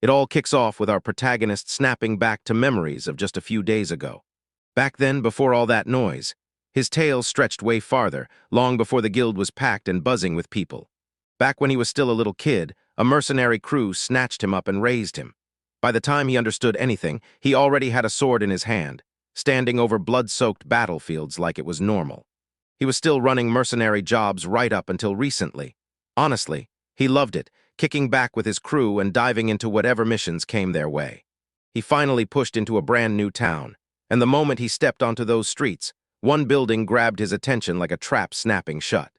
It all kicks off with our protagonist snapping back to memories of just a few days ago. Back then, before all that noise, his tail stretched way farther, long before the guild was packed and buzzing with people. Back when he was still a little kid, a mercenary crew snatched him up and raised him. By the time he understood anything, he already had a sword in his hand, standing over blood-soaked battlefields like it was normal. He was still running mercenary jobs right up until recently. Honestly, he loved it, kicking back with his crew and diving into whatever missions came their way. He finally pushed into a brand new town, and the moment he stepped onto those streets, one building grabbed his attention like a trap snapping shut.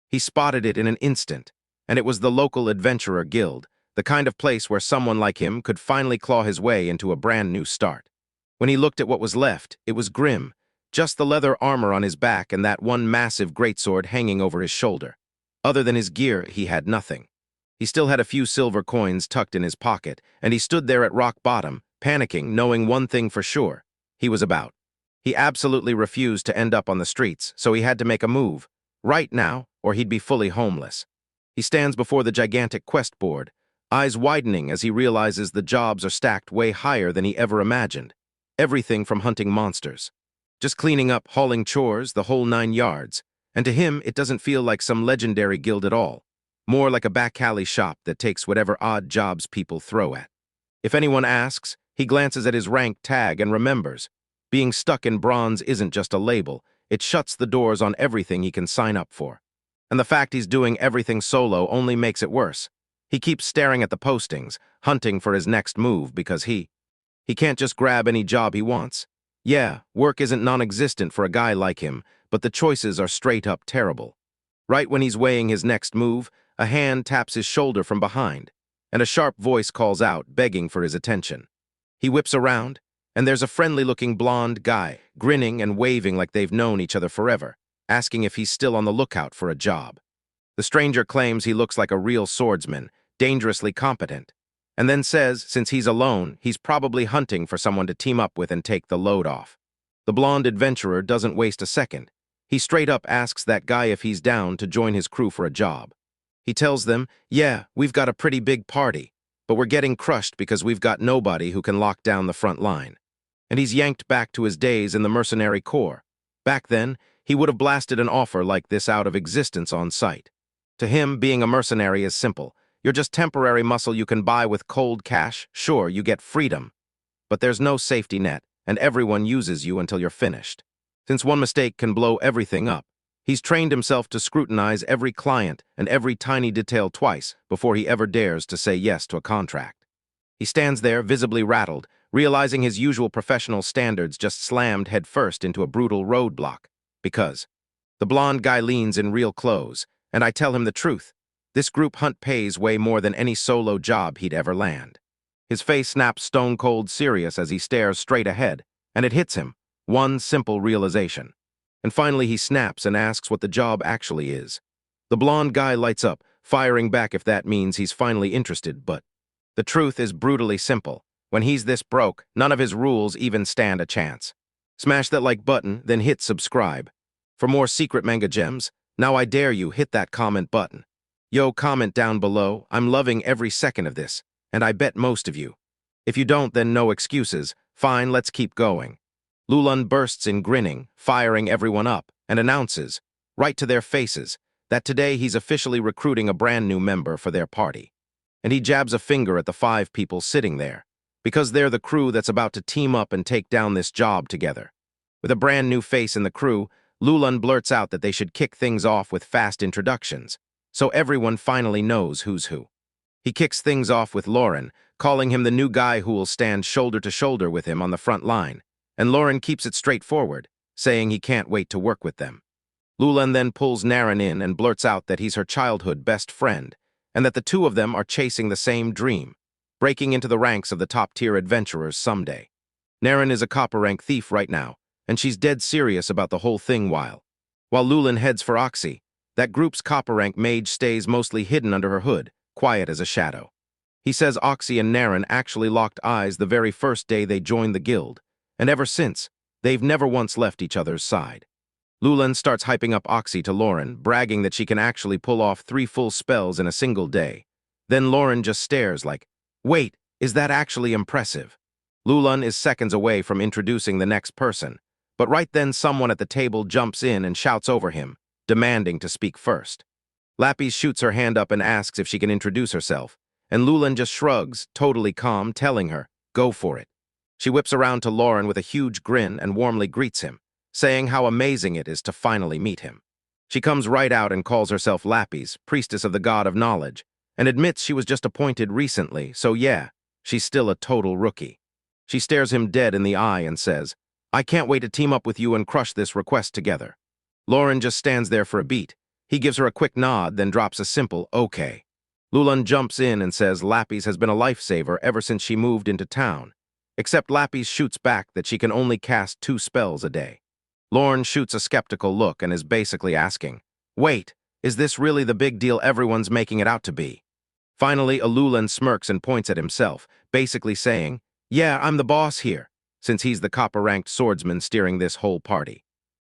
He spotted it in an instant, and it was the local adventurer guild, the kind of place where someone like him could finally claw his way into a brand new start. When he looked at what was left, it was grim, just the leather armor on his back and that one massive greatsword hanging over his shoulder. Other than his gear, he had nothing. He still had a few silver coins tucked in his pocket, and he stood there at rock bottom, panicking, knowing one thing for sure: he was about. He absolutely refused to end up on the streets, so he had to make a move, right now, or he'd be fully homeless. He stands before the gigantic quest board, eyes widening as he realizes the jobs are stacked way higher than he ever imagined. Everything from hunting monsters, just cleaning up, hauling chores, the whole 9 yards. And to him, it doesn't feel like some legendary guild at all. More like a back alley shop that takes whatever odd jobs people throw at. If anyone asks, he glances at his rank tag and remembers. Being stuck in bronze isn't just a label, it shuts the doors on everything he can sign up for. And the fact he's doing everything solo only makes it worse. He keeps staring at the postings, hunting for his next move because he can't just grab any job he wants. Yeah, work isn't non-existent for a guy like him, but the choices are straight-up terrible. Right when he's weighing his next move, a hand taps his shoulder from behind, and a sharp voice calls out, begging for his attention. He whips around, and there's a friendly-looking blonde guy, grinning and waving like they've known each other forever, asking if he's still on the lookout for a job. The stranger claims he looks like a real swordsman, dangerously competent, and then says, since he's alone, he's probably hunting for someone to team up with and take the load off. The blonde adventurer doesn't waste a second. He straight up asks that guy if he's down to join his crew for a job. He tells them, yeah, we've got a pretty big party, but we're getting crushed because we've got nobody who can lock down the front line. And he's yanked back to his days in the mercenary corps. Back then, he would have blasted an offer like this out of existence on sight. To him, being a mercenary is simple. You're just temporary muscle you can buy with cold cash. Sure, you get freedom, but there's no safety net, and everyone uses you until you're finished. Since one mistake can blow everything up, he's trained himself to scrutinize every client and every tiny detail twice before he ever dares to say yes to a contract. He stands there, visibly rattled, realizing his usual professional standards just slammed headfirst into a brutal roadblock. Because the blonde guy leans in real clothes, and I tell him the truth. This group hunt pays way more than any solo job he'd ever land. His face snaps stone-cold serious as he stares straight ahead, and it hits him, one simple realization. And finally he snaps and asks what the job actually is. The blonde guy lights up, firing back if that means he's finally interested, but the truth is brutally simple. When he's this broke, none of his rules even stand a chance. Smash that like button, then hit subscribe. For more secret manga gems, now I dare you hit that comment button. Yo, comment down below. I'm loving every second of this, and I bet most of you. If you don't, then no excuses. Fine, let's keep going. Lulun bursts in grinning, firing everyone up, and announces, right to their faces, that today he's officially recruiting a brand new member for their party. And he jabs a finger at the 5 people sitting there, because they're the crew that's about to team up and take down this job together. With a brand new face in the crew, Lulun blurts out that they should kick things off with fast introductions, so everyone finally knows who's who. He kicks things off with Lauren, calling him the new guy who will stand shoulder to shoulder with him on the front line, and Lauren keeps it straightforward, saying he can't wait to work with them. Lulun then pulls Naren in and blurts out that he's her childhood best friend, and that the two of them are chasing the same dream, breaking into the ranks of the top-tier adventurers someday. Naren is a copper-rank thief right now, and she's dead serious about the whole thing while Lulun heads for Oxy. That group's copper-rank mage stays mostly hidden under her hood, quiet as a shadow. He says Oxy and Naren actually locked eyes the very first day they joined the guild, and ever since, they've never once left each other's side. Lulun starts hyping up Oxy to Lauren, bragging that she can actually pull off 3 full spells in a single day. Then Lauren just stares like, wait, Is that actually impressive? Lulun is seconds away from introducing the next person, but right then someone at the table jumps in and shouts over him, demanding to speak first. Lapis shoots her hand up and asks if she can introduce herself, and Lulun just shrugs, totally calm, telling her, go for it. She whips around to Lauren with a huge grin and warmly greets him, saying how amazing it is to finally meet him. She comes right out and calls herself Lapis, priestess of the god of knowledge, and admits she was just appointed recently, so yeah, she's still a total rookie. She stares him dead in the eye and says, I can't wait to team up with you and crush this request together. Lauren just stands there for a beat. He gives her a quick nod, then drops a simple, okay. Lulun jumps in and says Lapis has been a lifesaver ever since she moved into town, except Lapis shoots back that she can only cast 2 spells a day. Lauren shoots a skeptical look and is basically asking, wait, is this really the big deal everyone's making it out to be? Finally, Lulun smirks and points at himself, basically saying, yeah, I'm the boss here, since he's the copper-ranked swordsman steering this whole party.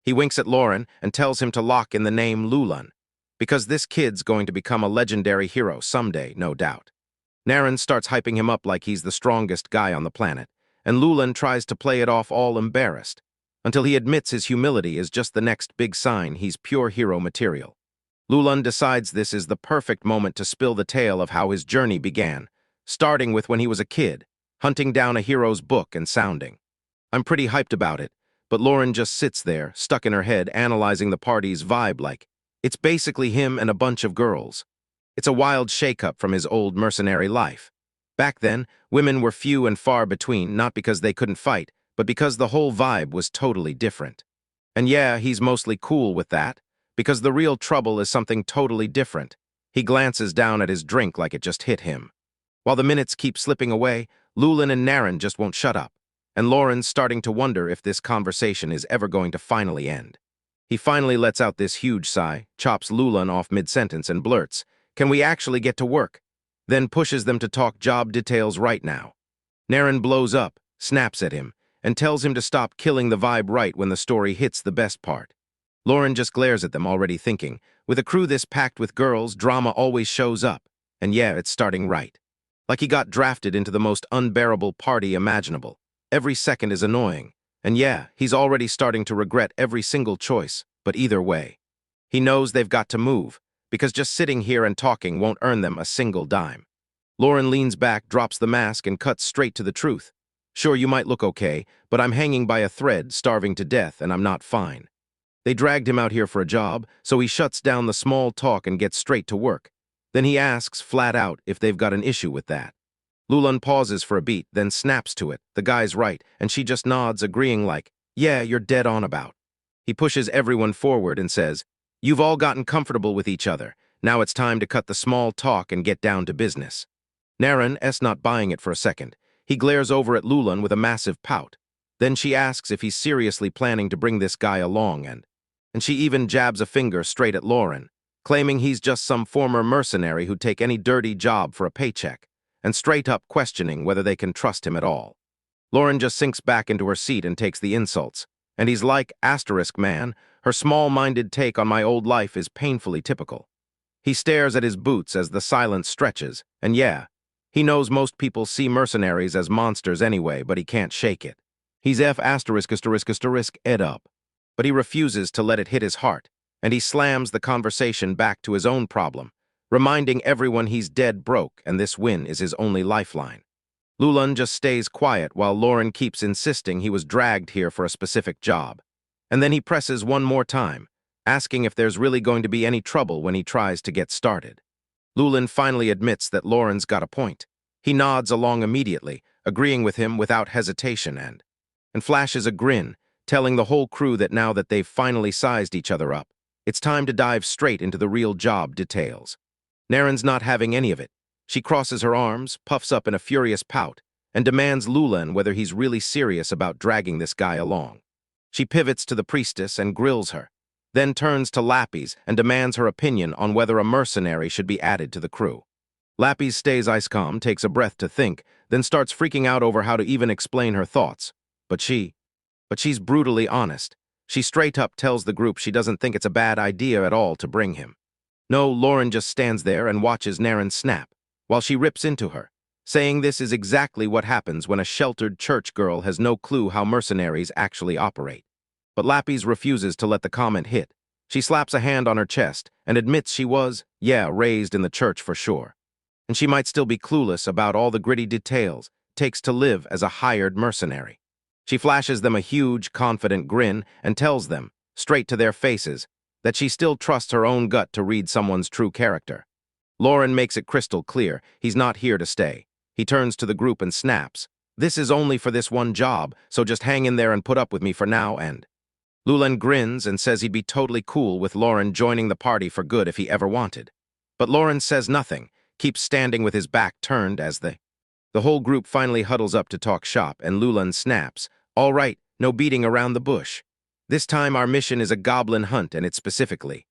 He winks at Lauren and tells him to lock in the name Lulun, because this kid's going to become a legendary hero someday, no doubt. Naren starts hyping him up like he's the strongest guy on the planet, and Lulun tries to play it off all embarrassed, until he admits his humility is just the next big sign he's pure hero material. Lulun decides this is the perfect moment to spill the tale of how his journey began, starting with when he was a kid, hunting down a hero's book and sounding. I'm pretty hyped about it, but Lauren just sits there, stuck in her head, analyzing the party's vibe like, it's basically him and a bunch of girls. It's a wild shake-up from his old mercenary life. Back then, women were few and far between, not because they couldn't fight, but because the whole vibe was totally different. And yeah, he's mostly cool with that, because the real trouble is something totally different. He glances down at his drink like it just hit him. While the minutes keep slipping away, Lulun and Naren just won't shut up, and Lauren's starting to wonder if this conversation is ever going to finally end. He finally lets out this huge sigh, chops Lulun off mid-sentence and blurts, can we actually get to work? Then pushes them to talk job details right now. Naren blows up, snaps at him, and tells him to stop killing the vibe right when the story hits the best part. Lauren just glares at them, already thinking, with a crew this packed with girls, drama always shows up, and yeah, it's starting right. Like he got drafted into the most unbearable party imaginable. Every second is annoying, and yeah, he's already starting to regret every single choice, but either way. He knows they've got to move, because just sitting here and talking won't earn them a single dime. Lauren leans back, drops the mask, and cuts straight to the truth. Sure, you might look okay, but I'm hanging by a thread, starving to death, and I'm not fine. They dragged him out here for a job, so he shuts down the small talk and gets straight to work. Then he asks, flat out, if they've got an issue with that. Lulun pauses for a beat, then snaps to it, the guy's right, and she just nods, agreeing like, yeah, you're dead on about. He pushes everyone forward and says, you've all gotten comfortable with each other, now it's time to cut the small talk and get down to business. Naren's not buying it for a second. He glares over at Lulun with a massive pout. Then she asks if he's seriously planning to bring this guy along, and she even jabs a finger straight at Lauren, claiming he's just some former mercenary who'd take any dirty job for a paycheck, and straight up questioning whether they can trust him at all. Lauren just sinks back into her seat and takes the insults, and he's like, asterisk man, her small-minded take on my old life is painfully typical. He stares at his boots as the silence stretches, and yeah, he knows most people see mercenaries as monsters anyway, but he can't shake it. He's F*** ed up. But he refuses to let it hit his heart, and he slams the conversation back to his own problem, reminding everyone he's dead broke and this win is his only lifeline. Lulun just stays quiet while Lauren keeps insisting he was dragged here for a specific job. And then he presses one more time, asking if there's really going to be any trouble when he tries to get started. Lulun finally admits that Lauren's got a point. He nods along immediately, agreeing with him without hesitation and flashes a grin, telling the whole crew that now that they've finally sized each other up, it's time to dive straight into the real job details. Naren's not having any of it. She crosses her arms, puffs up in a furious pout, and demands Lulun whether he's really serious about dragging this guy along. She pivots to the priestess and grills her, then turns to Lapis and demands her opinion on whether a mercenary should be added to the crew. Lapis stays ice calm, takes a breath to think, then starts freaking out over how to even explain her thoughts. But she's brutally honest. She straight up tells the group she doesn't think it's a bad idea at all to bring him. No, Lauren just stands there and watches Naren snap, while she rips into her, saying this is exactly what happens when a sheltered church girl has no clue how mercenaries actually operate. But Lapis refuses to let the comment hit. She slaps a hand on her chest and admits she was, raised in the church for sure. And she might still be clueless about all the gritty details it takes to live as a hired mercenary. She flashes them a huge, confident grin and tells them, straight to their faces, that she still trusts her own gut to read someone's true character. Lauren makes it crystal clear he's not here to stay. He turns to the group and snaps, "This is only for this one job, so just hang in there and put up with me for now and..." Lulan grins and says he'd be totally cool with Lauren joining the party for good if he ever wanted. But Lauren says nothing, keeps standing with his back turned as the whole group finally huddles up to talk shop, and Lulan snaps, "All right, no beating around the bush. This time our mission is a goblin hunt, and it's specifically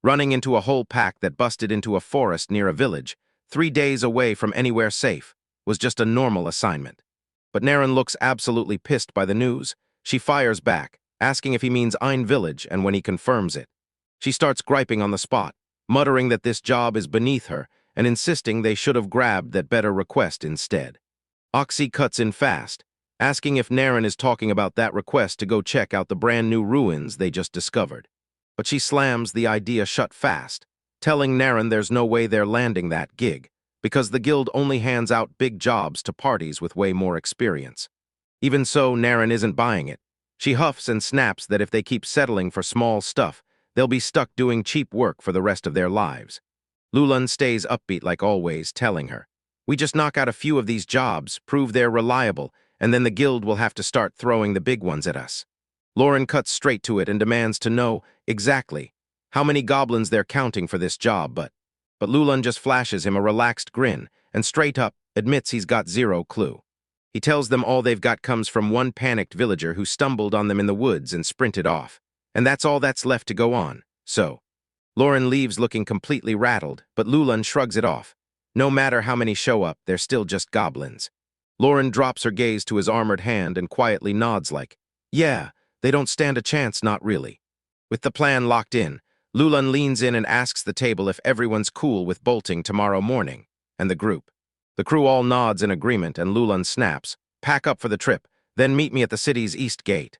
running into a whole pack that busted into a forest near a village, 3 days away from anywhere safe, was just a normal assignment." But Naren looks absolutely pissed by the news. She fires back, asking if he means Ein Village, and when he confirms it. She starts griping on the spot, muttering that this job is beneath her, and insisting they should have grabbed that better request instead. Oxy cuts in fast, asking if Naren is talking about that request to go check out the brand new ruins they just discovered. But she slams the idea shut fast, telling Naren there's no way they're landing that gig, because the guild only hands out big jobs to parties with way more experience. Even so, Naren isn't buying it. She huffs and snaps that if they keep settling for small stuff, they'll be stuck doing cheap work for the rest of their lives. Lulan stays upbeat like always, telling her, "We just knock out a few of these jobs, prove they're reliable, and then the guild will have to start throwing the big ones at us." Lauren cuts straight to it and demands to know exactly how many goblins they're counting for this job, but Lulan just flashes him a relaxed grin and straight up admits he's got zero clue. He tells them all they've got comes from one panicked villager who stumbled on them in the woods and sprinted off, and that's all that's left to go on. So Lauren leaves looking completely rattled, but Lulan shrugs it off. No matter how many show up, they're still just goblins. Lauren drops her gaze to his armored hand and quietly nods like, "Yeah, they don't stand a chance, not really." With the plan locked in, Lulan leans in and asks the table if everyone's cool with bolting tomorrow morning, and the crew all nods in agreement, and Lulan snaps, "Pack up for the trip, then meet me at the city's east gate."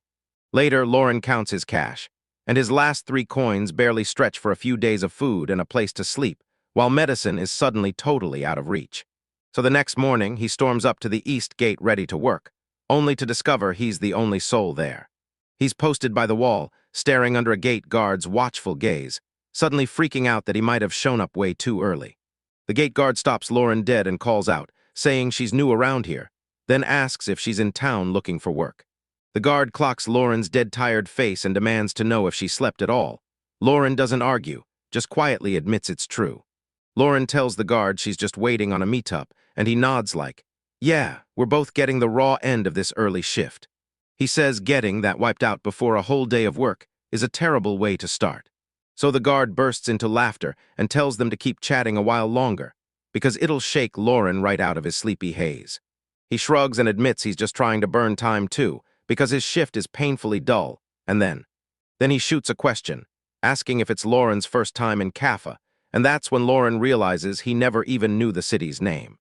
Later, Lauren counts his cash, and his last 3 coins barely stretch for a few days of food and a place to sleep, while medicine is suddenly totally out of reach. So the next morning, he storms up to the east gate ready to work, only to discover he's the only soul there. He's posted by the wall, staring under a gate guard's watchful gaze, suddenly freaking out that he might have shown up way too early. The gate guard stops Lauren dead and calls out, saying she's new around here, then asks if she's in town looking for work. The guard clocks Lauren's dead-tired face and demands to know if she slept at all. Lauren doesn't argue, just quietly admits it's true. Lauren tells the guard she's just waiting on a meetup, and he nods like, "Yeah, we're both getting the raw end of this early shift." He says getting that wiped out before a whole day of work is a terrible way to start. So the guard bursts into laughter and tells them to keep chatting a while longer, because it'll shake Lauren right out of his sleepy haze. He shrugs and admits he's just trying to burn time too, because his shift is painfully dull, and then he shoots a question, asking if it's Lauren's first time in Kaffa, and that's when Lauren realizes he never even knew the city's name.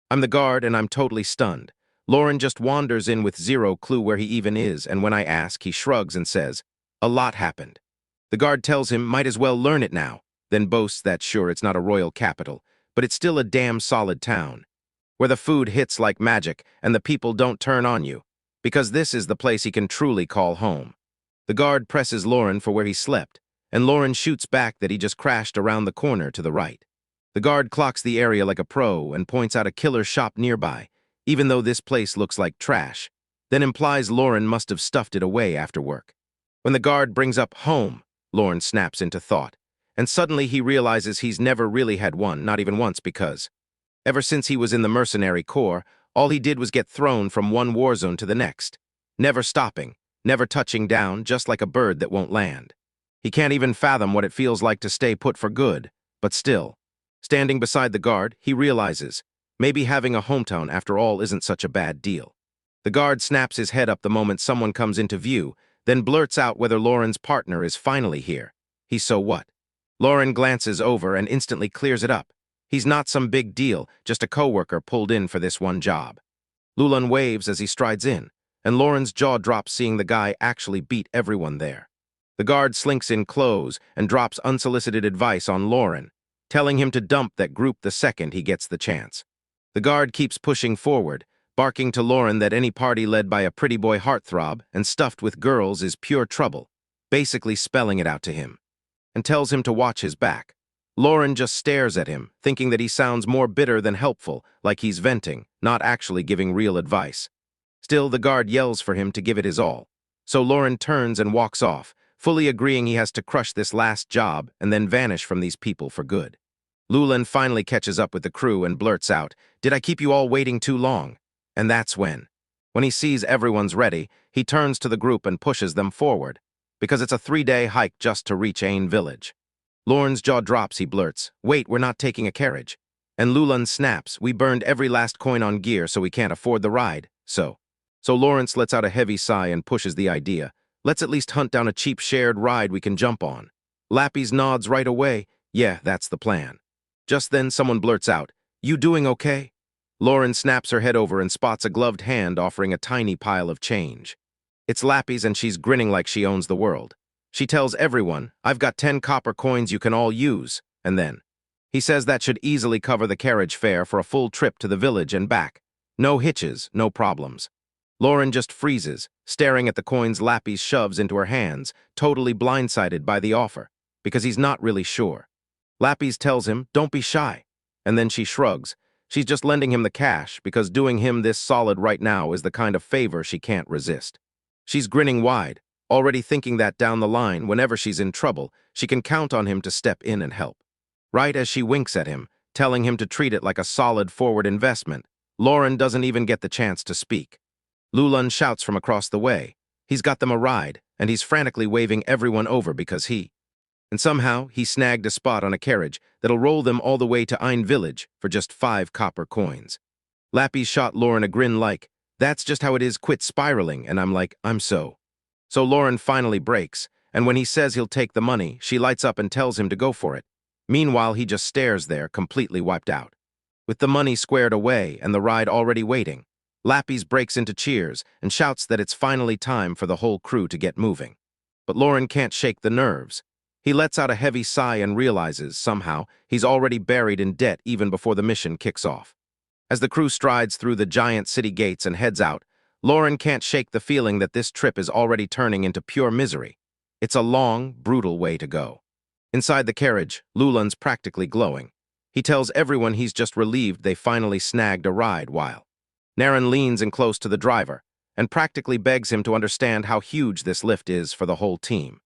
"I'm the guard and I'm totally stunned. Lauren just wanders in with zero clue where he even is, and when I ask, he shrugs and says, 'A lot happened.' The guard tells him might as well learn it now, then boasts that sure it's not a royal capital, but it's still a damn solid town, where the food hits like magic and the people don't turn on you, because this is the place he can truly call home." The guard presses Lauren for where he slept, and Lauren shoots back that he just crashed around the corner to the right. The guard clocks the area like a pro and points out a killer shop nearby, even though this place looks like trash, then implies Lauren must have stuffed it away after work. When the guard brings up home, Lauren snaps into thought, and suddenly he realizes he's never really had one, not even once, because ever since he was in the mercenary corps, all he did was get thrown from one war zone to the next, never stopping, never touching down, just like a bird that won't land. He can't even fathom what it feels like to stay put for good, but still. Standing beside the guard, he realizes maybe having a hometown after all isn't such a bad deal. The guard snaps his head up the moment someone comes into view, then blurts out whether Lauren's partner is finally here. He's so what? Lauren glances over and instantly clears it up. He's not some big deal, just a coworker pulled in for this one job. Lulan waves as he strides in, and Lauren's jaw drops seeing the guy actually beat everyone there. The guard slinks in close and drops unsolicited advice on Lauren, telling him to dump that group the second he gets the chance. The guard keeps pushing forward, barking to Lauren that any party led by a pretty boy heartthrob and stuffed with girls is pure trouble, basically spelling it out to him, and tells him to watch his back. Lauren just stares at him, thinking that he sounds more bitter than helpful, like he's venting, not actually giving real advice. Still, the guard yells for him to give it his all. So Lauren turns and walks off, fully agreeing he has to crush this last job and then vanish from these people for good. Lulan finally catches up with the crew and blurts out, "Did I keep you all waiting too long?" And that's when he sees everyone's ready, he turns to the group and pushes them forward, because it's a 3-day hike just to reach Ein Village. Lauren's jaw drops, he blurts, "Wait, we're not taking a carriage." And Lulan snaps, "We burned every last coin on gear so we can't afford the ride, so Lawrence lets out a heavy sigh and pushes the idea. "Let's at least hunt down a cheap shared ride we can jump on." Lapis nods right away. "Yeah, that's the plan." Just then someone blurts out, "You doing okay?" Lauren snaps her head over and spots a gloved hand offering a tiny pile of change. It's Lapis and she's grinning like she owns the world. She tells everyone, "I've got 10 copper coins you can all use," and then he says that should easily cover the carriage fare for a full trip to the village and back. No hitches, no problems. Lauren just freezes, staring at the coins Lapis shoves into her hands, totally blindsided by the offer, because he's not really sure. Lapis tells him, "Don't be shy," and then she shrugs. She's just lending him the cash because doing him this solid right now is the kind of favor she can't resist. She's grinning wide, already thinking that down the line, whenever she's in trouble, she can count on him to step in and help. Right as she winks at him, telling him to treat it like a solid forward investment, Lauren doesn't even get the chance to speak. Lulan shouts from across the way. He's got them a ride, and he's frantically waving everyone over because and somehow he snagged a spot on a carriage that'll roll them all the way to Ein Village for just 5 copper coins. Lapis shot Lauren a grin like, "That's just how it is, quit spiraling," and I'm like, "I'm so." So Lauren finally breaks, and when he says he'll take the money, she lights up and tells him to go for it. Meanwhile, he just stares there, completely wiped out. With the money squared away and the ride already waiting, Lapis breaks into cheers and shouts that it's finally time for the whole crew to get moving. But Lauren can't shake the nerves. He lets out a heavy sigh and realizes, somehow, he's already buried in debt even before the mission kicks off. As the crew strides through the giant city gates and heads out, Lauren can't shake the feeling that this trip is already turning into pure misery. It's a long, brutal way to go. Inside the carriage, Lulan's practically glowing. He tells everyone he's just relieved they finally snagged a ride while Naren leans in close to the driver and practically begs him to understand how huge this lift is for the whole team.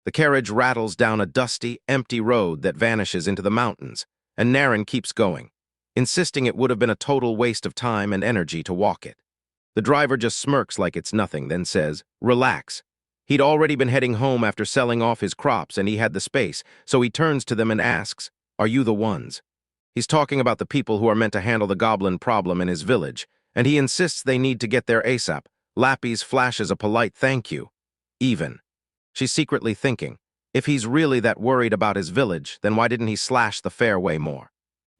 The carriage rattles down a dusty, empty road that vanishes into the mountains, and Naren keeps going, insisting it would have been a total waste of time and energy to walk it. The driver just smirks like it's nothing, then says, "Relax." He'd already been heading home after selling off his crops and he had the space, so he turns to them and asks, "Are you the ones?" He's talking about the people who are meant to handle the goblin problem in his village, and he insists they need to get there ASAP. Lapis flashes a polite thank you. Even. She's secretly thinking, if he's really that worried about his village, then why didn't he slash the fare way more?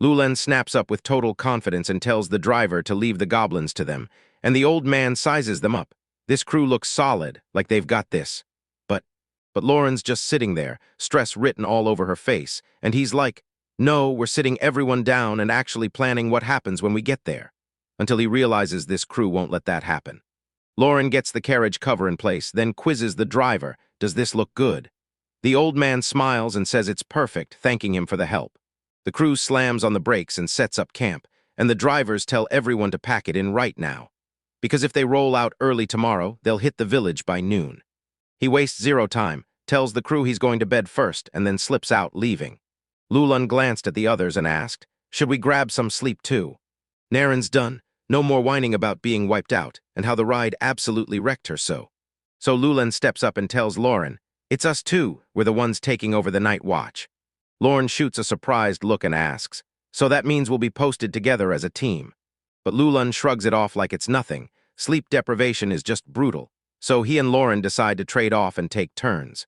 Lulan snaps up with total confidence and tells the driver to leave the goblins to them, and the old man sizes them up. This crew looks solid, like they've got this. But Lauren's just sitting there, stress written all over her face, and he's like, "No, we're sitting everyone down and actually planning what happens when we get there." Until he realizes this crew won't let that happen. Lauren gets the carriage cover in place, then quizzes the driver, "Does this look good?" The old man smiles and says it's perfect, thanking him for the help. The crew slams on the brakes and sets up camp, and the drivers tell everyone to pack it in right now. Because if they roll out early tomorrow, they'll hit the village by noon. He wastes zero time, tells the crew he's going to bed first, and then slips out, leaving. Lulan glanced at the others and asked, "Should we grab some sleep too?" Naren's done. No more whining about being wiped out, and how the ride absolutely wrecked her so. So Lulan steps up and tells Lauren, "It's us too, we're the ones taking over the night watch." Lauren shoots a surprised look and asks, "So that means we'll be posted together as a team?" But Lulan shrugs it off like it's nothing. Sleep deprivation is just brutal, so he and Lauren decide to trade off and take turns.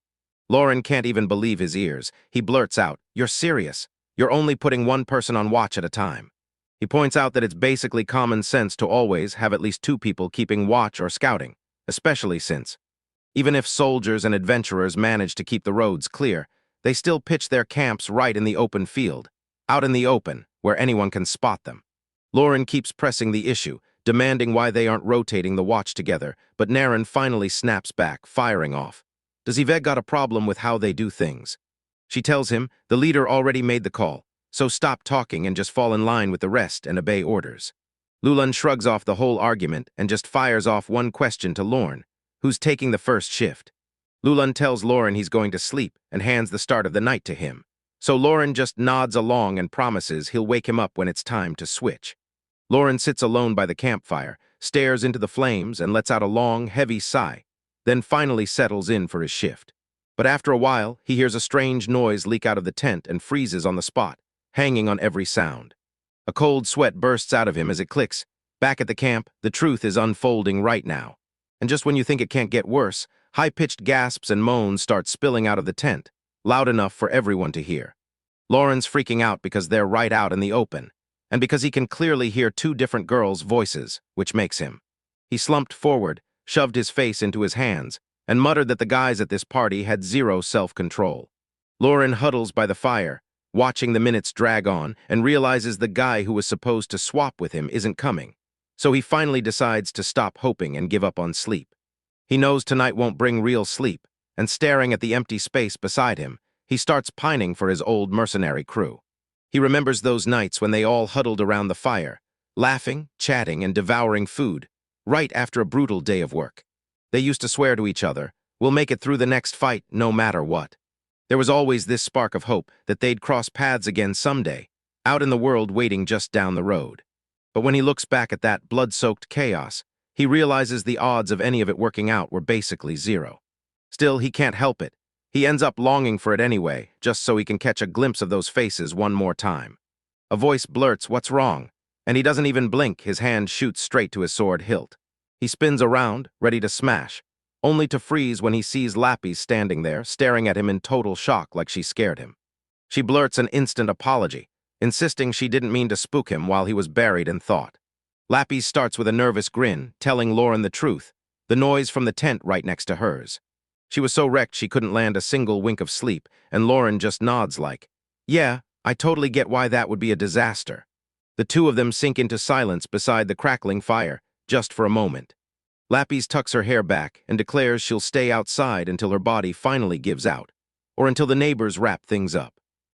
Lauren can't even believe his ears. He blurts out, "You're serious? You're only putting one person on watch at a time. He points out that it's basically common sense to always have at least two people keeping watch or scouting, especially since, even if soldiers and adventurers manage to keep the roads clear, they still pitch their camps right in the open field, out in the open, where anyone can spot them. Lauren keeps pressing the issue, demanding why they aren't rotating the watch together, but Naren finally snaps back, firing off. Does Yvette got a problem with how they do things? She tells him the leader already made the call, so stop talking and just fall in line with the rest and obey orders. Lulan shrugs off the whole argument and just fires off one question to Lorne, who's taking the first shift. Lulan tells Lauren he's going to sleep and hands the start of the night to him, so Lauren just nods along and promises he'll wake him up when it's time to switch. Lauren sits alone by the campfire, stares into the flames and lets out a long, heavy sigh, then finally settles in for his shift. But after a while, he hears a strange noise leak out of the tent and freezes on the spot, hanging on every sound. A cold sweat bursts out of him as it clicks. Back at the camp, the truth is unfolding right now. And just when you think it can't get worse, high-pitched gasps and moans start spilling out of the tent, loud enough for everyone to hear. Lauren's freaking out because they're right out in the open, and because he can clearly hear two different girls' voices, which makes him. He slumped forward, shoved his face into his hands, and muttered that the guys at this party had zero self-control. Lauren huddles by the fire, watching the minutes drag on, and realizes the guy who was supposed to swap with him isn't coming. So he finally decides to stop hoping and give up on sleep. He knows tonight won't bring real sleep, and staring at the empty space beside him, he starts pining for his old mercenary crew. He remembers those nights when they all huddled around the fire, laughing, chatting, and devouring food, right after a brutal day of work. They used to swear to each other, "We'll make it through the next fight no matter what." There was always this spark of hope that they'd cross paths again someday, out in the world waiting just down the road. But when he looks back at that blood-soaked chaos, he realizes the odds of any of it working out were basically zero. Still, he can't help it. He ends up longing for it anyway, just so he can catch a glimpse of those faces one more time. A voice blurts, "What's wrong?" And he doesn't even blink, his hand shoots straight to his sword hilt. He spins around, ready to smash, only to freeze when he sees Lapis standing there, staring at him in total shock like she scared him. She blurts an instant apology, insisting she didn't mean to spook him while he was buried in thought. Lapis starts with a nervous grin, telling Lauren the truth, the noise from the tent right next to hers. She was so wrecked she couldn't land a single wink of sleep, and Lauren just nods like, "Yeah, I totally get why that would be a disaster." The two of them sink into silence beside the crackling fire, just for a moment. Lapis tucks her hair back and declares she'll stay outside until her body finally gives out, or until the neighbors wrap things up.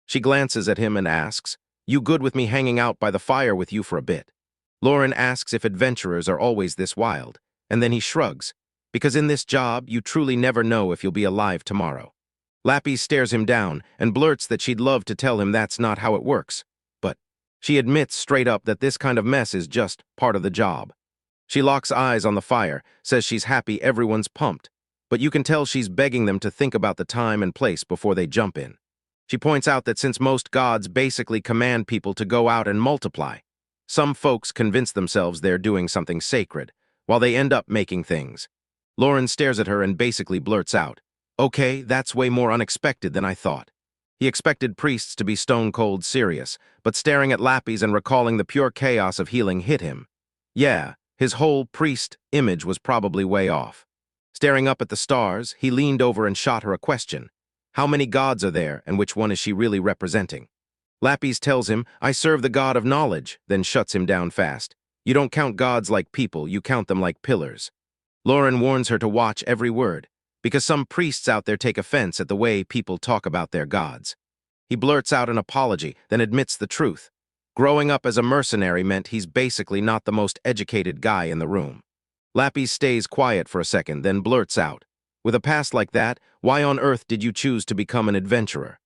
She glances at him and asks, "You good with me hanging out by the fire with you for a bit?" Lauren asks if adventurers are always this wild, and then he shrugs, because in this job, you truly never know if you'll be alive tomorrow. Lapis stares him down and blurts that she'd love to tell him that's not how it works, but she admits straight up that this kind of mess is just part of the job. She locks eyes on the fire, says she's happy everyone's pumped, but you can tell she's begging them to think about the time and place before they jump in. She points out that since most gods basically command people to go out and multiply, some folks convince themselves they're doing something sacred, while they end up making things. Lauren stares at her and basically blurts out, "Okay, that's way more unexpected than I thought." He expected priests to be stone-cold serious, but staring at Lapis and recalling the pure chaos of healing hit him. Yeah, his whole priest image was probably way off. Staring up at the stars, he leaned over and shot her a question. How many gods are there, and which one is she really representing? Lapis tells him, "I serve the god of knowledge," then shuts him down fast. "You don't count gods like people, you count them like pillars." Lauren warns her to watch every word, because some priests out there take offense at the way people talk about their gods. He blurts out an apology, then admits the truth. Growing up as a mercenary meant he's basically not the most educated guy in the room. Lapis stays quiet for a second, then blurts out, "With a past like that, why on earth did you choose to become an adventurer?"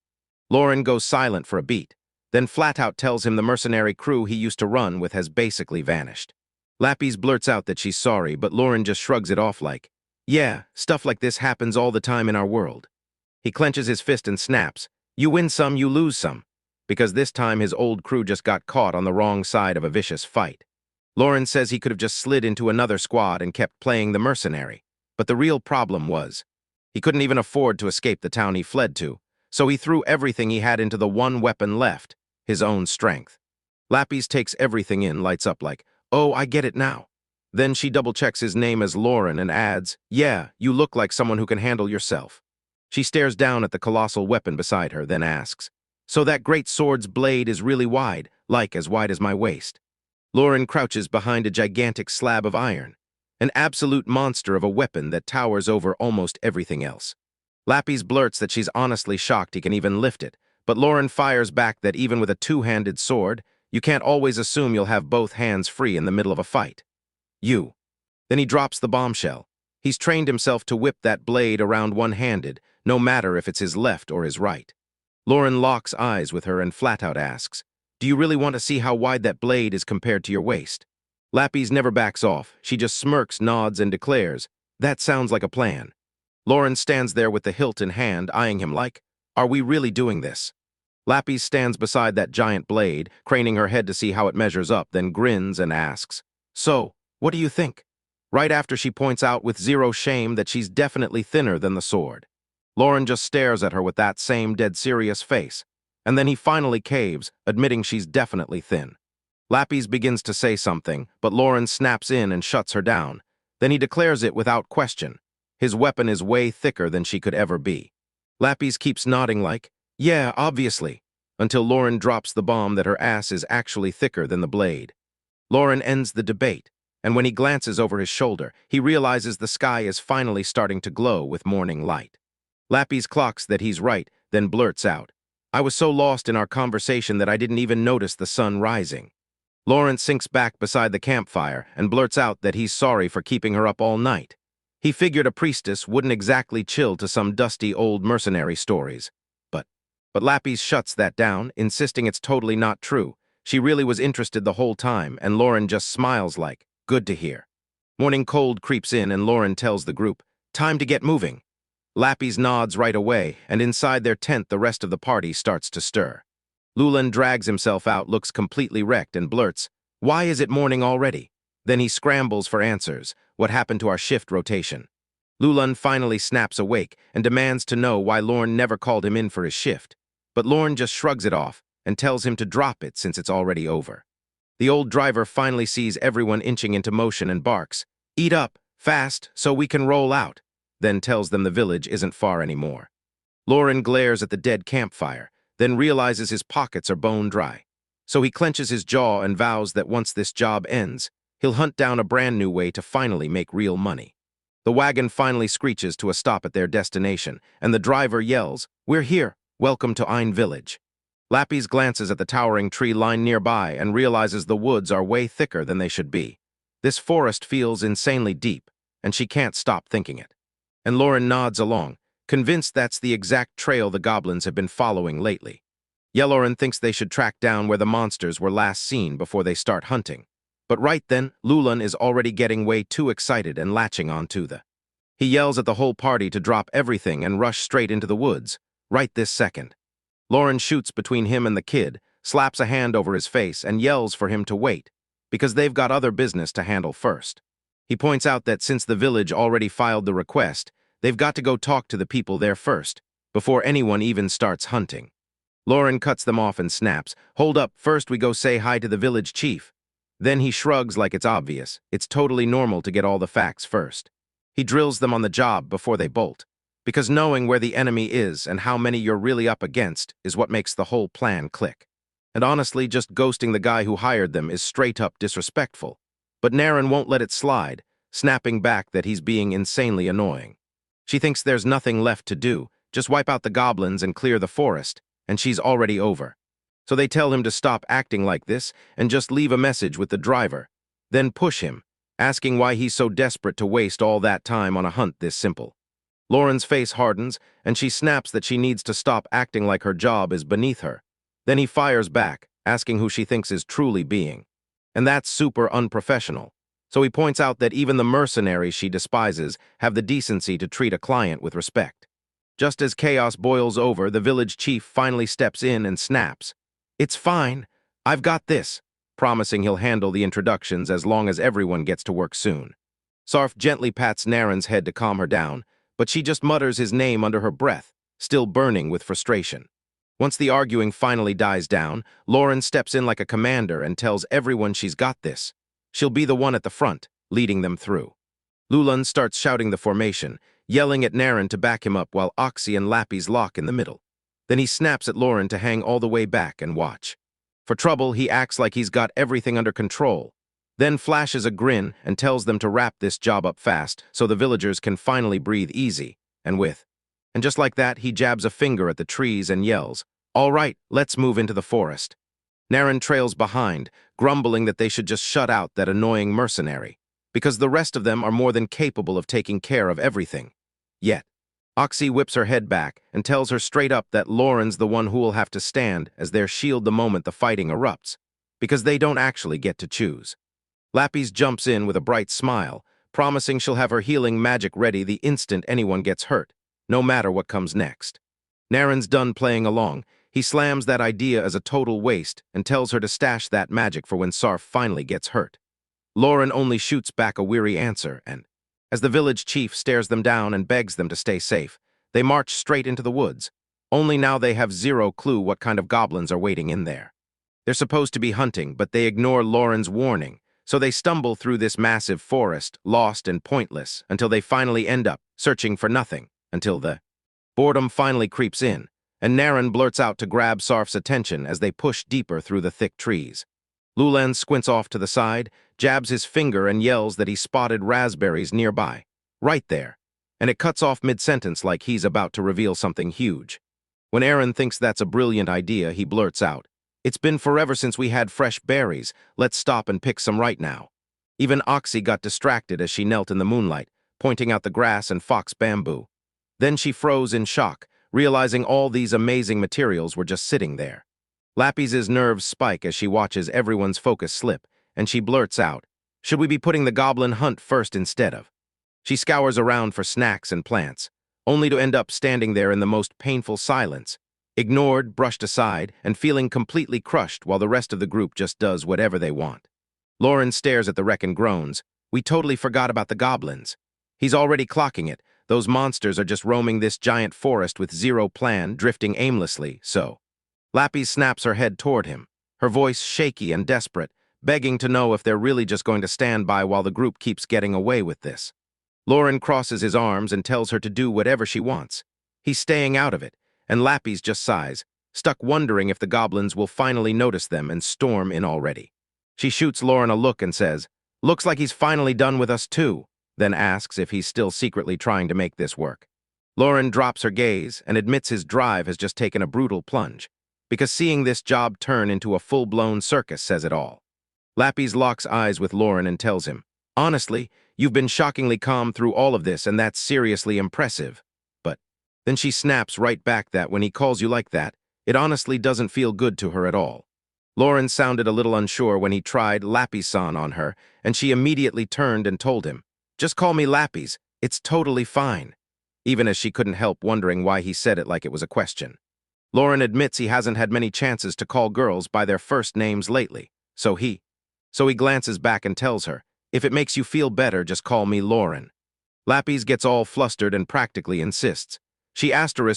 Lauren goes silent for a beat, then flat out tells him the mercenary crew he used to run with has basically vanished. Lapis blurts out that she's sorry, but Lauren just shrugs it off like, "Yeah, stuff like this happens all the time in our world." He clenches his fist and snaps, "You win some, you lose some," because this time his old crew just got caught on the wrong side of a vicious fight. Lauren says he could have just slid into another squad and kept playing the mercenary, but the real problem was, he couldn't even afford to escape the town he fled to, so he threw everything he had into the one weapon left, his own strength. Lapis takes everything in, lights up like, "Oh, I get it now." Then she double-checks his name as Lauren and adds, "Yeah, you look like someone who can handle yourself." She stares down at the colossal weapon beside her, then asks, "So that great sword's blade is really wide, like as wide as my waist?" Lauren crouches behind a gigantic slab of iron, an absolute monster of a weapon that towers over almost everything else. Lapis blurts that she's honestly shocked he can even lift it, but Lauren fires back that even with a two-handed sword, you can't always assume you'll have both hands free in the middle of a fight. You. Then he drops the bombshell. He's trained himself to whip that blade around one-handed, no matter if it's his left or his right. Lauren locks eyes with her and flat-out asks, "Do you really want to see how wide that blade is compared to your waist?" Lapis never backs off. She just smirks, nods, and declares, "That sounds like a plan." Lauren stands there with the hilt in hand, eyeing him like, "Are we really doing this?" Lapis stands beside that giant blade, craning her head to see how it measures up, then grins and asks, "So, what do you think?" Right after she points out with zero shame that she's definitely thinner than the sword. Lauren just stares at her with that same dead serious face, and then he finally caves, admitting she's definitely thin. Lapis begins to say something, but Lauren snaps in and shuts her down. Then he declares it without question. His weapon is way thicker than she could ever be. Lapis keeps nodding like, "Yeah, obviously," until Lauren drops the bomb that her ass is actually thicker than the blade. Lauren ends the debate, and when he glances over his shoulder, he realizes the sky is finally starting to glow with morning light. Lapis clocks that he's right, then blurts out, "I was so lost in our conversation that I didn't even notice the sun rising." Lauren sinks back beside the campfire and blurts out that he's sorry for keeping her up all night. He figured a priestess wouldn't exactly chill to some dusty old mercenary stories. But Lapis shuts that down, insisting it's totally not true. She really was interested the whole time, and Lauren just smiles like, "Good to hear." Morning cold creeps in, and Lauren tells the group, "Time to get moving." Lapis nods right away, and inside their tent the rest of the party starts to stir. Lulan drags himself out, looks completely wrecked, and blurts, "Why is it morning already?" Then he scrambles for answers. What happened to our shift rotation? Lulan finally snaps awake and demands to know why Lauren never called him in for his shift. But Lauren just shrugs it off and tells him to drop it since it's already over. The old driver finally sees everyone inching into motion and barks, "Eat up, fast, so we can roll out," then tells them the village isn't far anymore. Lauren glares at the dead campfire, then realizes his pockets are bone dry. So he clenches his jaw and vows that once this job ends, he'll hunt down a brand new way to finally make real money. The wagon finally screeches to a stop at their destination, and the driver yells, "We're here. Welcome to Ein Village." Lapis glances at the towering tree line nearby and realizes the woods are way thicker than they should be. This forest feels insanely deep, and she can't stop thinking it. And Lauren nods along, convinced that's the exact trail the goblins have been following lately. Lauren thinks they should track down where the monsters were last seen before they start hunting. But right then, Lulan is already getting way too excited and latching onto the. He yells at the whole party to drop everything and rush straight into the woods. Right this second. Lauren shoots between him and the kid, slaps a hand over his face, and yells for him to wait, because they've got other business to handle first. He points out that since the village already filed the request, they've got to go talk to the people there first, before anyone even starts hunting. Lauren cuts them off and snaps, "Hold up, first we go say hi to the village chief." Then he shrugs like it's obvious. It's totally normal to get all the facts first. He drills them on the job before they bolt. Because knowing where the enemy is and how many you're really up against is what makes the whole plan click. And honestly, just ghosting the guy who hired them is straight-up disrespectful. But Naren won't let it slide, snapping back that he's being insanely annoying. She thinks there's nothing left to do, just wipe out the goblins and clear the forest, and she's already over. So they tell him to stop acting like this and just leave a message with the driver, then push him, asking why he's so desperate to waste all that time on a hunt this simple. Lauren's face hardens, and she snaps that she needs to stop acting like her job is beneath her. Then he fires back, asking who she thinks is truly being. And that's super unprofessional. So he points out that even the mercenaries she despises have the decency to treat a client with respect. Just as chaos boils over, the village chief finally steps in and snaps, "It's fine. I've got this," promising he'll handle the introductions as long as everyone gets to work soon. Sarf gently pats Naren's head to calm her down, but she just mutters his name under her breath, still burning with frustration. Once the arguing finally dies down, Lauren steps in like a commander and tells everyone she's got this. She'll be the one at the front, leading them through. Lulun starts shouting the formation, yelling at Naren to back him up while Oxy and Lapis lock in the middle. Then he snaps at Lauren to hang all the way back and watch. For trouble, he acts like he's got everything under control, then flashes a grin and tells them to wrap this job up fast so the villagers can finally breathe easy, and just like that, he jabs a finger at the trees and yells, "All right, let's move into the forest." Naren trails behind, grumbling that they should just shut out that annoying mercenary, because the rest of them are more than capable of taking care of everything. Yet, Oxy whips her head back and tells her straight up that Lauren's the one who will have to stand as their shield the moment the fighting erupts, because they don't actually get to choose. Lapis jumps in with a bright smile, promising she'll have her healing magic ready the instant anyone gets hurt, no matter what comes next. Naren's done playing along. He slams that idea as a total waste and tells her to stash that magic for when Sarf finally gets hurt. Lauren only shoots back a weary answer, and as the village chief stares them down and begs them to stay safe, they march straight into the woods. Only now they have zero clue what kind of goblins are waiting in there. They're supposed to be hunting, but they ignore Lauren's warning, so they stumble through this massive forest, lost and pointless, until they finally end up searching for nothing, until the boredom finally creeps in, and Naren blurts out to grab Sarf's attention as they push deeper through the thick trees. Lulan squints off to the side, jabs his finger and yells that he spotted raspberries nearby, right there, and it cuts off mid-sentence like he's about to reveal something huge. When Aaron thinks that's a brilliant idea, he blurts out, "It's been forever since we had fresh berries, let's stop and pick some right now." Even Oxy got distracted as she knelt in the moonlight, pointing out the grass and fox bamboo. Then she froze in shock, realizing all these amazing materials were just sitting there. Lapis's nerves spike as she watches everyone's focus slip, and she blurts out, "Should we be putting the goblin hunt first instead of?" She scours around for snacks and plants, only to end up standing there in the most painful silence, ignored, brushed aside, and feeling completely crushed while the rest of the group just does whatever they want. Lauren stares at the wreck and groans, "We totally forgot about the goblins." He's already clocking it. Those monsters are just roaming this giant forest with zero plan, drifting aimlessly, so. Lapis snaps her head toward him, her voice shaky and desperate, begging to know if they're really just going to stand by while the group keeps getting away with this. Lauren crosses his arms and tells her to do whatever she wants. He's staying out of it, and Lapis just sighs, stuck wondering if the goblins will finally notice them and storm in already. She shoots Lauren a look and says, "Looks like he's finally done with us too," then asks if he's still secretly trying to make this work. Lauren drops her gaze and admits his drive has just taken a brutal plunge, because seeing this job turn into a full-blown circus says it all. Lapis locks eyes with Lauren and tells him, "Honestly, you've been shockingly calm through all of this, and that's seriously impressive." But then she snaps right back that when he calls you like that, it honestly doesn't feel good to her at all. Lauren sounded a little unsure when he tried Lapis-san on her, and she immediately turned and told him, "Just call me Lapis, it's totally fine," even as she couldn't help wondering why he said it like it was a question. Lauren admits he hasn't had many chances to call girls by their first names lately, so he glances back and tells her, "If it makes you feel better, just call me Lauren." Lapis gets all flustered and practically insists. She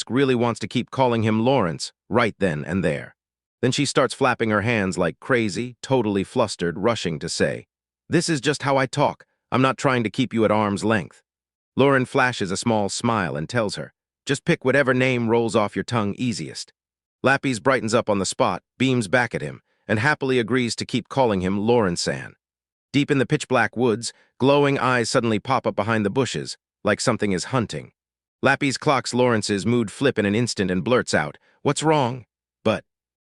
really wants to keep calling him Lawrence right then and there. Then she starts flapping her hands like crazy, totally flustered, rushing to say, "This is just how I talk. I'm not trying to keep you at arm's length." Lauren flashes a small smile and tells her, "Just pick whatever name rolls off your tongue easiest." Lapis brightens up on the spot, beams back at him, and happily agrees to keep calling him Lauren-san. Deep in the pitch-black woods, glowing eyes suddenly pop up behind the bushes, like something is hunting. Lapis clocks Lawrence's mood flip in an instant and blurts out, "What's wrong?"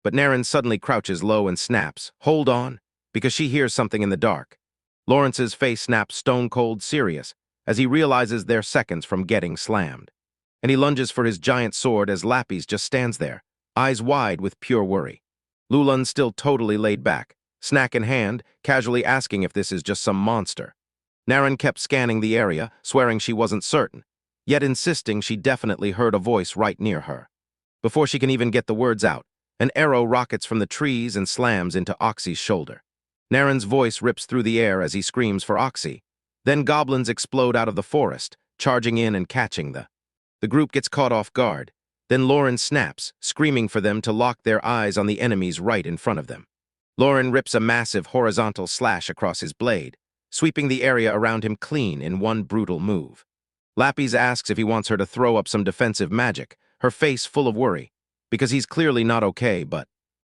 But Naren suddenly crouches low and snaps, "Hold on," because she hears something in the dark. Lawrence's face snaps stone-cold serious as he realizes they're seconds from getting slammed. And he lunges for his giant sword as Lapis just stands there, eyes wide with pure worry. Lulan's still totally laid back, snack in hand, casually asking if this is just some monster. Naren kept scanning the area, swearing she wasn't certain, yet insisting she definitely heard a voice right near her. Before she can even get the words out, an arrow rockets from the trees and slams into Oxy's shoulder. Naren's voice rips through the air as he screams for Oxy. Then goblins explode out of the forest, charging in and catching the group gets caught off guard. Then Lauren snaps, screaming for them to lock their eyes on the enemies right in front of them. Lauren rips a massive horizontal slash across his blade, sweeping the area around him clean in one brutal move. Lapis asks if he wants her to throw up some defensive magic, her face full of worry, because he's clearly not okay, but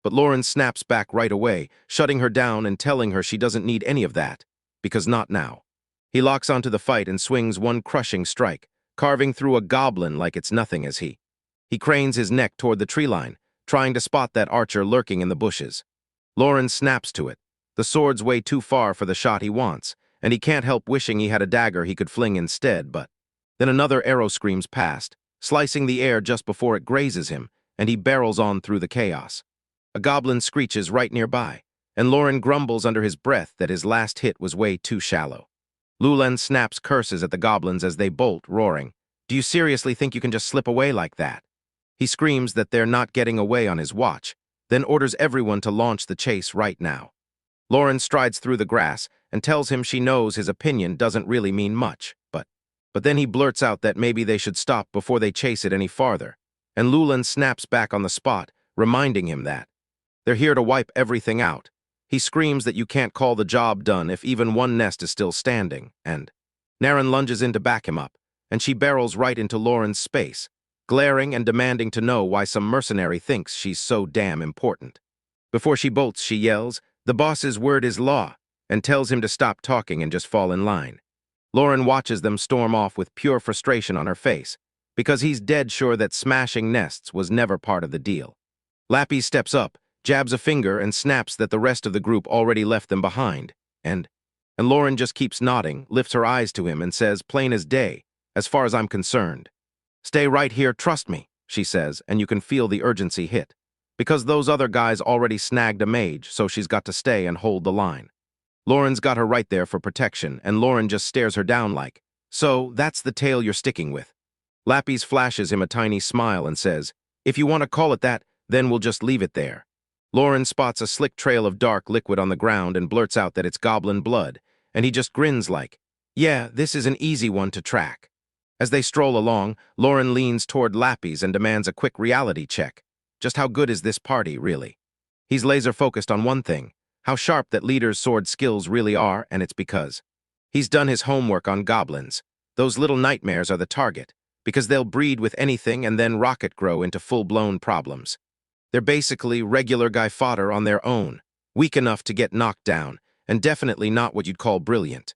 Lauren snaps back right away, shutting her down and telling her she doesn't need any of that, because not now. He locks onto the fight and swings one crushing strike, carving through a goblin like it's nothing as he cranes his neck toward the tree line, trying to spot that archer lurking in the bushes. Lauren snaps to it. The sword's way too far for the shot he wants, and he can't help wishing he had a dagger he could fling instead, but then another arrow screams past, slicing the air just before it grazes him, and he barrels on through the chaos. A goblin screeches right nearby, and Lauren grumbles under his breath that his last hit was way too shallow. Lulan snaps curses at the goblins as they bolt, roaring, "Do you seriously think you can just slip away like that?" He screams that they're not getting away on his watch, then orders everyone to launch the chase right now. Lauren strides through the grass and tells him she knows his opinion doesn't really mean much, but then he blurts out that maybe they should stop before they chase it any farther, and Lulan snaps back on the spot, reminding him that they're here to wipe everything out. He screams that you can't call the job done if even one nest is still standing, and Naren lunges in to back him up, and she barrels right into Lauren's space, glaring and demanding to know why some mercenary thinks she's so damn important. Before she bolts, she yells, "The boss's word is law," and tells him to stop talking and just fall in line. Lauren watches them storm off with pure frustration on her face, because he's dead sure that smashing nests was never part of the deal. Lapis steps up, jabs a finger, and snaps that the rest of the group already left them behind, and Lauren just keeps nodding, lifts her eyes to him, and says, plain as day, "As far as I'm concerned." "Stay right here, trust me," she says, and you can feel the urgency hit, because those other guys already snagged a mage, so she's got to stay and hold the line. Lauren's got her right there for protection, and Lauren just stares her down like, "So, that's the tale you're sticking with." Lapis flashes him a tiny smile and says, "If you want to call it that, then we'll just leave it there." Lauren spots a slick trail of dark liquid on the ground and blurts out that it's goblin blood, and he just grins like, "Yeah, this is an easy one to track." As they stroll along, Lauren leans toward Lapis and demands a quick reality check. Just how good is this party, really? He's laser-focused on one thing, how sharp that leader's sword skills really are, and it's because he's done his homework on goblins. Those little nightmares are the target, because they'll breed with anything and then rocket grow into full-blown problems. They're basically regular guy fodder on their own, weak enough to get knocked down, and definitely not what you'd call brilliant.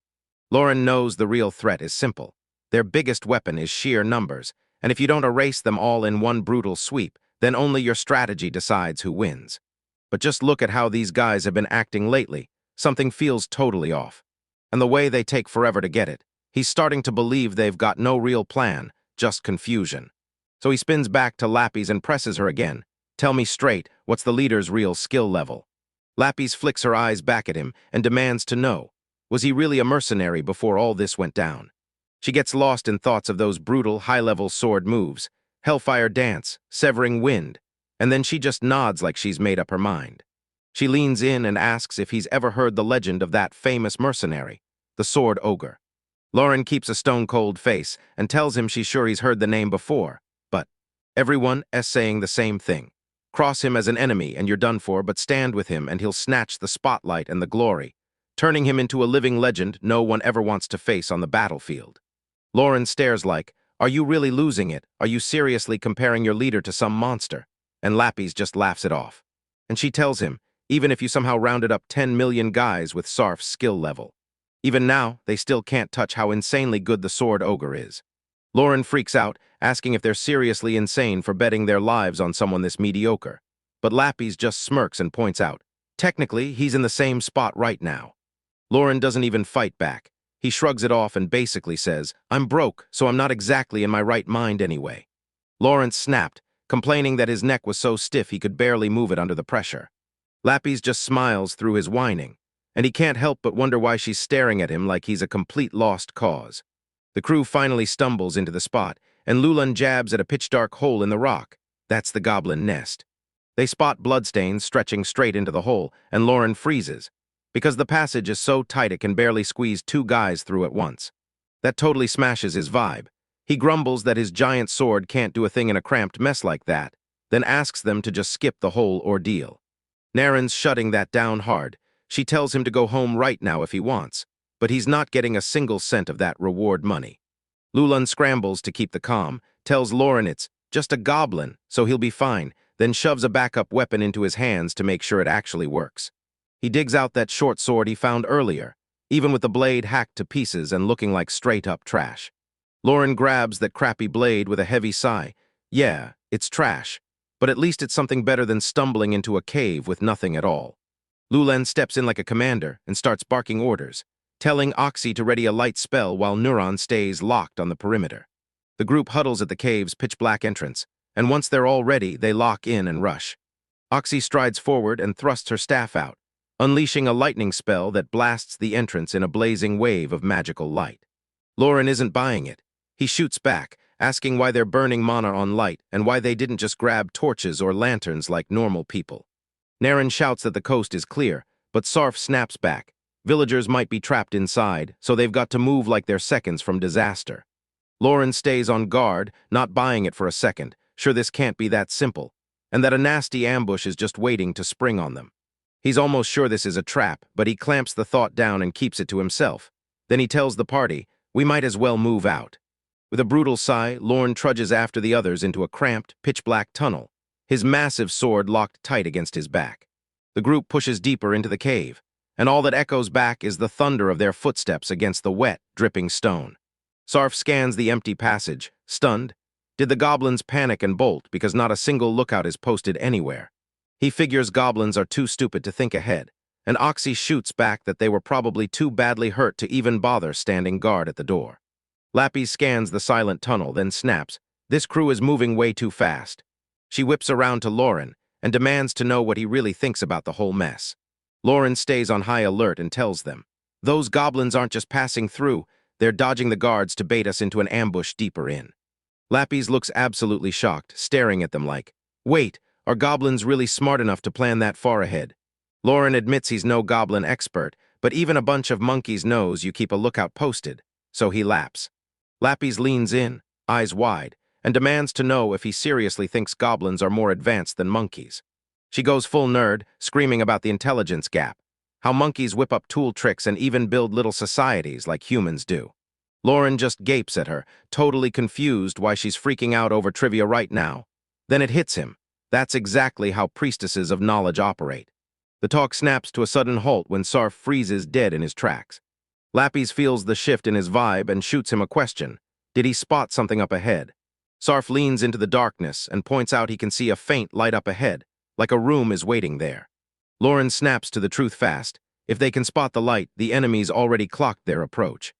Lauren knows the real threat is simple. Their biggest weapon is sheer numbers, and if you don't erase them all in one brutal sweep, then only your strategy decides who wins. But just look at how these guys have been acting lately. Something feels totally off. And the way they take forever to get it, he's starting to believe they've got no real plan, just confusion. So he spins back to Lapis and presses her again. "Tell me straight, what's the leader's real skill level?" Lapis flicks her eyes back at him and demands to know, was he really a mercenary before all this went down? She gets lost in thoughts of those brutal, high-level sword moves, Hellfire Dance, Severing Wind, and then she just nods like she's made up her mind. She leans in and asks if he's ever heard the legend of that famous mercenary, the Sword Ogre. Lauren keeps a stone-cold face and tells him she's sure he's heard the name before, but everyone is saying the same thing. Cross him as an enemy and you're done for, but stand with him and he'll snatch the spotlight and the glory, turning him into a living legend no one ever wants to face on the battlefield. Lauren stares like, "Are you really losing it? Are you seriously comparing your leader to some monster?" And Lapis just laughs it off. And she tells him, even if you somehow rounded up 10 million guys with Sarf's skill level, even now, they still can't touch how insanely good the Sword Ogre is. Lauren freaks out, asking if they're seriously insane for betting their lives on someone this mediocre. But Lapis just smirks and points out, technically, he's in the same spot right now. Lauren doesn't even fight back. He shrugs it off and basically says, "I'm broke, so I'm not exactly in my right mind anyway." Lawrence snapped, complaining that his neck was so stiff he could barely move it under the pressure. Lapis just smiles through his whining, and he can't help but wonder why she's staring at him like he's a complete lost cause. The crew finally stumbles into the spot, and Lulan jabs at a pitch-dark hole in the rock. That's the goblin nest. They spot bloodstains stretching straight into the hole, and Lauren freezes, because the passage is so tight it can barely squeeze two guys through at once. That totally smashes his vibe. He grumbles that his giant sword can't do a thing in a cramped mess like that, then asks them to just skip the whole ordeal. Naren's shutting that down hard. She tells him to go home right now if he wants, but he's not getting a single cent of that reward money. Lulun scrambles to keep the calm, tells Lauren it's just a goblin, so he'll be fine, then shoves a backup weapon into his hands to make sure it actually works. He digs out that short sword he found earlier, even with the blade hacked to pieces and looking like straight-up trash. Lauren grabs that crappy blade with a heavy sigh. Yeah, it's trash, but at least it's something better than stumbling into a cave with nothing at all. Lulun steps in like a commander and starts barking orders, telling Oxy to ready a light spell while Neuron stays locked on the perimeter. The group huddles at the cave's pitch-black entrance, and once they're all ready, they lock in and rush. Oxy strides forward and thrusts her staff out, unleashing a lightning spell that blasts the entrance in a blazing wave of magical light. Lauren isn't buying it. He shoots back, asking why they're burning mana on light and why they didn't just grab torches or lanterns like normal people. Naren shouts that the coast is clear, but Sarf snaps back. Villagers might be trapped inside, so they've got to move like they're seconds from disaster. Lauren stays on guard, not buying it for a second, sure this can't be that simple, and that a nasty ambush is just waiting to spring on them. He's almost sure this is a trap, but he clamps the thought down and keeps it to himself. Then he tells the party, we might as well move out. With a brutal sigh, Lorne trudges after the others into a cramped, pitch-black tunnel, his massive sword locked tight against his back. The group pushes deeper into the cave, and all that echoes back is the thunder of their footsteps against the wet, dripping stone. Sarf scans the empty passage, stunned. Did the goblins panic and bolt because not a single lookout is posted anywhere? He figures goblins are too stupid to think ahead, and Oxy shoots back that they were probably too badly hurt to even bother standing guard at the door. Lapis scans the silent tunnel, then snaps, this crew is moving way too fast. She whips around to Lauren and demands to know what he really thinks about the whole mess. Lauren stays on high alert and tells them, those goblins aren't just passing through, they're dodging the guards to bait us into an ambush deeper in. Lapis looks absolutely shocked, staring at them like, wait, are goblins really smart enough to plan that far ahead? Lauren admits he's no goblin expert, but even a bunch of monkeys knows you keep a lookout posted, so he laps. Lapis leans in, eyes wide, and demands to know if he seriously thinks goblins are more advanced than monkeys. She goes full nerd, screaming about the intelligence gap, how monkeys whip up tool tricks and even build little societies like humans do. Lauren just gapes at her, totally confused why she's freaking out over trivia right now. Then it hits him. That's exactly how priestesses of knowledge operate. The talk snaps to a sudden halt when Sarf freezes dead in his tracks. Lapis feels the shift in his vibe and shoots him a question. Did he spot something up ahead? Sarf leans into the darkness and points out he can see a faint light up ahead, like a room is waiting there. Lauren snaps to the truth fast. If they can spot the light, the enemies already clocked their approach.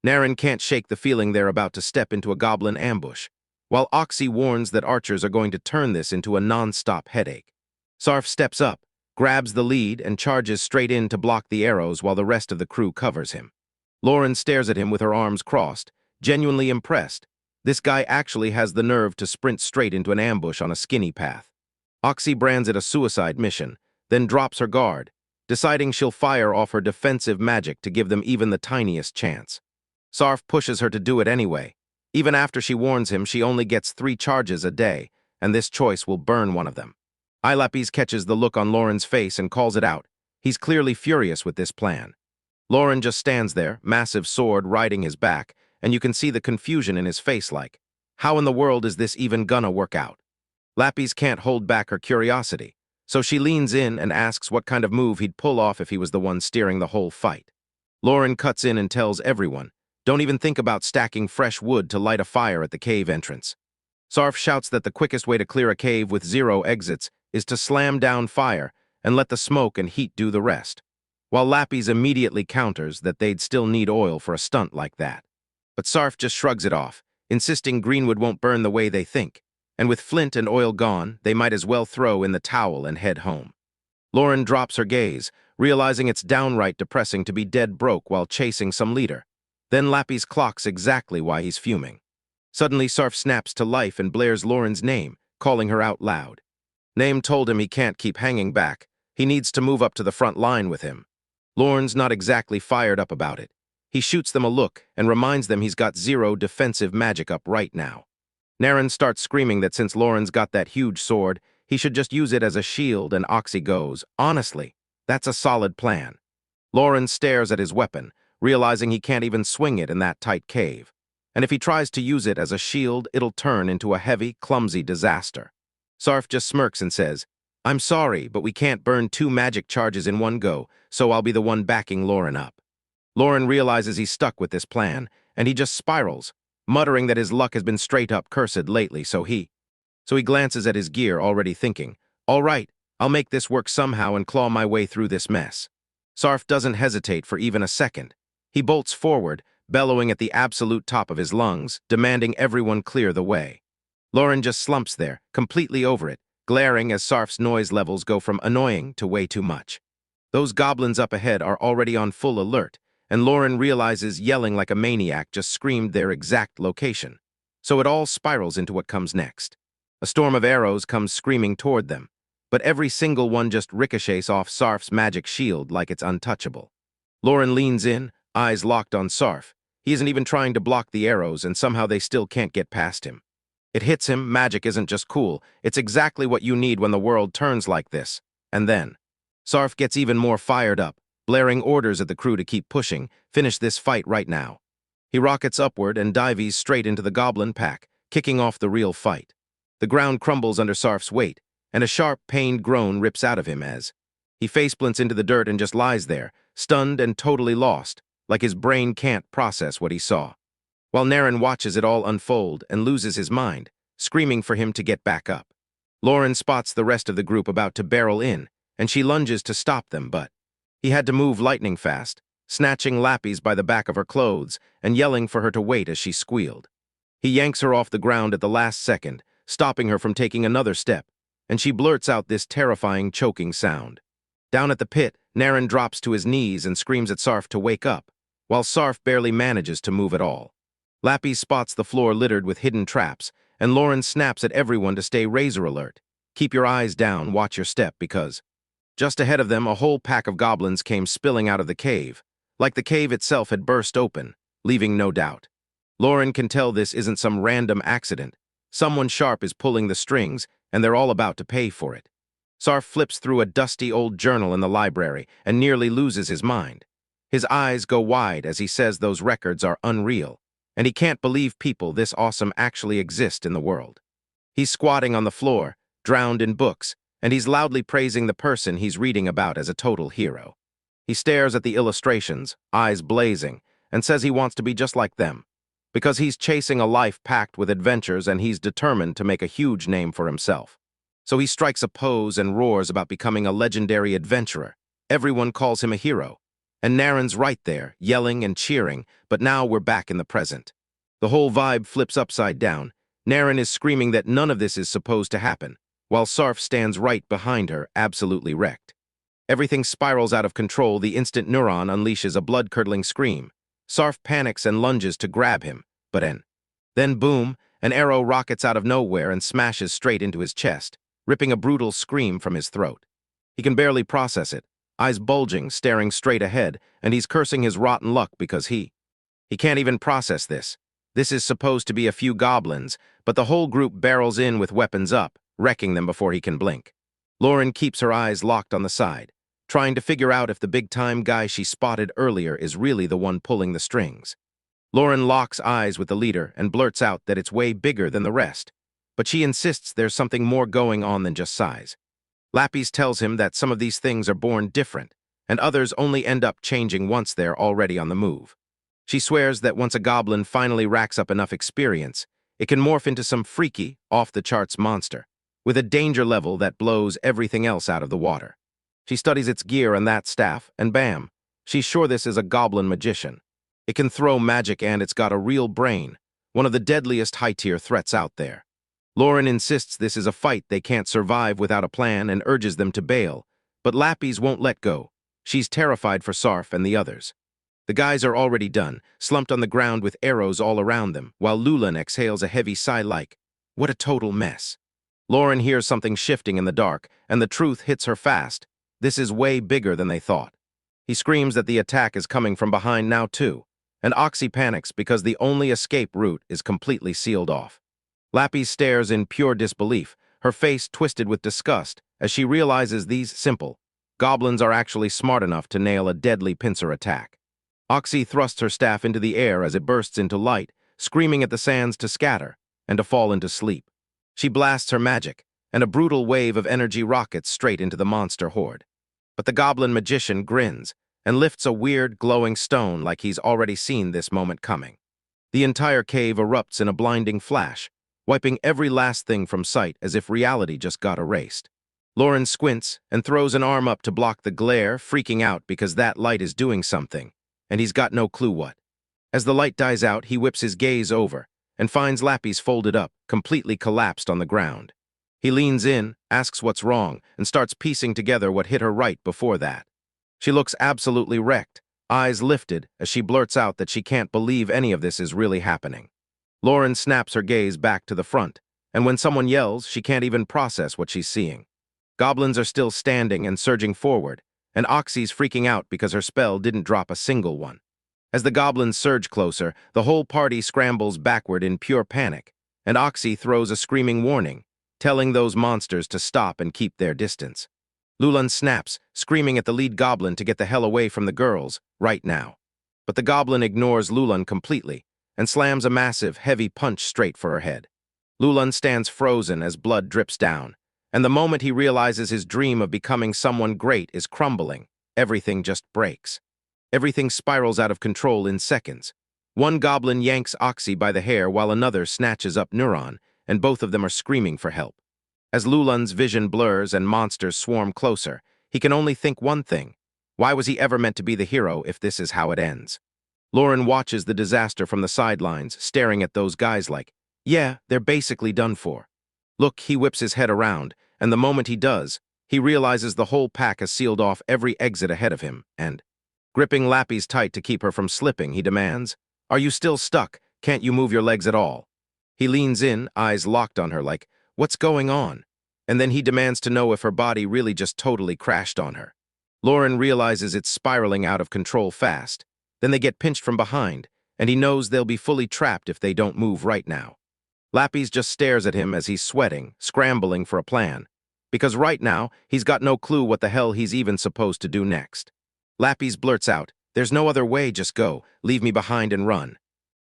Naren can't shake the feeling they're about to step into a goblin ambush, while Oxy warns that archers are going to turn this into a non-stop headache. Sarf steps up, grabs the lead, and charges straight in to block the arrows while the rest of the crew covers him. Lauren stares at him with her arms crossed, genuinely impressed. This guy actually has the nerve to sprint straight into an ambush on a skinny path. Oxy brands it a suicide mission, then drops her guard, deciding she'll fire off her defensive magic to give them even the tiniest chance. Sarf pushes her to do it anyway. Even after she warns him, she only gets 3 charges a day, and this choice will burn one of them. Lapis catches the look on Lauren's face and calls it out. He's clearly furious with this plan. Lauren just stands there, massive sword riding his back, and you can see the confusion in his face like, how in the world is this even gonna work out? Lapis can't hold back her curiosity, so she leans in and asks what kind of move he'd pull off if he was the one steering the whole fight. Lauren cuts in and tells everyone, don't even think about stacking fresh wood to light a fire at the cave entrance. Sarf shouts that the quickest way to clear a cave with 0 exits is to slam down fire and let the smoke and heat do the rest, while Lapis immediately counters that they'd still need oil for a stunt like that. But Sarf just shrugs it off, insisting Greenwood won't burn the way they think, and with flint and oil gone, they might as well throw in the towel and head home. Lauren drops her gaze, realizing it's downright depressing to be dead broke while chasing some leader. Then Lapis clocks exactly why he's fuming. Suddenly, Sarf snaps to life and blares Lauren's name, calling her out loud. Name told him he can't keep hanging back. He needs to move up to the front line with him. Lauren's not exactly fired up about it. He shoots them a look and reminds them he's got 0 defensive magic up right now. Naren starts screaming that since Lauren's got that huge sword, he should just use it as a shield, and Oxy goes, "Honestly, that's a solid plan." Lauren stares at his weapon, realizing he can't even swing it in that tight cave. And if he tries to use it as a shield, it'll turn into a heavy, clumsy disaster. Sarf just smirks and says, "I'm sorry, but we can't burn 2 magic charges in one go, so I'll be the one backing Lauren up." Lauren realizes he's stuck with this plan, and he just spirals, muttering that his luck has been straight-up cursed lately, so he glances at his gear, already thinking, "All right, I'll make this work somehow and claw my way through this mess." Sarf doesn't hesitate for even a second. He bolts forward, bellowing at the absolute top of his lungs, demanding everyone clear the way. Lauren just slumps there, completely over it, glaring as Sarf's noise levels go from annoying to way too much. Those goblins up ahead are already on full alert, and Lauren realizes yelling like a maniac just screamed their exact location. So it all spirals into what comes next. A storm of arrows comes screaming toward them, but every single one just ricochets off Sarf's magic shield like it's untouchable. Lauren leans in, eyes locked on Sarf. He isn't even trying to block the arrows, and somehow they still can't get past him. It hits him, magic isn't just cool, it's exactly what you need when the world turns like this. And then, Sarf gets even more fired up, blaring orders at the crew to keep pushing, finish this fight right now. He rockets upward and dives straight into the goblin pack, kicking off the real fight. The ground crumbles under Sarf's weight, and a sharp, pained groan rips out of him as he faceplints into the dirt and just lies there, stunned and totally lost, like his brain can't process what he saw. While Naren watches it all unfold and loses his mind, screaming for him to get back up. Lauren spots the rest of the group about to barrel in, and she lunges to stop them, but he had to move lightning fast, snatching Lapis by the back of her clothes and yelling for her to wait as she squealed. He yanks her off the ground at the last second, stopping her from taking another step, and she blurts out this terrifying, choking sound. Down at the pit, Naren drops to his knees and screams at Sarf to wake up, while Sarf barely manages to move at all. Lapis spots the floor littered with hidden traps, and Lauren snaps at everyone to stay razor alert. Keep your eyes down, watch your step, because just ahead of them, a whole pack of goblins came spilling out of the cave, like the cave itself had burst open, leaving no doubt. Lauren can tell this isn't some random accident. Someone sharp is pulling the strings, and they're all about to pay for it. Sarf flips through a dusty old journal in the library and nearly loses his mind. His eyes go wide as he says those records are unreal, and he can't believe people this awesome actually exist in the world. He's squatting on the floor, drowned in books, and he's loudly praising the person he's reading about as a total hero. He stares at the illustrations, eyes blazing, and says he wants to be just like them, because he's chasing a life packed with adventures and he's determined to make a huge name for himself. So he strikes a pose and roars about becoming a legendary adventurer. Everyone calls him a hero. And Naren's right there, yelling and cheering, but now we're back in the present. The whole vibe flips upside down. Naren is screaming that none of this is supposed to happen, while Sarf stands right behind her, absolutely wrecked. Everything spirals out of control the instant Neuron unleashes a blood-curdling scream. Sarf panics and lunges to grab him, but then boom, an arrow rockets out of nowhere and smashes straight into his chest, ripping a brutal scream from his throat. He can barely process it, eyes bulging, staring straight ahead, and he's cursing his rotten luck because he can't even process this. This is supposed to be a few goblins, but the whole group barrels in with weapons up, wrecking them before he can blink. Lauren keeps her eyes locked on the side, trying to figure out if the big-time guy she spotted earlier is really the one pulling the strings. Lauren locks eyes with the leader and blurts out that it's way bigger than the rest, but she insists there's something more going on than just size. Lapis tells him that some of these things are born different, and others only end up changing once they're already on the move. She swears that once a goblin finally racks up enough experience, it can morph into some freaky, off-the-charts monster, with a danger level that blows everything else out of the water. She studies its gear and that staff, and bam, she's sure this is a goblin magician. It can throw magic and it's got a real brain, one of the deadliest high-tier threats out there. Lauren insists this is a fight they can't survive without a plan and urges them to bail, but Lapis won't let go. She's terrified for Sarf and the others. The guys are already done, slumped on the ground with arrows all around them, while Lulan exhales a heavy sigh like, "What a total mess." Lauren hears something shifting in the dark, and the truth hits her fast. This is way bigger than they thought. He screams that the attack is coming from behind now too, and Oxy panics because the only escape route is completely sealed off. Lapis stares in pure disbelief, her face twisted with disgust as she realizes these simple goblins are actually smart enough to nail a deadly pincer attack. Oxy thrusts her staff into the air as it bursts into light, screaming at the sands to scatter and to fall into sleep. She blasts her magic, and a brutal wave of energy rockets straight into the monster horde. But the goblin magician grins and lifts a weird, glowing stone like he's already seen this moment coming. The entire cave erupts in a blinding flash, wiping every last thing from sight as if reality just got erased. Lauren squints and throws an arm up to block the glare, freaking out because that light is doing something, and he's got no clue what. As the light dies out, he whips his gaze over and finds Lapis folded up, completely collapsed on the ground. He leans in, asks what's wrong, and starts piecing together what hit her right before that. She looks absolutely wrecked, eyes lifted as she blurts out that she can't believe any of this is really happening. Lauren snaps her gaze back to the front, and when someone yells, she can't even process what she's seeing. Goblins are still standing and surging forward, and Oxy's freaking out because her spell didn't drop a single one. As the goblins surge closer, the whole party scrambles backward in pure panic, and Oxy throws a screaming warning, telling those monsters to stop and keep their distance. Lulan snaps, screaming at the lead goblin to get the hell away from the girls, right now. But the goblin ignores Lulan completely, and slams a massive, heavy punch straight for her head. Lulan stands frozen as blood drips down, and the moment he realizes his dream of becoming someone great is crumbling, everything just breaks. Everything spirals out of control in seconds. One goblin yanks Oxy by the hair while another snatches up Neuron, and both of them are screaming for help. As Lulan's vision blurs and monsters swarm closer, he can only think one thing. Why was he ever meant to be the hero if this is how it ends? Lauren watches the disaster from the sidelines, staring at those guys like, yeah, they're basically done for. Look, he whips his head around, and the moment he does, he realizes the whole pack has sealed off every exit ahead of him, and, gripping Lapis tight to keep her from slipping, he demands, "Are you still stuck? Can't you move your legs at all?" He leans in, eyes locked on her like, what's going on? And then he demands to know if her body really just totally crashed on her. Lauren realizes it's spiraling out of control fast. Then they get pinched from behind, and he knows they'll be fully trapped if they don't move right now. Lapis just stares at him as he's sweating, scrambling for a plan. Because right now, he's got no clue what the hell he's even supposed to do next. Lapis blurts out, "There's no other way, just go. Leave me behind and run."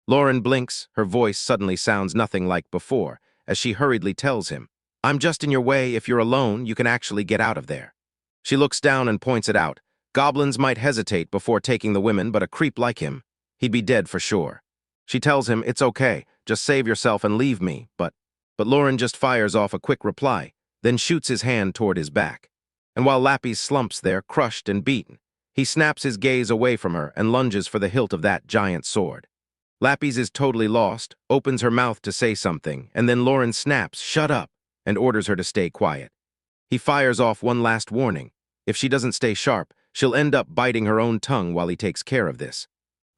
Lauren blinks, her voice suddenly sounds nothing like before, as she hurriedly tells him, "I'm just in your way. If you're alone, you can actually get out of there." She looks down and points it out. Goblins might hesitate before taking the women, but a creep like him, he'd be dead for sure. She tells him, "It's okay, just save yourself and leave me," but Lauren just fires off a quick reply, then shoots his hand toward his back. And while Lapis slumps there, crushed and beaten, he snaps his gaze away from her and lunges for the hilt of that giant sword. Lapis is totally lost, opens her mouth to say something, and then Lauren snaps, "Shut up," and orders her to stay quiet. He fires off one last warning. If she doesn't stay sharp, she'll end up biting her own tongue while he takes care of this.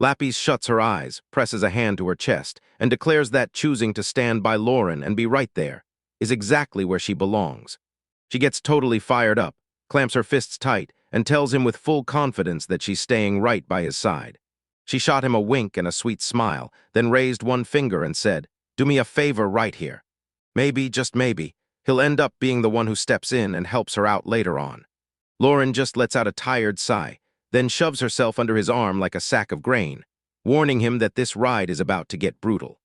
Lapis shuts her eyes, presses a hand to her chest, and declares that choosing to stand by Lauren and be right there is exactly where she belongs. She gets totally fired up, clamps her fists tight, and tells him with full confidence that she's staying right by his side. She shot him a wink and a sweet smile, then raised one finger and said, "Do me a favor right here." Maybe, just maybe, he'll end up being the one who steps in and helps her out later on. Lauren just lets out a tired sigh, then shoves herself under his arm like a sack of grain, warning him that this ride is about to get brutal.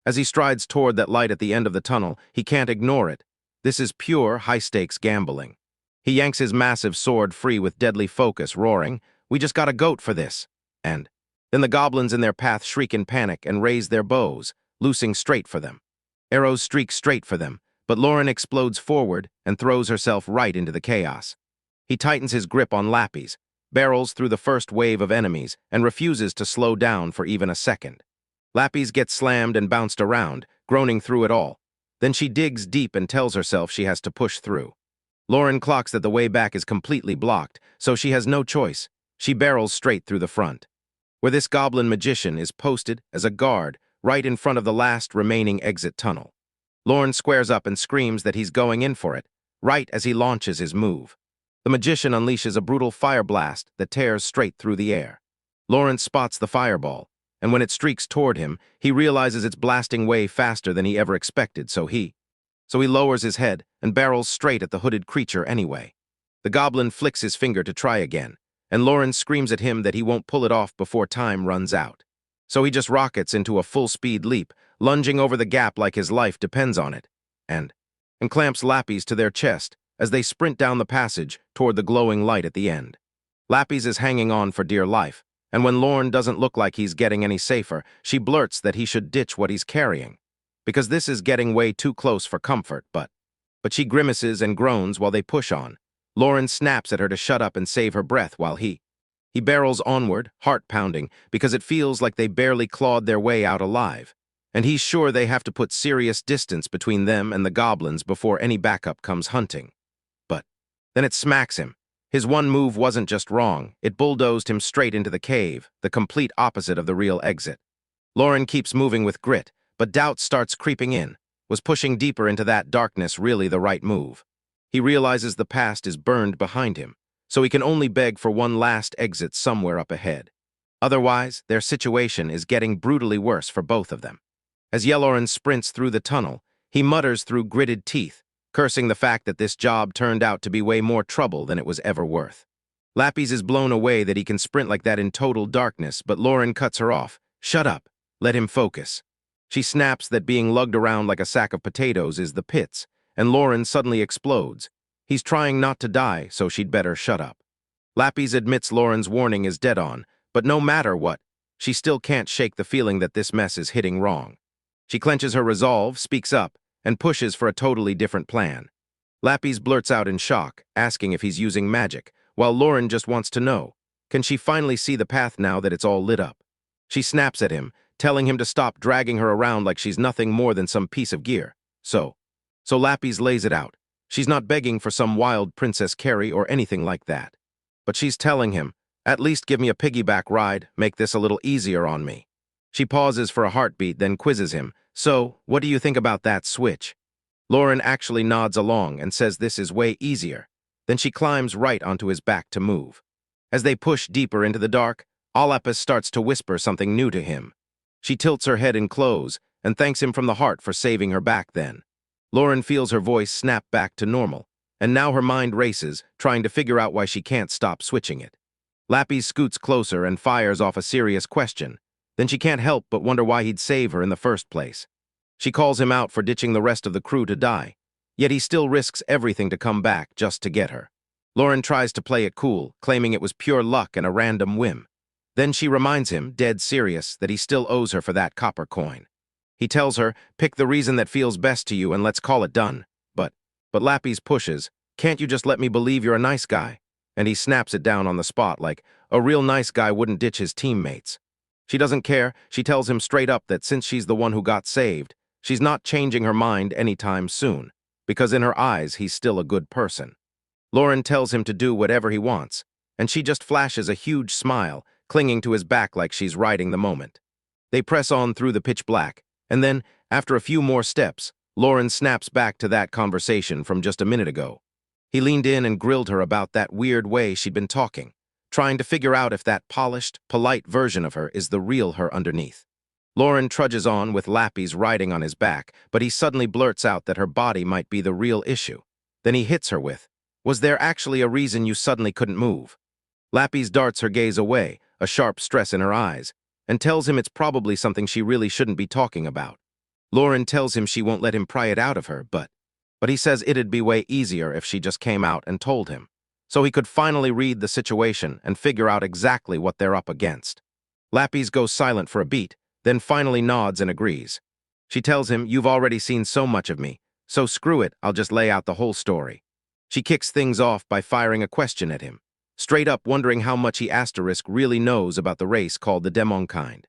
As he strides toward that light at the end of the tunnel, he can't ignore it. This is pure, high-stakes gambling. He yanks his massive sword free with deadly focus, roaring, "We just got a goat for this." And then the goblins in their path shriek in panic and raise their bows, loosing straight for them. Arrows streak straight for them, but Lauren explodes forward and throws herself right into the chaos. He tightens his grip on Lapis, barrels through the first wave of enemies, and refuses to slow down for even a second. Lapis gets slammed and bounced around, groaning through it all. Then she digs deep and tells herself she has to push through. Lauren clocks that the way back is completely blocked, so she has no choice. She barrels straight through the front, where this goblin magician is posted as a guard right in front of the last remaining exit tunnel. Lauren squares up and screams that he's going in for it, right as he launches his move. The magician unleashes a brutal fire blast that tears straight through the air. Lauren spots the fireball, and when it streaks toward him, he realizes it's blasting way faster than he ever expected, so he lowers his head and barrels straight at the hooded creature anyway. The goblin flicks his finger to try again, and Lauren screams at him that he won't pull it off before time runs out. So he just rockets into a full-speed leap, lunging over the gap like his life depends on it, and clamps Lapis to their chest as they sprint down the passage toward the glowing light at the end. Lapis is hanging on for dear life, and when Lauren doesn't look like he's getting any safer, she blurts that he should ditch what he's carrying, because this is getting way too close for comfort, but she grimaces and groans while they push on. Lauren snaps at her to shut up and save her breath while he barrels onward, heart pounding, because it feels like they barely clawed their way out alive, and he's sure they have to put serious distance between them and the goblins before any backup comes hunting. But then it smacks him. His one move wasn't just wrong, it bulldozed him straight into the cave, the complete opposite of the real exit. Lauren keeps moving with grit, but doubt starts creeping in. Was pushing deeper into that darkness really the right move? He realizes the past is burned behind him, so he can only beg for one last exit somewhere up ahead. Otherwise, their situation is getting brutally worse for both of them. As Yellowren sprints through the tunnel, he mutters through gritted teeth, cursing the fact that this job turned out to be way more trouble than it was ever worth. Lapis is blown away that he can sprint like that in total darkness, but Lauren cuts her off. Shut up. Let him focus. She snaps that being lugged around like a sack of potatoes is the pits, and Lauren suddenly explodes. He's trying not to die, so she'd better shut up. Lapis admits Lauren's warning is dead on, but no matter what, she still can't shake the feeling that this mess is hitting wrong. She clenches her resolve, speaks up, and pushes for a totally different plan. Lapis blurts out in shock, asking if he's using magic, while Lauren just wants to know, can she finally see the path now that it's all lit up? She snaps at him, telling him to stop dragging her around like she's nothing more than some piece of gear. So Lapis lays it out. She's not begging for some wild Princess Carrie or anything like that. But she's telling him, at least give me a piggyback ride, make this a little easier on me. She pauses for a heartbeat, then quizzes him, so, what do you think about that switch? Lauren actually nods along and says this is way easier. Then she climbs right onto his back to move. As they push deeper into the dark, Lapis starts to whisper something new to him. She tilts her head in close and thanks him from the heart for saving her back then. Lauren feels her voice snap back to normal, and now her mind races, trying to figure out why she can't stop switching it. Lapis scoots closer and fires off a serious question. Then she can't help but wonder why he'd save her in the first place. She calls him out for ditching the rest of the crew to die, yet he still risks everything to come back just to get her. Lauren tries to play it cool, claiming it was pure luck and a random whim. Then she reminds him, dead serious, that he still owes her for that copper coin. He tells her, pick the reason that feels best to you and let's call it done. But Lapis pushes, can't you just let me believe you're a nice guy? And he snaps it down on the spot like, a real nice guy wouldn't ditch his teammates. She doesn't care. She tells him straight up that since she's the one who got saved, she's not changing her mind anytime soon, because in her eyes, he's still a good person. Lauren tells him to do whatever he wants, and she just flashes a huge smile, clinging to his back like she's riding the moment. They press on through the pitch black, and then, after a few more steps, Lauren snaps back to that conversation from just a minute ago. He leaned in and grilled her about that weird way she'd been talking, trying to figure out if that polished, polite version of her is the real her underneath. Lauren trudges on with Lapis riding on his back, but he suddenly blurts out that her body might be the real issue. Then he hits her with, was there actually a reason you suddenly couldn't move? Lapis darts her gaze away, a sharp stress in her eyes, and tells him it's probably something she really shouldn't be talking about. Lauren tells him she won't let him pry it out of her, but he says it'd be way easier if she just came out and told him, so he could finally read the situation and figure out exactly what they're up against. Lapis goes silent for a beat, then finally nods and agrees. She tells him, you've already seen so much of me, so screw it, I'll just lay out the whole story. She kicks things off by firing a question at him, straight up wondering how much he asterisk really knows about the race called the Demonkind.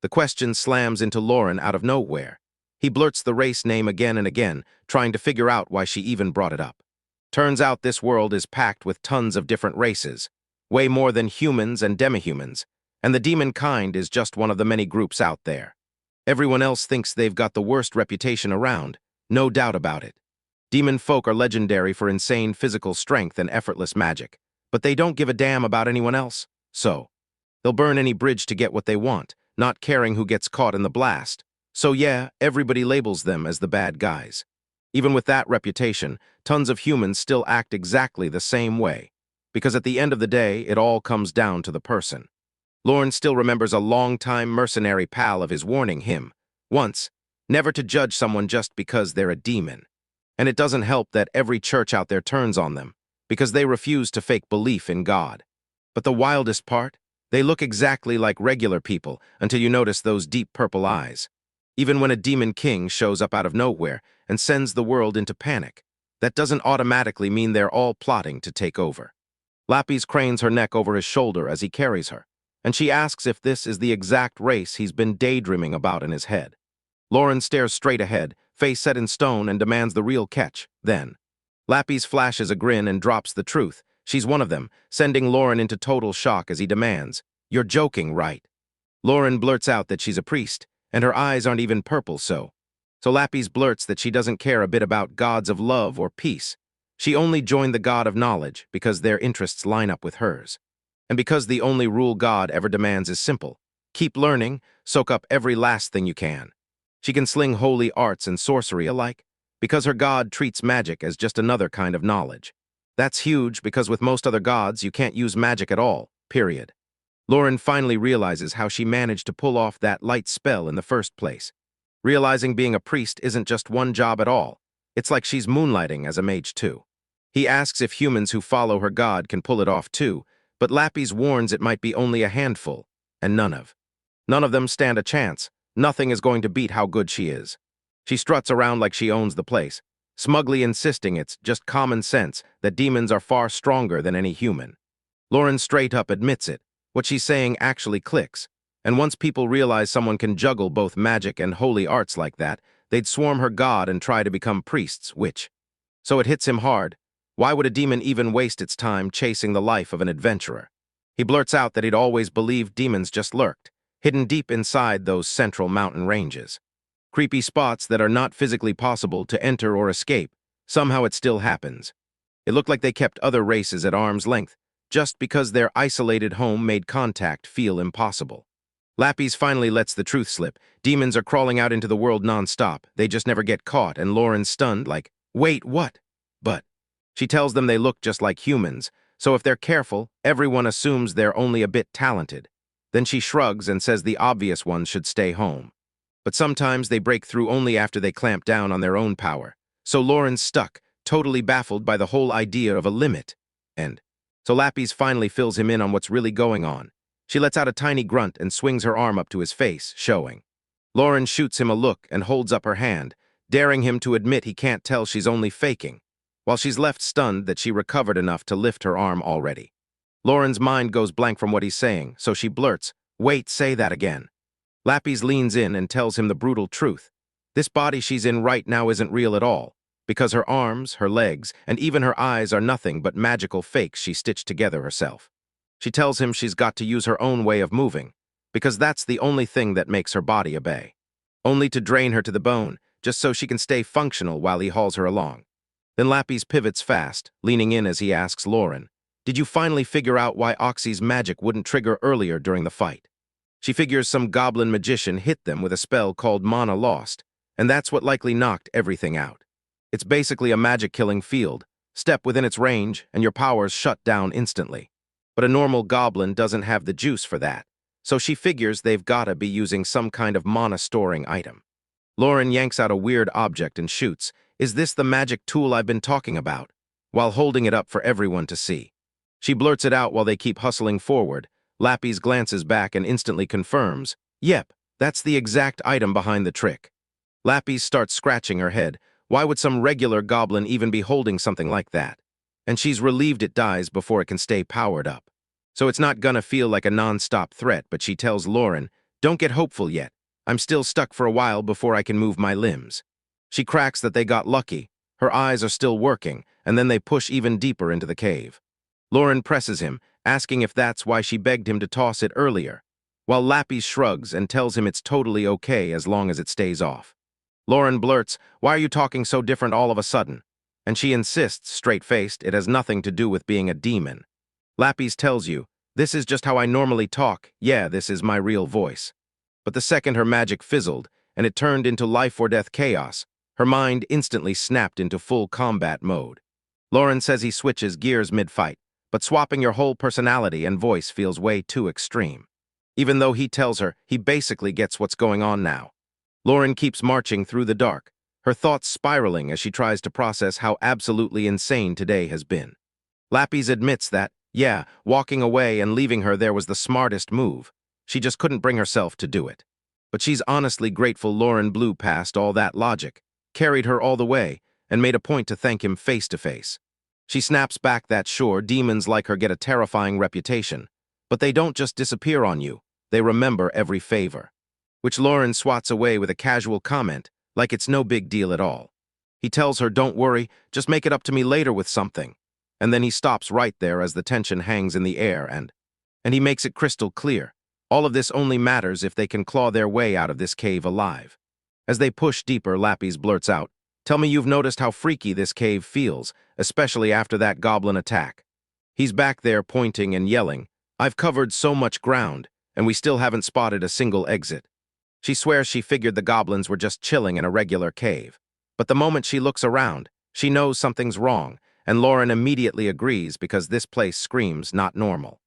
The question slams into Lauren out of nowhere. He blurts the race name again and again, trying to figure out why she even brought it up. Turns out this world is packed with tons of different races, way more than humans and demihumans, and the demon kind is just one of the many groups out there. Everyone else thinks they've got the worst reputation around, no doubt about it. Demon folk are legendary for insane physical strength and effortless magic, but they don't give a damn about anyone else, so they'll burn any bridge to get what they want, not caring who gets caught in the blast. So yeah, everybody labels them as the bad guys. Even with that reputation, tons of humans still act exactly the same way. Because at the end of the day, it all comes down to the person. Lauren still remembers a long-time mercenary pal of his warning him, once, never to judge someone just because they're a demon. And it doesn't help that every church out there turns on them, because they refuse to fake belief in God. But the wildest part? They look exactly like regular people until you notice those deep purple eyes. Even when a demon king shows up out of nowhere and sends the world into panic, that doesn't automatically mean they're all plotting to take over. Lapis cranes her neck over his shoulder as he carries her, and she asks if this is the exact race he's been daydreaming about in his head. Lauren stares straight ahead, face set in stone, and demands the real catch. Then, Lapis flashes a grin and drops the truth. She's one of them, sending Lauren into total shock as he demands, "You're joking, right?" Lauren blurts out that she's a priest, and her eyes aren't even purple so Lapis blurts that she doesn't care a bit about gods of love or peace. She only joined the god of knowledge because their interests line up with hers. And because the only rule God ever demands is simple: keep learning, soak up every last thing you can. She can sling holy arts and sorcery alike, because her god treats magic as just another kind of knowledge. That's huge because with most other gods you can't use magic at all, period. Lauren finally realizes how she managed to pull off that light spell in the first place. Realizing being a priest isn't just one job at all. It's like she's moonlighting as a mage too. He asks if humans who follow her god can pull it off too, but Lapis warns it might be only a handful, and none of them stand a chance. Nothing is going to beat how good she is. She struts around like she owns the place, smugly insisting it's just common sense that demons are far stronger than any human. Lauren straight up admits it. What she's saying actually clicks, and once people realize someone can juggle both magic and holy arts like that, they'd swarm her god and try to become priests, So it hits him hard. Why would a demon even waste its time chasing the life of an adventurer? He blurts out that he'd always believed demons just lurked, hidden deep inside those central mountain ranges. Creepy spots that are not physically possible to enter or escape. Somehow it still happens. It looked like they kept other races at arm's length, just because their isolated home made contact feel impossible. Lapis finally lets the truth slip. Demons are crawling out into the world non-stop. They just never get caught, and Lauren's stunned like, "Wait, what?" But she tells them they look just like humans, so if they're careful, everyone assumes they're only a bit talented. Then she shrugs and says the obvious ones should stay home. But sometimes they break through only after they clamp down on their own power. So Lauren's stuck, totally baffled by the whole idea of a limit. So Lapis finally fills him in on what's really going on. She lets out a tiny grunt and swings her arm up to his face, showing. Lauren shoots him a look and holds up her hand, daring him to admit he can't tell she's only faking, while she's left stunned that she recovered enough to lift her arm already. Lauren's mind goes blank from what he's saying, so she blurts, "Wait, say that again." Lapis leans in and tells him the brutal truth. This body she's in right now isn't real at all, because her arms, her legs, and even her eyes are nothing but magical fakes she stitched together herself. She tells him she's got to use her own way of moving, because that's the only thing that makes her body obey. Only to drain her to the bone, just so she can stay functional while he hauls her along. Then Lapis pivots fast, leaning in as he asks Lauren, "Did you finally figure out why Oxy's magic wouldn't trigger earlier during the fight?" She figures some goblin magician hit them with a spell called Mana Lost, and that's what likely knocked everything out. It's basically a magic-killing field. Step within its range, and your powers shut down instantly. But a normal goblin doesn't have the juice for that, so she figures they've gotta be using some kind of mana-storing item. Lauren yanks out a weird object and shoots, "Is this the magic tool I've been talking about?" while holding it up for everyone to see. She blurts it out while they keep hustling forward. Lapis glances back and instantly confirms, "Yep, that's the exact item behind the trick." Lapis starts scratching her head. Why would some regular goblin even be holding something like that? And she's relieved it dies before it can stay powered up. So it's not gonna feel like a non-stop threat, but she tells Lauren, "Don't get hopeful yet. I'm still stuck for a while before I can move my limbs." She cracks that they got lucky. Her eyes are still working, and then they push even deeper into the cave. Lauren presses him, asking if that's why she begged him to toss it earlier, while Lapis shrugs and tells him it's totally okay as long as it stays off. Lauren blurts, "Why are you talking so different all of a sudden?" And she insists, straight-faced, it has nothing to do with being a demon. Lapis tells you, "This is just how I normally talk. Yeah, this is my real voice." But the second her magic fizzled, and it turned into life-or-death chaos, her mind instantly snapped into full combat mode. Lauren says he switches gears mid-fight, but swapping your whole personality and voice feels way too extreme. Even though he tells her he basically gets what's going on now. Lauren keeps marching through the dark, her thoughts spiraling as she tries to process how absolutely insane today has been. Lapis admits that, yeah, walking away and leaving her there was the smartest move. She just couldn't bring herself to do it. But she's honestly grateful Lauren blew past all that logic, carried her all the way, and made a point to thank him face to face. She snaps back that sure, demons like her get a terrifying reputation, but they don't just disappear on you, they remember every favor. Which Lauren swats away with a casual comment, like it's no big deal at all. He tells her, don't worry, just make it up to me later with something. And then he stops right there as the tension hangs in the air and he makes it crystal clear. All of this only matters if they can claw their way out of this cave alive. As they push deeper, Lapis blurts out, tell me you've noticed how freaky this cave feels, especially after that goblin attack. He's back there pointing and yelling, I've covered so much ground, and we still haven't spotted a single exit. She swears she figured the goblins were just chilling in a regular cave. But the moment she looks around, she knows something's wrong, and Lauren immediately agrees because this place screams not normal.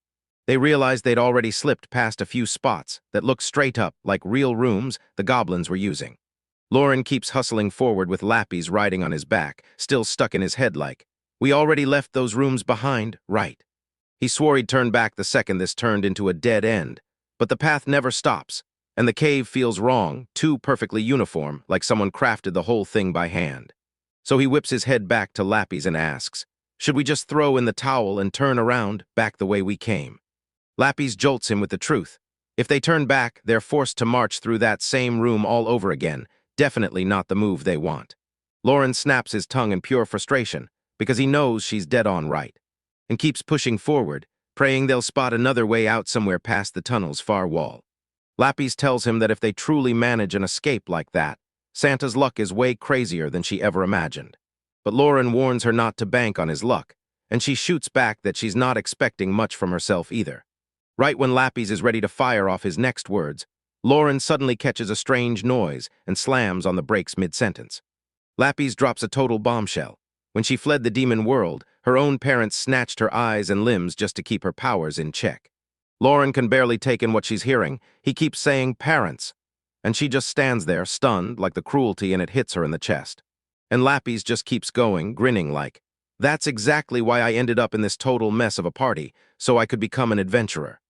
They realize they'd already slipped past a few spots that look straight up like real rooms the goblins were using. Lauren keeps hustling forward with Lapis riding on his back, still stuck in his head like, we already left those rooms behind, right? He swore he'd turn back the second this turned into a dead end, but the path never stops, and the cave feels wrong, too perfectly uniform, like someone crafted the whole thing by hand. So he whips his head back to Lapis and asks, should we just throw in the towel and turn around, back the way we came? Lapis jolts him with the truth. If they turn back, they're forced to march through that same room all over again, definitely not the move they want. Lauren snaps his tongue in pure frustration, because he knows she's dead on right, and keeps pushing forward, praying they'll spot another way out somewhere past the tunnel's far wall. Lapis tells him that if they truly manage an escape like that, Santa's luck is way crazier than she ever imagined. But Lauren warns her not to bank on his luck, and she shoots back that she's not expecting much from herself either. Right when Lapis is ready to fire off his next words, Lauren suddenly catches a strange noise and slams on the brakes mid-sentence. Lapis drops a total bombshell. When she fled the demon world, her own parents snatched her eyes and limbs just to keep her powers in check. Lauren can barely take in what she's hearing. He keeps saying parents, and she just stands there, stunned like the cruelty, and it hits her in the chest. And Lapis just keeps going, grinning like, that's exactly why I ended up in this total mess of a party, so I could become an adventurer.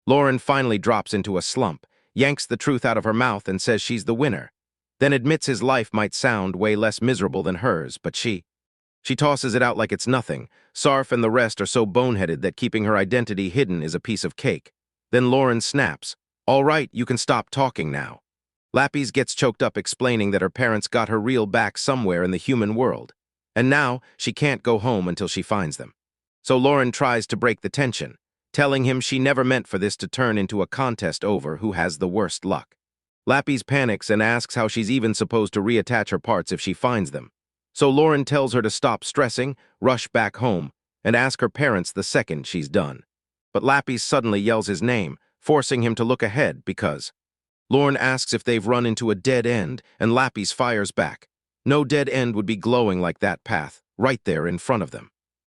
Lauren finally drops into a slump, yanks the truth out of her mouth and says she's the winner, then admits his life might sound way less miserable than hers, but she tosses it out like it's nothing. Sarf and the rest are so boneheaded that keeping her identity hidden is a piece of cake. Then Lauren snaps, all right, you can stop talking now. Lapis gets choked up explaining that her parents got her real back somewhere in the human world, and now she can't go home until she finds them. So Lauren tries to break the tension, telling him she never meant for this to turn into a contest over who has the worst luck. Lapis panics and asks how she's even supposed to reattach her parts if she finds them. So Lauren tells her to stop stressing, rush back home, and ask her parents the second she's done. But Lapis suddenly yells his name, forcing him to look ahead because Lauren asks if they've run into a dead end, and Lapis fires back. No dead end would be glowing like that path, right there in front of them.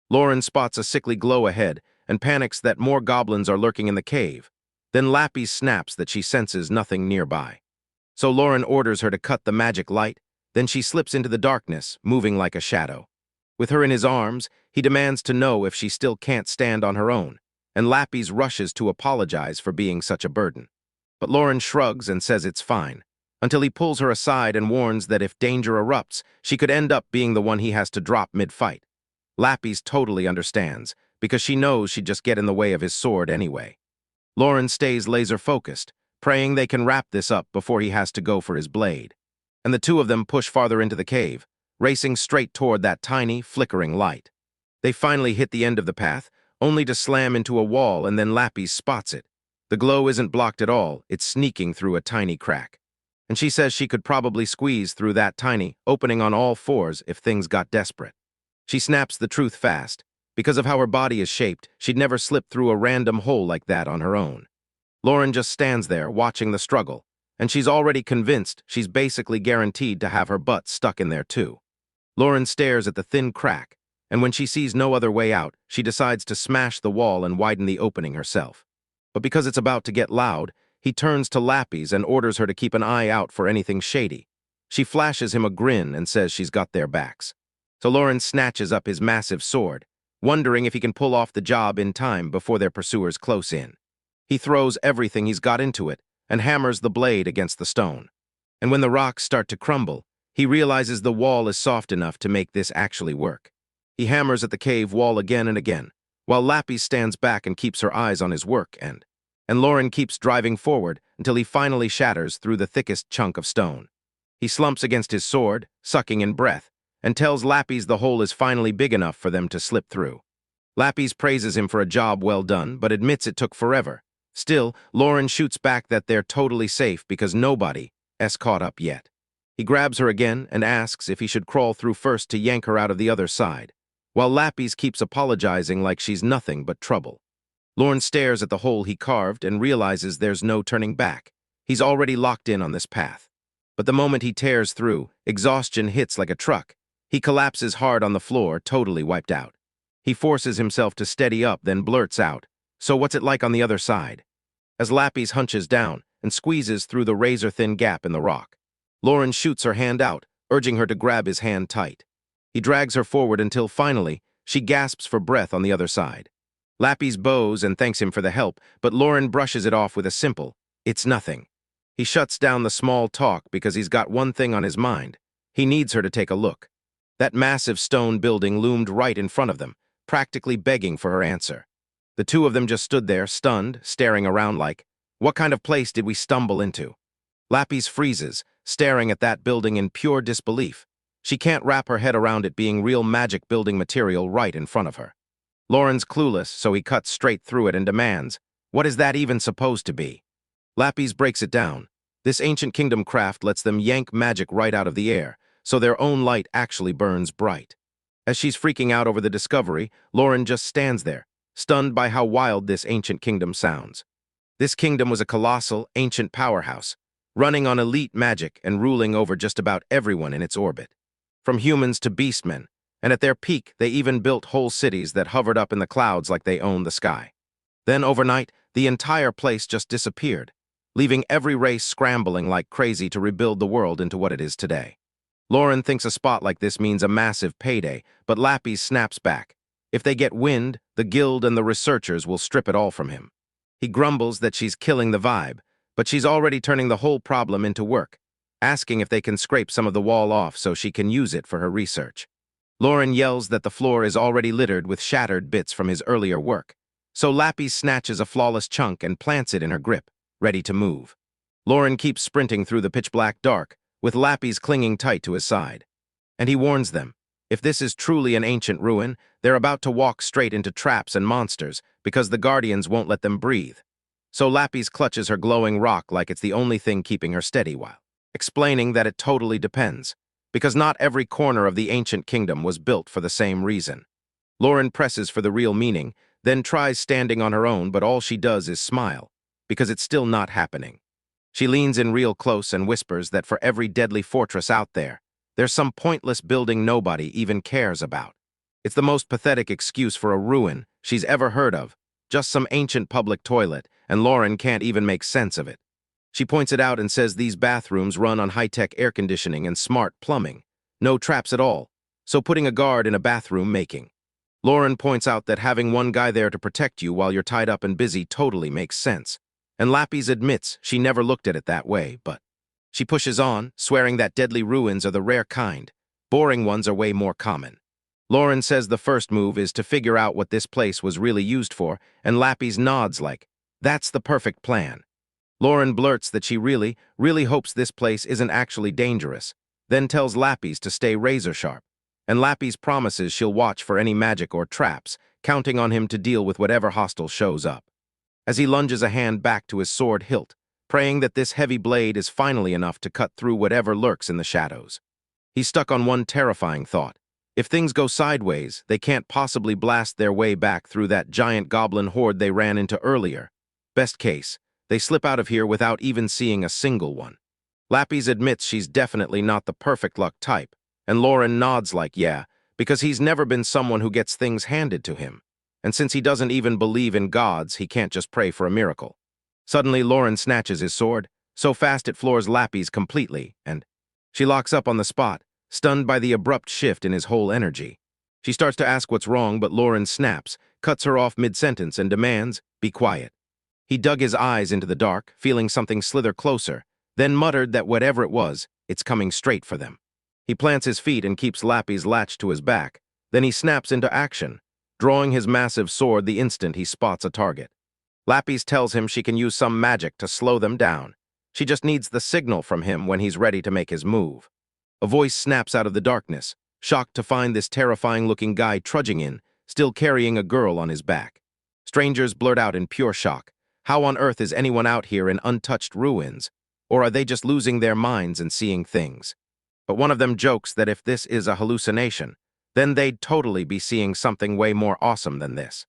Lauren spots a sickly glow ahead and panics that more goblins are lurking in the cave. Then Lapis snaps that she senses nothing nearby. So Lauren orders her to cut the magic light, then she slips into the darkness, moving like a shadow. With her in his arms, he demands to know if she still can't stand on her own, and Lapis rushes to apologize for being such a burden. But Lauren shrugs and says it's fine, until he pulls her aside and warns that if danger erupts, she could end up being the one he has to drop mid-fight. Lapis totally understands, because she knows she'd just get in the way of his sword anyway. Lauren stays laser-focused, praying they can wrap this up before he has to go for his blade. And the two of them push farther into the cave, racing straight toward that tiny, flickering light. They finally hit the end of the path, only to slam into a wall, and then Lapis spots it. The glow isn't blocked at all, it's sneaking through a tiny crack. And she says she could probably squeeze through that tiny opening on all fours if things got desperate. She snaps the truth fast. Because of how her body is shaped, she'd never slip through a random hole like that on her own. Lauren just stands there, watching the struggle, and she's already convinced she's basically guaranteed to have her butt stuck in there too. Lauren stares at the thin crack, and when she sees no other way out, she decides to smash the wall and widen the opening herself. But because it's about to get loud, he turns to Lapis and orders her to keep an eye out for anything shady. She flashes him a grin and says she's got their backs. So Lauren snatches up his massive sword, wondering if he can pull off the job in time before their pursuers close in. He throws everything he's got into it and hammers the blade against the stone. And when the rocks start to crumble, he realizes the wall is soft enough to make this actually work. He hammers at the cave wall again and again, while Lapis stands back and keeps her eyes on his work and Lauren keeps driving forward until he finally shatters through the thickest chunk of stone. He slumps against his sword, sucking in breath, and tells Lapis the hole is finally big enough for them to slip through. Lapis praises him for a job well done, but admits it took forever. Still, Lauren shoots back that they're totally safe because nobody has caught up yet. He grabs her again and asks if he should crawl through first to yank her out of the other side, while Lapis keeps apologizing like she's nothing but trouble. Lauren stares at the hole he carved and realizes there's no turning back. He's already locked in on this path. But the moment he tears through, exhaustion hits like a truck. He collapses hard on the floor, totally wiped out. He forces himself to steady up, then blurts out, "So what's it like on the other side?" As Lapis hunches down and squeezes through the razor-thin gap in the rock. Lauren shoots her hand out, urging her to grab his hand tight. He drags her forward until finally, she gasps for breath on the other side. Lapis bows and thanks him for the help, but Lauren brushes it off with a simple, "It's nothing." He shuts down the small talk because he's got one thing on his mind. He needs her to take a look. That massive stone building loomed right in front of them, practically begging for her answer. The two of them just stood there, stunned, staring around like, what kind of place did we stumble into? Lapis freezes, staring at that building in pure disbelief. She can't wrap her head around it being real magic building material right in front of her. Lauren's clueless, so he cuts straight through it and demands, "What is that even supposed to be?" Lapis breaks it down. This ancient kingdom craft lets them yank magic right out of the air, so their own light actually burns bright. As she's freaking out over the discovery, Lauren just stands there, stunned by how wild this ancient kingdom sounds. This kingdom was a colossal, ancient powerhouse, running on elite magic and ruling over just about everyone in its orbit. From humans to beastmen, and at their peak, they even built whole cities that hovered up in the clouds like they owned the sky. Then overnight, the entire place just disappeared, leaving every race scrambling like crazy to rebuild the world into what it is today. Lauren thinks a spot like this means a massive payday, but Lapis snaps back. If they get wind, the guild and the researchers will strip it all from him. He grumbles that she's killing the vibe, but she's already turning the whole problem into work, asking if they can scrape some of the wall off so she can use it for her research. Lauren yells that the floor is already littered with shattered bits from his earlier work, so Lapis snatches a flawless chunk and plants it in her grip, ready to move. Lauren keeps sprinting through the pitch-black dark, with Lapis clinging tight to his side. And he warns them, if this is truly an ancient ruin, they're about to walk straight into traps and monsters because the guardians won't let them breathe. So Lapis clutches her glowing rock like it's the only thing keeping her steady while explaining that it totally depends, because not every corner of the ancient kingdom was built for the same reason. Lauren presses for the real meaning, then tries standing on her own, but all she does is smile, because it's still not happening. She leans in real close and whispers that for every deadly fortress out there, there's some pointless building nobody even cares about. It's the most pathetic excuse for a ruin she's ever heard of, just some ancient public toilet, and Lauren can't even make sense of it. She points it out and says these bathrooms run on high-tech air conditioning and smart plumbing. No traps at all, so putting a guard in a bathroom making. Lauren points out that having one guy there to protect you while you're tied up and busy totally makes sense, and Lapis admits she never looked at it that way, but she pushes on, swearing that deadly ruins are the rare kind. Boring ones are way more common. Lauren says the first move is to figure out what this place was really used for, and Lapis nods like, that's the perfect plan. Lauren blurts that she really hopes this place isn't actually dangerous, then tells Lapis to stay razor-sharp, and Lapis promises she'll watch for any magic or traps, counting on him to deal with whatever hostile shows up. As he lunges a hand back to his sword hilt, praying that this heavy blade is finally enough to cut through whatever lurks in the shadows. He's stuck on one terrifying thought. If things go sideways, they can't possibly blast their way back through that giant goblin horde they ran into earlier. Best case, They slip out of here without even seeing a single one. Lapis admits she's definitely not the perfect luck type, and Lauren nods like yeah, because he's never been someone who gets things handed to him. And since he doesn't even believe in gods, he can't just pray for a miracle. Suddenly, Lauren snatches his sword, so fast it floors Lapis completely, and she locks up on the spot, stunned by the abrupt shift in his whole energy. She starts to ask what's wrong, but Lauren snaps, cuts her off mid-sentence, and demands, "Be quiet." He dug his eyes into the dark, feeling something slither closer, then muttered that whatever it was, it's coming straight for them. He plants his feet and keeps Lapis latched to his back. Then he snaps into action, drawing his massive sword the instant he spots a target. Lapis tells him she can use some magic to slow them down. She just needs the signal from him when he's ready to make his move. A voice snaps out of the darkness, shocked to find this terrifying-looking guy trudging in, still carrying a girl on his back. Strangers blurt out in pure shock. How on earth is anyone out here in untouched ruins? Or are they just losing their minds and seeing things? But one of them jokes that if this is a hallucination, then they'd totally be seeing something way more awesome than this.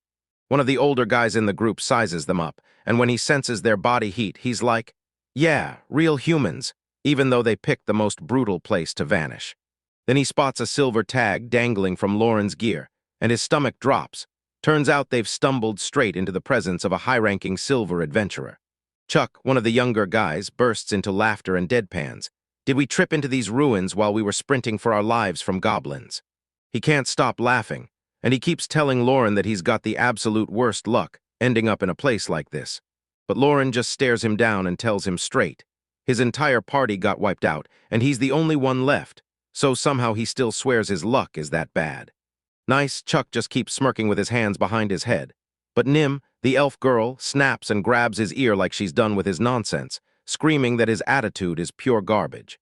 One of the older guys in the group sizes them up, and when he senses their body heat, he's like, yeah, real humans, even though they picked the most brutal place to vanish. Then he spots a silver tag dangling from Lauren's gear, and his stomach drops. Turns out they've stumbled straight into the presence of a high-ranking silver adventurer. Chuck, one of the younger guys, bursts into laughter and deadpans. Did we trip into these ruins while we were sprinting for our lives from goblins? He can't stop laughing, and he keeps telling Lauren that he's got the absolute worst luck, ending up in a place like this. But Lauren just stares him down and tells him straight. His entire party got wiped out, and he's the only one left, so somehow he still swears his luck is that bad. Nice, Chuck just keeps smirking with his hands behind his head. But Nim, the elf girl, snaps and grabs his ear like she's done with his nonsense, screaming that his attitude is pure garbage.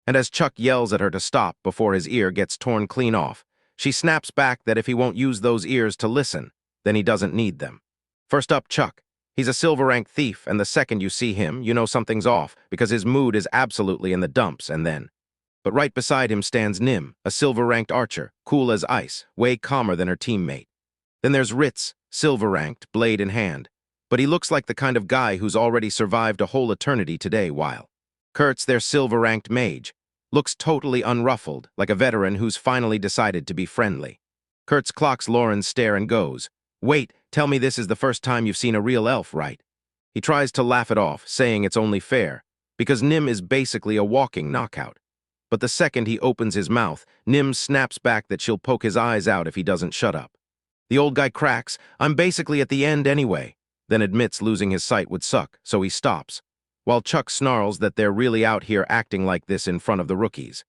And as Chuck yells at her to stop before his ear gets torn clean off, she snaps back that if he won't use those ears to listen, then he doesn't need them. First up, Chuck. He's a silver rank thief, and the second you see him, you know something's off, because his mood is absolutely in the dumps, and then. But right beside him stands Nim, a silver-ranked archer, cool as ice, way calmer than her teammate. Then there's Ritz, silver-ranked, blade in hand, but he looks like the kind of guy who's already survived a whole eternity today while. Kurt's their silver-ranked mage, looks totally unruffled, like a veteran who's finally decided to be friendly. Kurtz clocks Lauren's stare and goes, "Wait, tell me this is the first time you've seen a real elf, right?" He tries to laugh it off, saying it's only fair, because Nim is basically a walking knockout. But the second he opens his mouth, Nim snaps back that she'll poke his eyes out if he doesn't shut up. The old guy cracks, "I'm basically at the end anyway," then admits losing his sight would suck, so he stops, while Chuck snarls that they're really out here acting like this in front of the rookies.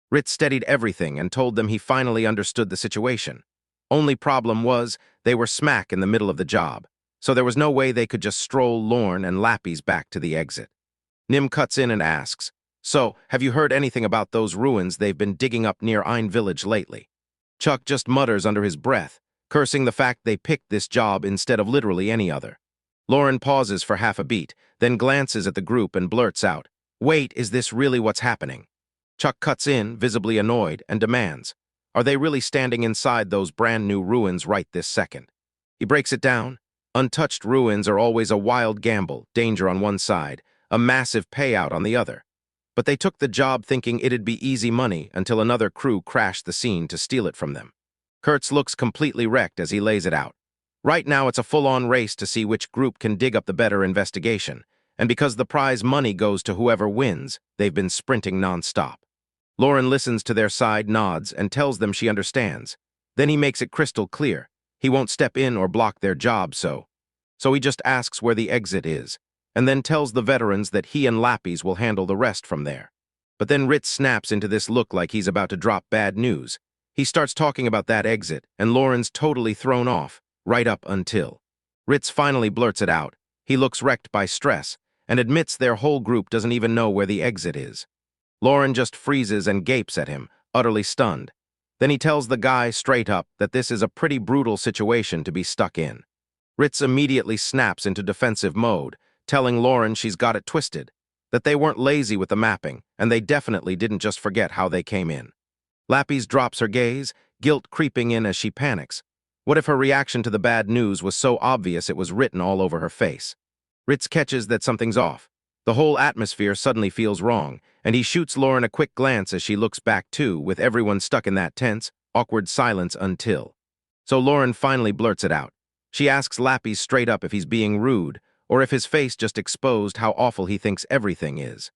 Ritz steadied everything and told them he finally understood the situation. Only problem was, they were smack in the middle of the job, so there was no way they could just stroll Lorne and Lapis back to the exit. Nim cuts in and asks, "So, have you heard anything about those ruins they've been digging up near Ein Village lately?" Chuck just mutters under his breath, cursing the fact they picked this job instead of literally any other. Lauren pauses for half a beat, then glances at the group and blurts out, "Wait, is this really what's happening?" Chuck cuts in, visibly annoyed, and demands, "Are they really standing inside those brand new ruins right this second?" He breaks it down. Untouched ruins are always a wild gamble, danger on one side, a massive payout on the other. But they took the job thinking it'd be easy money until another crew crashed the scene to steal it from them. Kurtz looks completely wrecked as he lays it out. Right now it's a full-on race to see which group can dig up the better investigation, and because the prize money goes to whoever wins, they've been sprinting non-stop. Lauren listens to their side, nods, and tells them she understands. Then he makes it crystal clear. He won't step in or block their job, so he just asks where the exit is, and then tells the veterans that he and Lapis will handle the rest from there. But then Ritz snaps into this look like he's about to drop bad news. He starts talking about that exit, and Lauren's totally thrown off, right up until. Ritz finally blurts it out. He looks wrecked by stress, and admits their whole group doesn't even know where the exit is. Lauren just freezes and gapes at him, utterly stunned. Then he tells the guy straight up that this is a pretty brutal situation to be stuck in. Ritz immediately snaps into defensive mode, telling Lauren she's got it twisted, that they weren't lazy with the mapping, and they definitely didn't just forget how they came in. Lapis drops her gaze, guilt creeping in as she panics. What if her reaction to the bad news was so obvious it was written all over her face? Ritz catches that something's off. The whole atmosphere suddenly feels wrong, and he shoots Lauren a quick glance as she looks back too, with everyone stuck in that tense, awkward silence until. So Lauren finally blurts it out. She asks Lapis straight up if he's being rude, or if his face just exposed how awful he thinks everything is.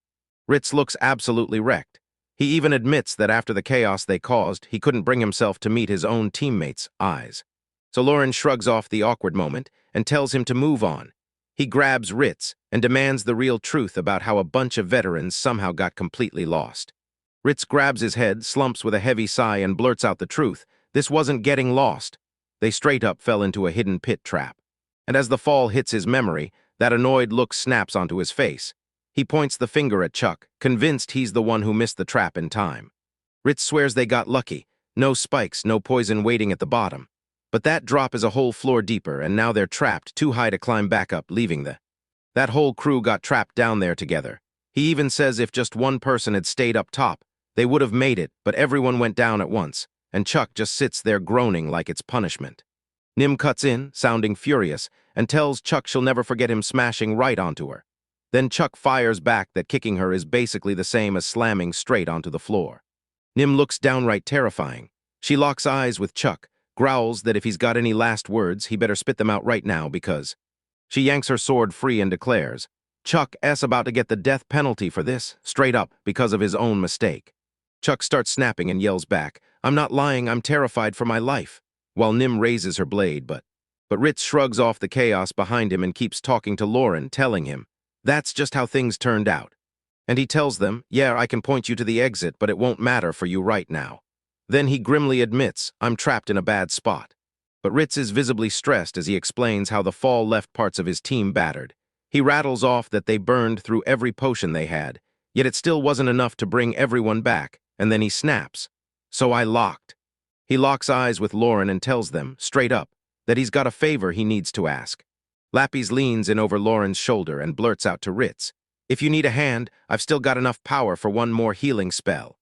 Ritz looks absolutely wrecked. He even admits that after the chaos they caused, he couldn't bring himself to meet his own teammates' eyes. So Lauren shrugs off the awkward moment and tells him to move on. He grabs Ritz and demands the real truth about how a bunch of veterans somehow got completely lost. Ritz grabs his head, slumps with a heavy sigh, and blurts out the truth. This wasn't getting lost. They straight up fell into a hidden pit trap. And as the fall hits his memory, that annoyed look snaps onto his face. He points the finger at Chuck, convinced he's the one who missed the trap in time. Ritz swears they got lucky. No spikes, no poison waiting at the bottom. But that drop is a whole floor deeper, and now they're trapped, too high to climb back up, leaving that whole crew got trapped down there together. He even says if just one person had stayed up top, they would have made it, but everyone went down at once, and Chuck just sits there groaning like it's punishment. Nim cuts in, sounding furious, and tells Chuck she'll never forget him smashing right onto her. Then Chuck fires back that kicking her is basically the same as slamming straight onto the floor. Nim looks downright terrifying. She locks eyes with Chuck, growls that if he's got any last words, he better spit them out right now because. She yanks her sword free and declares, Chuck's about to get the death penalty for this, straight up, because of his own mistake. Chuck starts snapping and yells back, I'm not lying, I'm terrified for my life, while Nim raises her blade, but Ritz shrugs off the chaos behind him and keeps talking to Lauren, telling him, that's just how things turned out. And he tells them, yeah, I can point you to the exit, but it won't matter for you right now. Then he grimly admits, I'm trapped in a bad spot. But Ritz is visibly stressed as he explains how the fall left parts of his team battered. He rattles off that they burned through every potion they had, yet it still wasn't enough to bring everyone back, and then he snaps. So I locked. He locks eyes with Lauren and tells them, straight up, that he's got a favor he needs to ask. Lapis leans in over Lauren's shoulder and blurts out to Ritz, if you need a hand, I've still got enough power for one more healing spell.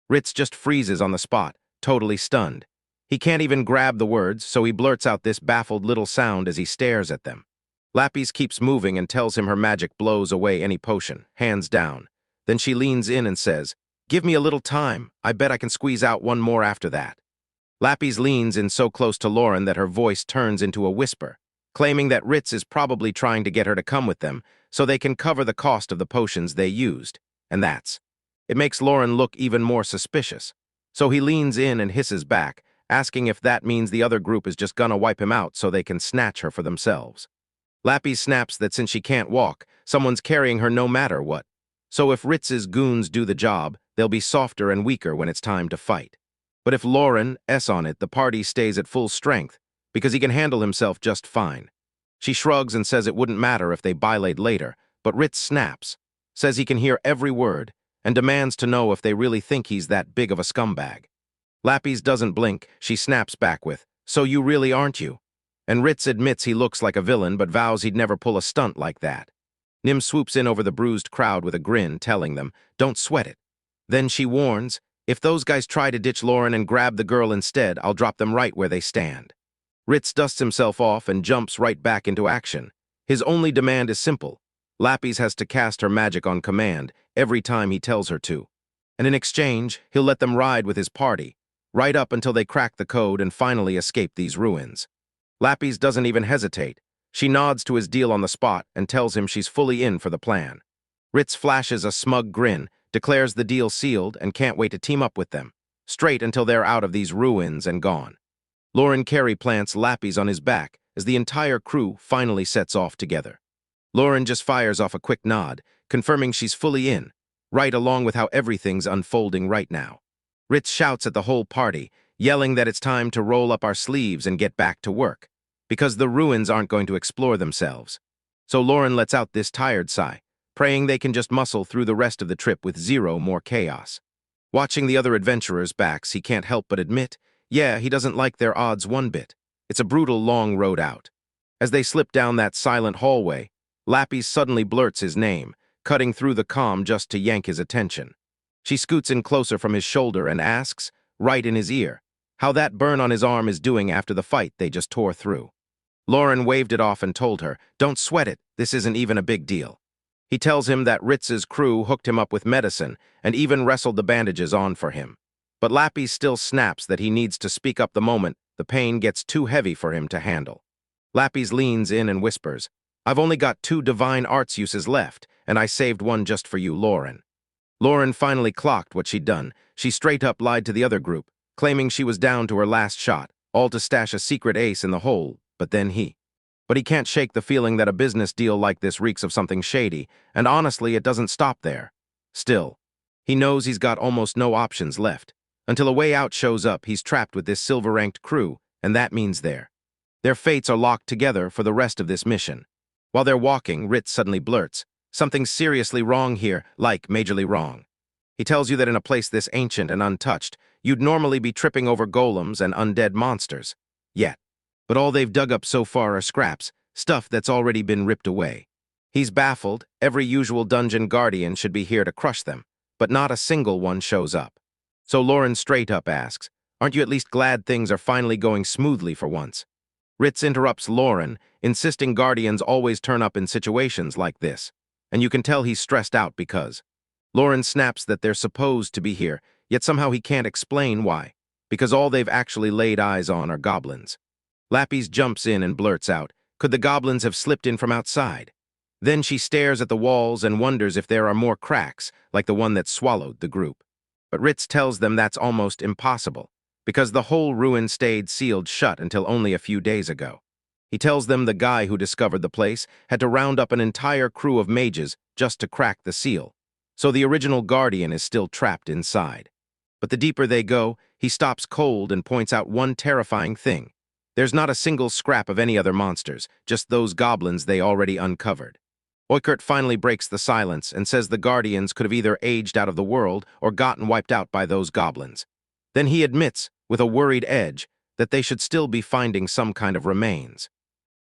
Ritz just freezes on the spot, totally stunned. He can't even grab the words, so he blurts out this baffled little sound as he stares at them. Lapis keeps moving and tells him her magic blows away any potion, hands down. Then she leans in and says, give me a little time, I bet I can squeeze out one more after that. Lapis leans in so close to Lauren that her voice turns into a whisper, claiming that Ritz is probably trying to get her to come with them so they can cover the cost of the potions they used, and that's. It makes Lauren look even more suspicious. So he leans in and hisses back, asking if that means the other group is just gonna wipe him out so they can snatch her for themselves. Lapis snaps that since she can't walk, someone's carrying her no matter what. So if Ritz's goons do the job, they'll be softer and weaker when it's time to fight. But if Lauren's on it, the party stays at full strength, because he can handle himself just fine. She shrugs and says it wouldn't matter if they bilate later, but Ritz snaps, says he can hear every word, and demands to know if they really think he's that big of a scumbag. Lapis doesn't blink, she snaps back with, so you really aren't you? And Ritz admits he looks like a villain but vows he'd never pull a stunt like that. Nim swoops in over the bruised crowd with a grin, telling them, don't sweat it. Then she warns, if those guys try to ditch Lauren and grab the girl instead, I'll drop them right where they stand. Ritz dusts himself off and jumps right back into action. His only demand is simple. Lapis has to cast her magic on command every time he tells her to. And in exchange, he'll let them ride with his party, right up until they crack the code and finally escape these ruins. Lapis doesn't even hesitate. She nods to his deal on the spot and tells him she's fully in for the plan. Ritz flashes a smug grin, declares the deal sealed, and can't wait to team up with them, straight until they're out of these ruins and gone. Lauren Carey plants Lapis on his back as the entire crew finally sets off together. Lauren just fires off a quick nod, confirming she's fully in, right along with how everything's unfolding right now. Ritz shouts at the whole party, yelling that it's time to roll up our sleeves and get back to work, because the ruins aren't going to explore themselves. So Lauren lets out this tired sigh, praying they can just muscle through the rest of the trip with zero more chaos. Watching the other adventurers' backs, he can't help but admit, yeah, he doesn't like their odds one bit. It's a brutal long road out. As they slip down that silent hallway, Lapis suddenly blurts his name, cutting through the calm just to yank his attention. She scoots in closer from his shoulder and asks, right in his ear, how that burn on his arm is doing after the fight they just tore through. Lauren waved it off and told her, "Don't sweat it, this isn't even a big deal." He tells him that Ritz's crew hooked him up with medicine and even wrestled the bandages on for him. But Lapis still snaps that he needs to speak up the moment the pain gets too heavy for him to handle. Lapis leans in and whispers, "I've only got 2 divine arts uses left, and I saved one just for you, Lauren." Lauren finally clocked what she'd done. She straight up lied to the other group, claiming she was down to her last shot, all to stash a secret ace in the hole, but he can't shake the feeling that a business deal like this reeks of something shady, and honestly, it doesn't stop there. Still, he knows he's got almost no options left. Until a way out shows up, he's trapped with this silver-ranked crew, and that means their fates are locked together for the rest of this mission. While they're walking, Ritz suddenly blurts, "Something's seriously wrong here, like majorly wrong." He tells you that in a place this ancient and untouched, you'd normally be tripping over golems and undead monsters. But all they've dug up so far are scraps, stuff that's already been ripped away. He's baffled. Every usual dungeon guardian should be here to crush them, but not a single one shows up. So Lauren straight up asks, "Aren't you at least glad things are finally going smoothly for once?" Ritz interrupts Lauren, insisting guardians always turn up in situations like this, and you can tell he's stressed out because Lauren snaps that they're supposed to be here, yet somehow he can't explain why, because all they've actually laid eyes on are goblins. Lapis jumps in and blurts out, "Could the goblins have slipped in from outside?" Then she stares at the walls and wonders if there are more cracks, like the one that swallowed the group. But Ritz tells them that's almost impossible, because the whole ruin stayed sealed shut until only a few days ago. He tells them the guy who discovered the place had to round up an entire crew of mages just to crack the seal, so the original guardian is still trapped inside. But the deeper they go, he stops cold and points out one terrifying thing. There's not a single scrap of any other monsters, just those goblins they already uncovered. Oikert finally breaks the silence and says the guardians could have either aged out of the world or gotten wiped out by those goblins. Then he admits, with a worried edge, that they should still be finding some kind of remains.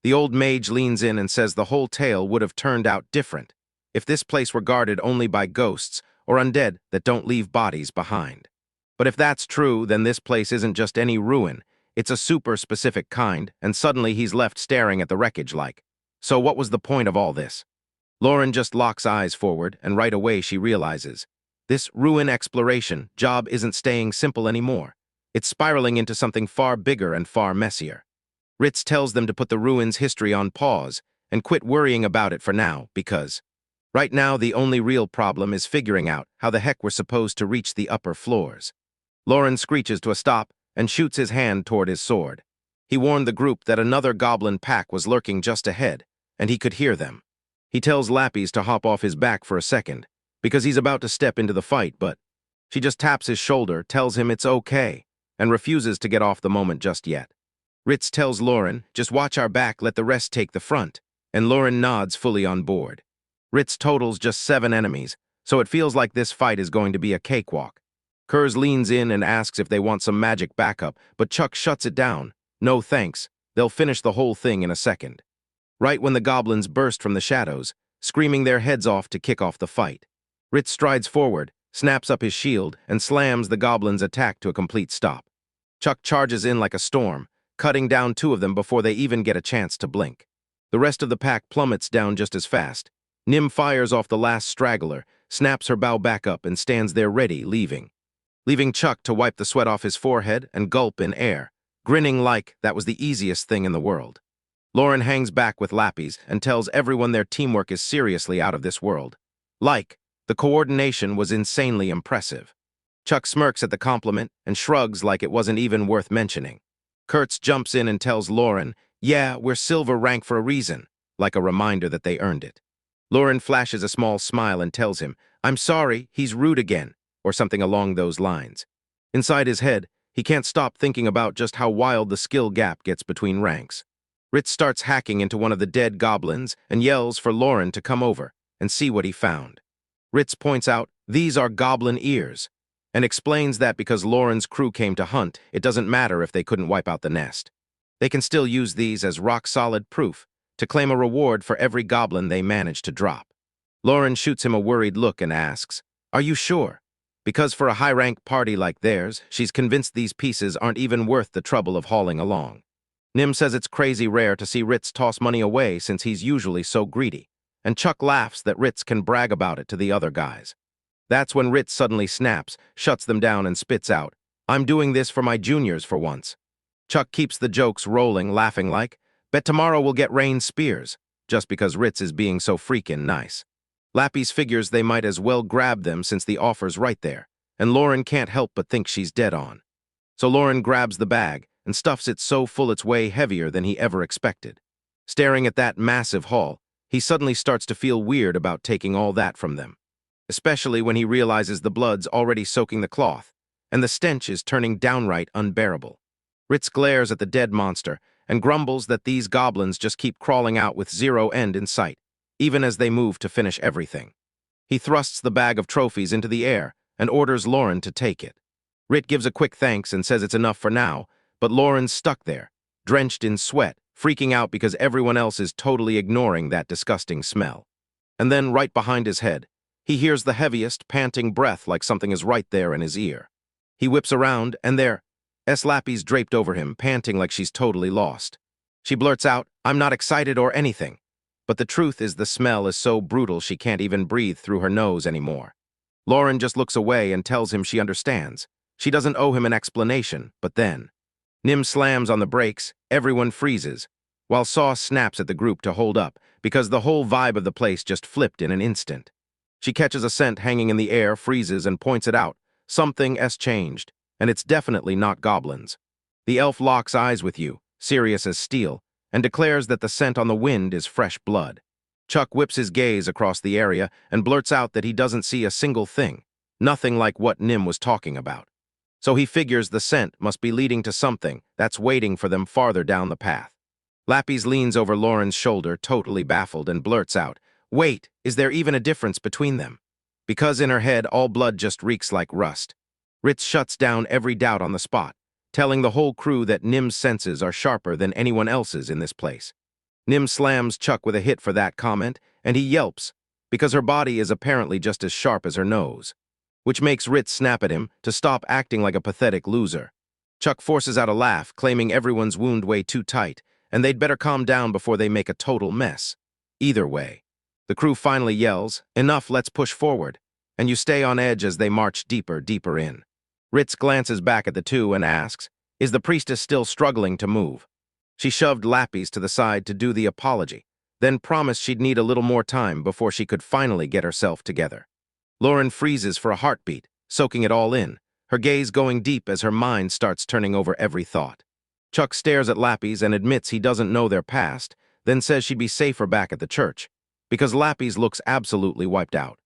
The old mage leans in and says the whole tale would have turned out different if this place were guarded only by ghosts or undead that don't leave bodies behind. But if that's true, then this place isn't just any ruin. It's a super specific kind, and suddenly he's left staring at the wreckage like, so what was the point of all this? Lauren just locks eyes forward, and right away she realizes, this ruin exploration job isn't staying simple anymore. It's spiraling into something far bigger and far messier. Ritz tells them to put the ruin's history on pause and quit worrying about it for now, because right now the only real problem is figuring out how the heck we're supposed to reach the upper floors. Lauren screeches to a stop and shoots his hand toward his sword. He warned the group that another goblin pack was lurking just ahead, and he could hear them. He tells Lapis to hop off his back for a second, because he's about to step into the fight, but she just taps his shoulder, tells him it's okay, and refuses to get off the moment just yet. Ritz tells Lauren, "Just watch our back, let the rest take the front," and Lauren nods fully on board. Ritz totals just 7 enemies, so it feels like this fight is going to be a cakewalk. Kurz leans in and asks if they want some magic backup, but Chuck shuts it down. No thanks, they'll finish the whole thing in a second. Right when the goblins burst from the shadows, screaming their heads off to kick off the fight. Ritz strides forward, snaps up his shield, and slams the goblins' attack to a complete stop. Chuck charges in like a storm, cutting down 2 of them before they even get a chance to blink. The rest of the pack plummets down just as fast. Nim fires off the last straggler, snaps her bow back up, and stands there ready, leaving Chuck to wipe the sweat off his forehead and gulp in air, grinning like that was the easiest thing in the world. Lauren hangs back with Lapis and tells everyone their teamwork is seriously out of this world. The coordination was insanely impressive. Chuck smirks at the compliment and shrugs like it wasn't even worth mentioning. Kurtz jumps in and tells Lauren, "Yeah, we're silver rank for a reason," like a reminder that they earned it. Lauren flashes a small smile and tells him, "I'm sorry, he's rude again," or something along those lines. Inside his head, he can't stop thinking about just how wild the skill gap gets between ranks. Ritz starts hacking into one of the dead goblins and yells for Lauren to come over and see what he found. Ritz points out, "These are goblin ears," and explains that because Lauren's crew came to hunt, it doesn't matter if they couldn't wipe out the nest. They can still use these as rock-solid proof to claim a reward for every goblin they manage to drop. Lauren shoots him a worried look and asks, "Are you sure?" Because for a high-rank party like theirs, she's convinced these pieces aren't even worth the trouble of hauling along. Nim says it's crazy rare to see Ritz toss money away since he's usually so greedy, and Chuck laughs that Ritz can brag about it to the other guys. That's when Ritz suddenly snaps, shuts them down, and spits out, "I'm doing this for my juniors for once." Chuck keeps the jokes rolling, laughing like, "Bet tomorrow we'll get Rain Spears," just because Ritz is being so freaking nice. Lapis figures they might as well grab them since the offer's right there, and Lauren can't help but think she's dead on. So Lauren grabs the bag and stuffs it so full it's way heavier than he ever expected. Staring at that massive haul, he suddenly starts to feel weird about taking all that from them, especially when he realizes the blood's already soaking the cloth, and the stench is turning downright unbearable. Ritz glares at the dead monster and grumbles that these goblins just keep crawling out with zero end in sight, even as they move to finish everything. He thrusts the bag of trophies into the air and orders Lauren to take it. Rit gives a quick thanks and says it's enough for now, but Lauren's stuck there, drenched in sweat, freaking out because everyone else is totally ignoring that disgusting smell. And then, right behind his head, he hears the heaviest, panting breath like something is right there in his ear. He whips around, and there's Lapis draped over him, panting like she's totally lost. She blurts out, "I'm not excited or anything." But the truth is the smell is so brutal she can't even breathe through her nose anymore. Lauren just looks away and tells him she understands. She doesn't owe him an explanation, but then Nim slams on the brakes, everyone freezes, while Saw snaps at the group to hold up, because the whole vibe of the place just flipped in an instant. She catches a scent hanging in the air, freezes, and points it out. Something's changed, and it's definitely not goblins. The elf locks eyes with you, serious as steel, and declares that the scent on the wind is fresh blood. Chuck whips his gaze across the area and blurts out that he doesn't see a single thing, nothing like what Nim was talking about. So he figures the scent must be leading to something that's waiting for them farther down the path. Lapis leans over Lauren's shoulder, totally baffled, and blurts out, "Wait, is there even a difference between them?" Because in her head, all blood just reeks like rust. Ritz shuts down every doubt on the spot, telling the whole crew that Nim's senses are sharper than anyone else's in this place. Nim slams Chuck with a hit for that comment, and he yelps, because her body is apparently just as sharp as her nose, which makes Ritz snap at him to stop acting like a pathetic loser. Chuck forces out a laugh, claiming everyone's wound way too tight, and they'd better calm down before they make a total mess. Either way, the crew finally yells, "Enough, let's push forward," and you stay on edge as they march deeper in. Ritz glances back at the two and asks, "Is the priestess still struggling to move?" She shoved Lapis to the side to do the apology, then promised she'd need a little more time before she could finally get herself together. Lauren freezes for a heartbeat, soaking it all in, her gaze going deep as her mind starts turning over every thought. Chuck stares at Lapis and admits he doesn't know their past, then says she'd be safer back at the church, because Lapis looks absolutely wiped out.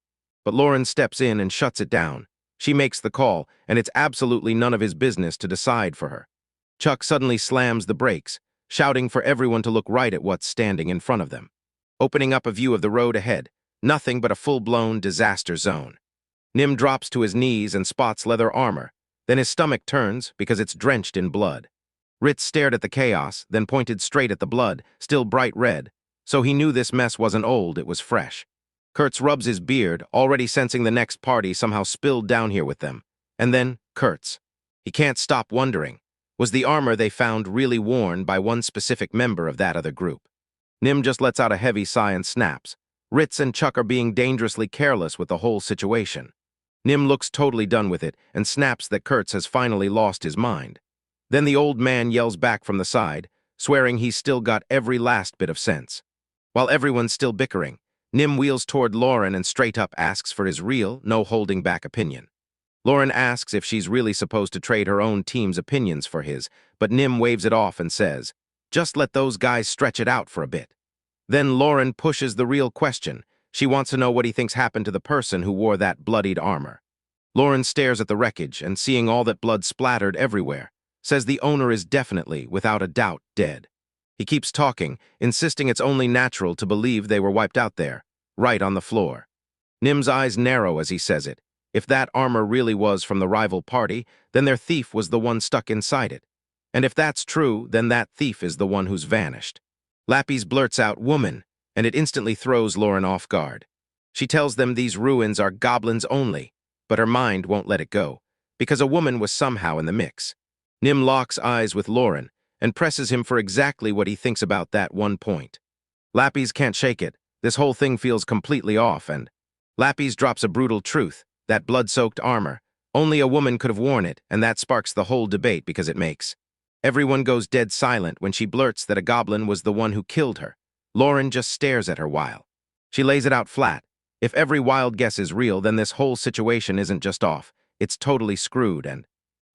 But Lauren steps in and shuts it down. She makes the call, and it's absolutely none of his business to decide for her. Chuck suddenly slams the brakes, shouting for everyone to look right at what's standing in front of them, opening up a view of the road ahead, nothing but a full-blown disaster zone. Nim drops to his knees and spots leather armor, then his stomach turns because it's drenched in blood. Ritz stared at the chaos, then pointed straight at the blood, still bright red, so he knew this mess wasn't old, it was fresh. Kurtz rubs his beard, already sensing the next party somehow spilled down here with them. And then, Kurtz. He can't stop wondering, was the armor they found really worn by one specific member of that other group? Nim just lets out a heavy sigh and snaps. Ritz and Chuck are being dangerously careless with the whole situation. Nim looks totally done with it and snaps that Kurtz has finally lost his mind. Then the old man yells back from the side, swearing he's still got every last bit of sense. While everyone's still bickering, Nim wheels toward Lauren and straight up asks for his real, no-holding-back opinion. Lauren asks if she's really supposed to trade her own team's opinions for his, but Nim waves it off and says, "Just let those guys stretch it out for a bit." Then Lauren pushes the real question. She wants to know what he thinks happened to the person who wore that bloodied armor. Lauren stares at the wreckage and, seeing all that blood splattered everywhere, says the owner is definitely, without a doubt, dead. He keeps talking, insisting it's only natural to believe they were wiped out there, right on the floor. Nim's eyes narrow as he says it. If that armor really was from the rival party, then their thief was the one stuck inside it. And if that's true, then that thief is the one who's vanished. Lapis blurts out, "Woman," and it instantly throws Lauren off guard. She tells them these ruins are goblins only, but her mind won't let it go, because a woman was somehow in the mix. Nim locks eyes with Lauren, and presses him for exactly what he thinks about that one point. Lapis can't shake it. This whole thing feels completely off, and Lapis drops a brutal truth. That blood-soaked armor. Only a woman could have worn it, and that sparks the whole debate because it makes. Everyone goes dead silent when she blurts that a goblin was the one who killed her. Lauren just stares at her while. She lays it out flat. If every wild guess is real, then this whole situation isn't just off. It's totally screwed, and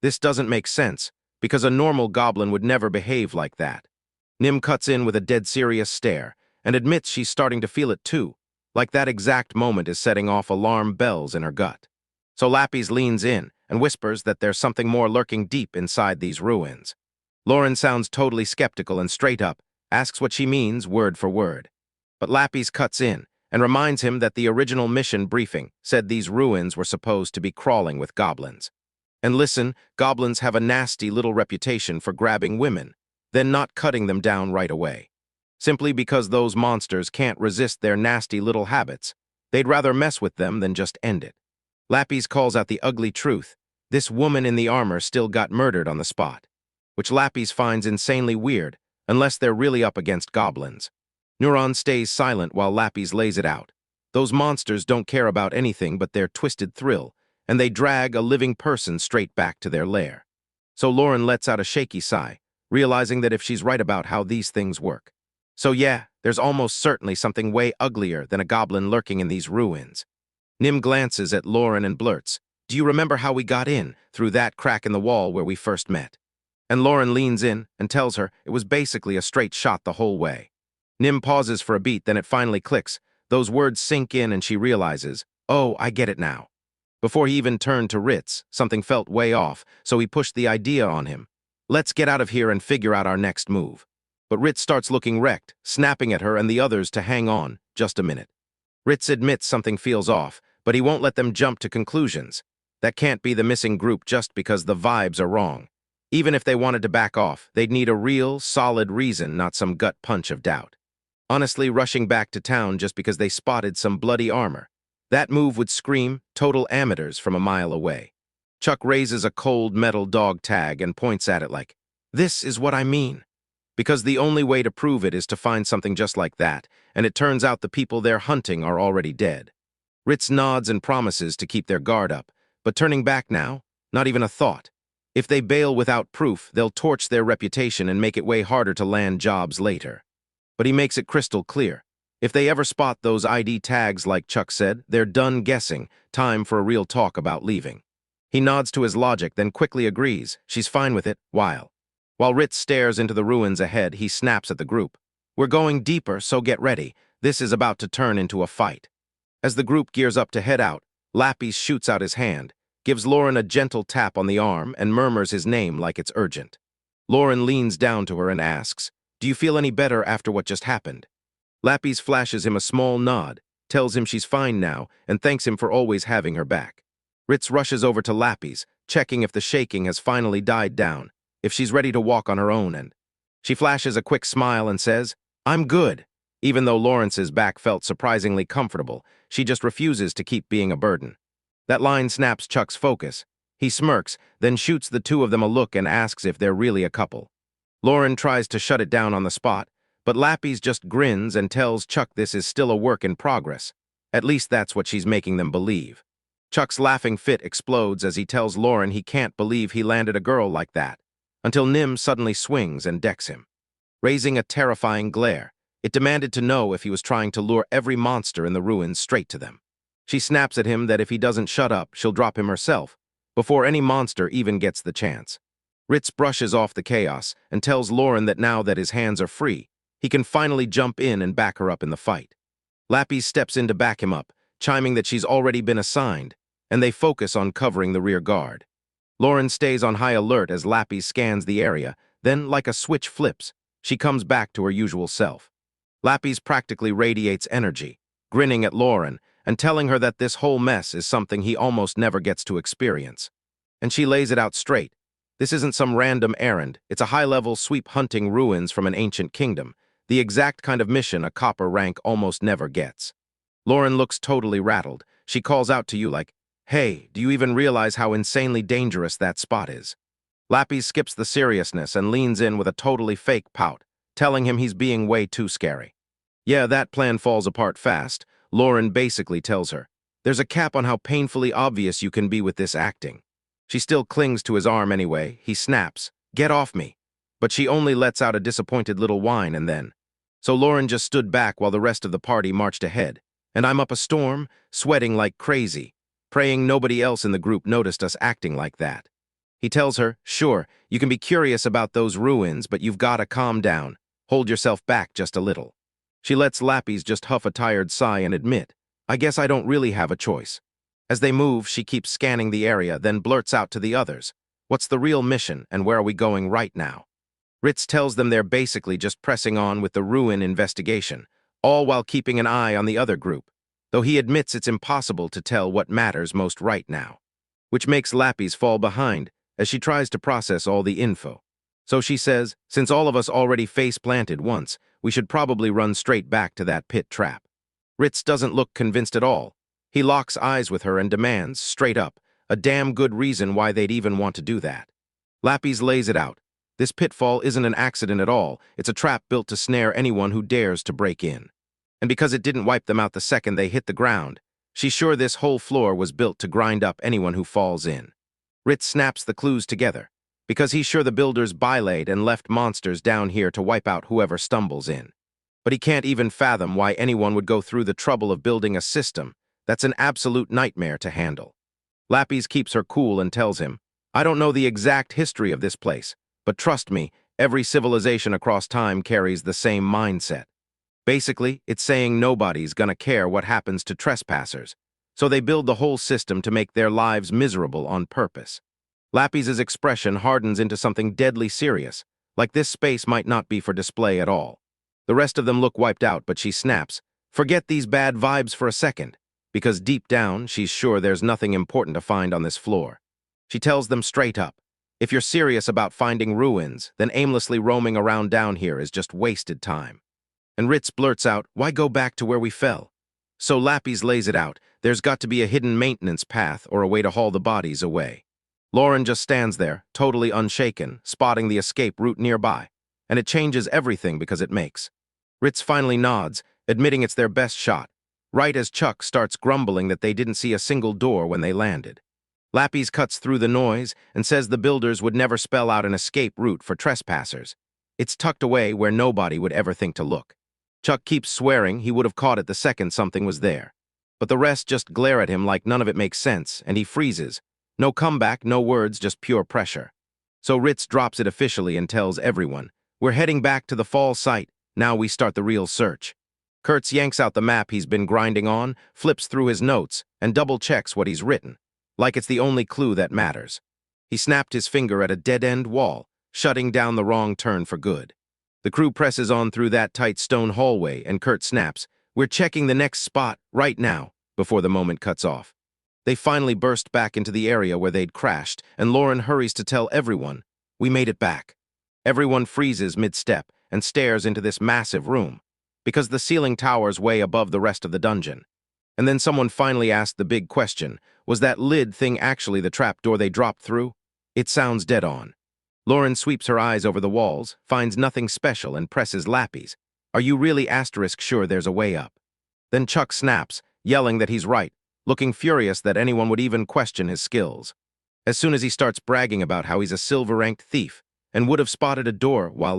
this doesn't make sense, because a normal goblin would never behave like that. Nim cuts in with a dead serious stare, and admits she's starting to feel it too, like that exact moment is setting off alarm bells in her gut. So Lapis leans in and whispers that there's something more lurking deep inside these ruins. Lauren sounds totally skeptical and straight up, asks what she means word for word. But Lapis cuts in and reminds him that the original mission briefing said these ruins were supposed to be crawling with goblins. And listen, goblins have a nasty little reputation for grabbing women, then not cutting them down right away. Simply because those monsters can't resist their nasty little habits. They'd rather mess with them than just end it. Lapis calls out the ugly truth. This woman in the armor still got murdered on the spot, which Lapis finds insanely weird, unless they're really up against goblins. Neuron stays silent while Lapis lays it out. Those monsters don't care about anything but their twisted thrill, and they drag a living person straight back to their lair. So Lauren lets out a shaky sigh, realizing that if she's right about how these things work. So yeah, there's almost certainly something way uglier than a goblin lurking in these ruins. Nim glances at Lauren and blurts, "Do you remember how we got in, through that crack in the wall where we first met?" And Lauren leans in and tells her it was basically a straight shot the whole way. Nim pauses for a beat, then it finally clicks. Those words sink in and she realizes, oh, I get it now. Before he even turned to Ritz, something felt way off, so he pushed the idea on him. Let's get out of here and figure out our next move. But Ritz starts looking wrecked, snapping at her and the others to hang on, just a minute. Ritz admits something feels off, but he won't let them jump to conclusions. That can't be the missing group just because the vibes are wrong. Even if they wanted to back off, they'd need a real, solid reason, not some gut punch of doubt. Honestly, rushing back to town just because they spotted some bloody armor. That move would scream total amateurs from a mile away. Chuck raises a cold metal dog tag and points at it like, "This is what I mean." Because the only way to prove it is to find something just like that, and it turns out the people they're hunting are already dead. Ritz nods and promises to keep their guard up, but turning back now, not even a thought. If they bail without proof, they'll torch their reputation and make it way harder to land jobs later. But he makes it crystal clear. If they ever spot those ID tags like Chuck said, they're done guessing, time for a real talk about leaving. He nods to his logic, then quickly agrees, she's fine with it, while Ritz stares into the ruins ahead, he snaps at the group. We're going deeper, so get ready. This is about to turn into a fight. As the group gears up to head out, Lapis shoots out his hand, gives Lauren a gentle tap on the arm, and murmurs his name like it's urgent. Lauren leans down to her and asks, "Do you feel any better after what just happened?" Lapis flashes him a small nod, tells him she's fine now, and thanks him for always having her back. Ritz rushes over to Lapis, checking if the shaking has finally died down, if she's ready to walk on her own, and she flashes a quick smile and says, "I'm good." Even though Lawrence's back felt surprisingly comfortable, she just refuses to keep being a burden. That line snaps Chuck's focus. He smirks, then shoots the two of them a look and asks if they're really a couple. Lauren tries to shut it down on the spot, but Lapis just grins and tells Chuck this is still a work in progress. At least that's what she's making them believe. Chuck's laughing fit explodes as he tells Lauren he can't believe he landed a girl like that, until Nim suddenly swings and decks him. Raising a terrifying glare, it demanded to know if he was trying to lure every monster in the ruins straight to them. She snaps at him that if he doesn't shut up, she'll drop him herself, before any monster even gets the chance. Ritz brushes off the chaos and tells Lauren that now that his hands are free, he can finally jump in and back her up in the fight. Lapis steps in to back him up, chiming that she's already been assigned, and they focus on covering the rear guard. Lauren stays on high alert as Lapis scans the area, then, like a switch flips, she comes back to her usual self. Lapis practically radiates energy, grinning at Lauren and telling her that this whole mess is something he almost never gets to experience. And she lays it out straight. This isn't some random errand, it's a high-level sweep hunting ruins from an ancient kingdom, the exact kind of mission a copper rank almost never gets. Lauren looks totally rattled. She calls out to you like, "Hey, do you even realize how insanely dangerous that spot is?" Lapis skips the seriousness and leans in with a totally fake pout, telling him he's being way too scary. Yeah, that plan falls apart fast. Lauren basically tells her, "There's a cap on how painfully obvious you can be with this acting." She still clings to his arm anyway. He snaps, "Get off me." But she only lets out a disappointed little whine and then. So Lauren just stood back while the rest of the party marched ahead. And I'm up a storm, sweating like crazy, praying nobody else in the group noticed us acting like that. He tells her, "Sure, you can be curious about those ruins, but you've gotta calm down. Hold yourself back just a little." She lets Lapis just huff a tired sigh and admit, "I guess I don't really have a choice." As they move, she keeps scanning the area, then blurts out to the others, "What's the real mission, and where are we going right now?" Ritz tells them they're basically just pressing on with the ruin investigation, all while keeping an eye on the other group, though he admits it's impossible to tell what matters most right now. Which makes Lapis fall behind, as she tries to process all the info. So she says, since all of us already face-planted once, we should probably run straight back to that pit trap. Ritz doesn't look convinced at all. He locks eyes with her and demands, straight up, a damn good reason why they'd even want to do that. Lapis lays it out. This pitfall isn't an accident at all. It's a trap built to snare anyone who dares to break in. And because it didn't wipe them out the second they hit the ground, she's sure this whole floor was built to grind up anyone who falls in. Ritz snaps the clues together, because he's sure the builders bylaid and left monsters down here to wipe out whoever stumbles in. But he can't even fathom why anyone would go through the trouble of building a system that's an absolute nightmare to handle. Lapis keeps her cool and tells him, "I don't know the exact history of this place, but trust me, every civilization across time carries the same mindset. Basically, it's saying nobody's gonna care what happens to trespassers, so they build the whole system to make their lives miserable on purpose." Lapis's expression hardens into something deadly serious, like this space might not be for display at all. The rest of them look wiped out, but she snaps, "Forget these bad vibes for a second," because deep down, she's sure there's nothing important to find on this floor. She tells them straight up, if you're serious about finding ruins, then aimlessly roaming around down here is just wasted time. And Ritz blurts out, "Why go back to where we fell?" So Lapis lays it out, there's got to be a hidden maintenance path or a way to haul the bodies away. Lauren just stands there, totally unshaken, spotting the escape route nearby, and it changes everything because it makes. Ritz finally nods, admitting it's their best shot, right as Chuck starts grumbling that they didn't see a single door when they landed. Lapis cuts through the noise and says the builders would never spell out an escape route for trespassers. It's tucked away where nobody would ever think to look. Chuck keeps swearing he would have caught it the second something was there. But the rest just glare at him like none of it makes sense, and he freezes. No comeback, no words, just pure pressure. So Ritz drops it officially and tells everyone, "We're heading back to the fall site. Now we start the real search." Kurtz yanks out the map he's been grinding on, flips through his notes, and double-checks what he's written, like it's the only clue that matters. He snapped his finger at a dead-end wall, shutting down the wrong turn for good. The crew presses on through that tight stone hallway, and Kurt snaps, "We're checking the next spot, right now," before the moment cuts off. They finally burst back into the area where they'd crashed, and Lauren hurries to tell everyone, "We made it back." Everyone freezes mid-step and stares into this massive room, because the ceiling towers way above the rest of the dungeon. And then someone finally asked the big question, was that lid thing actually the trapdoor they dropped through? It sounds dead on. Lauren sweeps her eyes over the walls, finds nothing special, and presses Lapis. "Are you really sure there's a way up?" Then Chuck snaps, yelling that he's right, looking furious that anyone would even question his skills. As soon as he starts bragging about how he's a silver-ranked thief and would have spotted a door while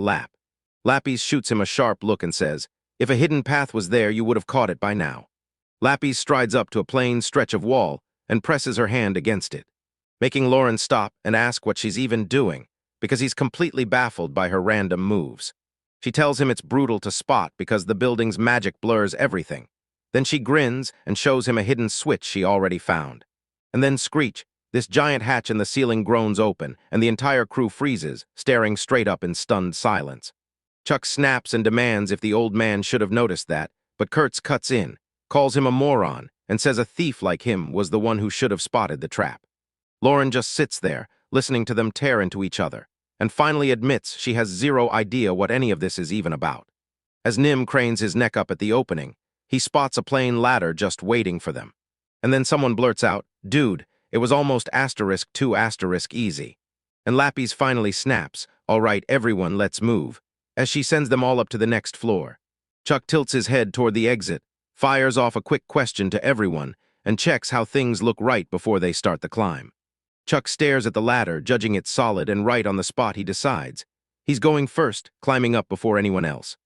Lapis shoots him a sharp look and says, "If a hidden path was there, you would have caught it by now." Lapis strides up to a plain stretch of wall and presses her hand against it, making Lauren stop and ask what she's even doing, because he's completely baffled by her random moves. She tells him it's brutal to spot because the building's magic blurs everything. Then she grins and shows him a hidden switch she already found. And then screech, this giant hatch in the ceiling groans open, and the entire crew freezes, staring straight up in stunned silence. Chuck snaps and demands if the old man should have noticed that, but Kurtz cuts in, calls him a moron, and says a thief like him was the one who should have spotted the trap. Lauren just sits there, listening to them tear into each other, and finally admits she has zero idea what any of this is even about. As Nim cranes his neck up at the opening, he spots a plain ladder just waiting for them. And then someone blurts out, "Dude, it was almost *2* easy." and Lapis finally snaps, "All right, everyone, let's move," as she sends them all up to the next floor. Chuck tilts his head toward the exit, fires off a quick question to everyone, and checks how things look right before they start the climb. Chuck stares at the ladder, judging it solid, and right on the spot he decides. He's going first, climbing up before anyone else.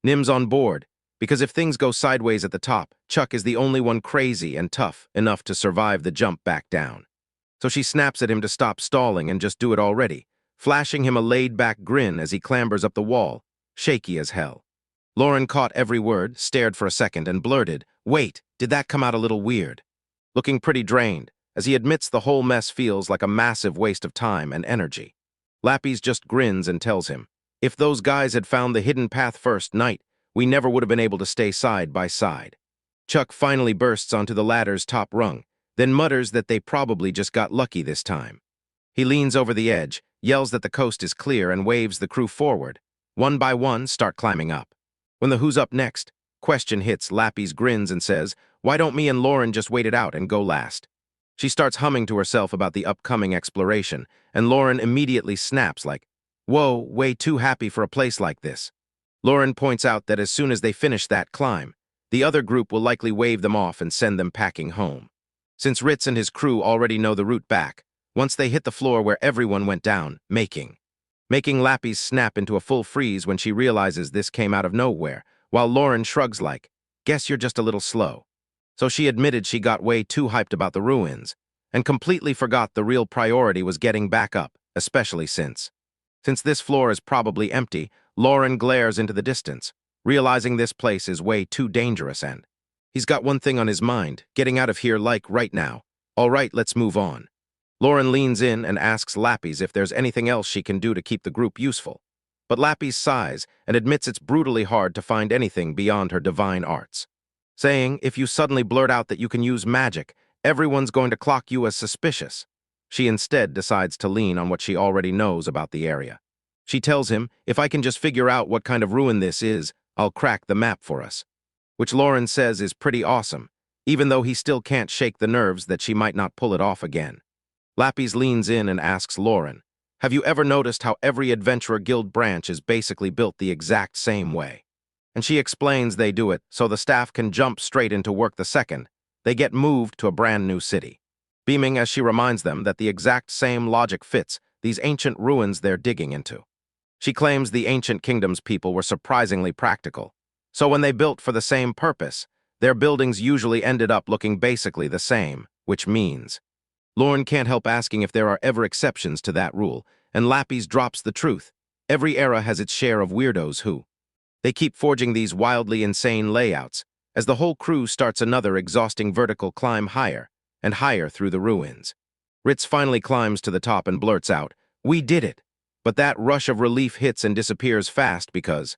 Nim's on board, because if things go sideways at the top, Chuck is the only one crazy and tough enough to survive the jump back down. So she snaps at him to stop stalling and just do it already, flashing him a laid-back grin as he clambers up the wall, shaky as hell. Lauren caught every word, stared for a second, and blurted, "Wait, did that come out a little weird?" Looking pretty drained, as he admits the whole mess feels like a massive waste of time and energy. Lapis just grins and tells him, "If those guys had found the hidden path first night, we never would have been able to stay side by side." Chuck finally bursts onto the ladder's top rung, then mutters that they probably just got lucky this time. He leans over the edge, yells that the coast is clear, and waves the crew forward. One by one, start climbing up. When the "who's up next" question hits, Lapis grins and says, "Why don't me and Lauren just wait it out and go last?" She starts humming to herself about the upcoming exploration, and Lauren immediately snaps like, "Whoa, way too happy for a place like this." Lauren points out that as soon as they finish that climb, the other group will likely wave them off and send them packing home. Since Ritz and his crew already know the route back, once they hit the floor where everyone went down, making Lapis snap into a full freeze when she realizes this came out of nowhere, while Lauren shrugs like, "Guess you're just a little slow." So she admitted she got way too hyped about the ruins, and completely forgot the real priority was getting back up, especially since this floor is probably empty. Lauren glares into the distance, realizing this place is way too dangerous, and he's got one thing on his mind, getting out of here like right now. "All right, let's move on." Lauren leans in and asks Lapis if there's anything else she can do to keep the group useful. But Lapis sighs and admits it's brutally hard to find anything beyond her divine arts, saying if you suddenly blurt out that you can use magic, everyone's going to clock you as suspicious. She instead decides to lean on what she already knows about the area. She tells him, "If I can just figure out what kind of ruin this is, I'll crack the map for us." Which Lauren says is pretty awesome, even though he still can't shake the nerves that she might not pull it off again. Lapis leans in and asks Lauren, "Have you ever noticed how every Adventurer Guild branch is basically built the exact same way?" And she explains they do it so the staff can jump straight into work the second they get moved to a brand new city, beaming as she reminds them that the exact same logic fits these ancient ruins they're digging into. She claims the ancient kingdom's people were surprisingly practical, so when they built for the same purpose, their buildings usually ended up looking basically the same, which means Lauren can't help asking if there are ever exceptions to that rule, and Lapis drops the truth. Every era has its share of weirdos who they keep forging these wildly insane layouts, as the whole crew starts another exhausting vertical climb higher and higher through the ruins. Ritz finally climbs to the top and blurts out, "We did it!" But that rush of relief hits and disappears fast because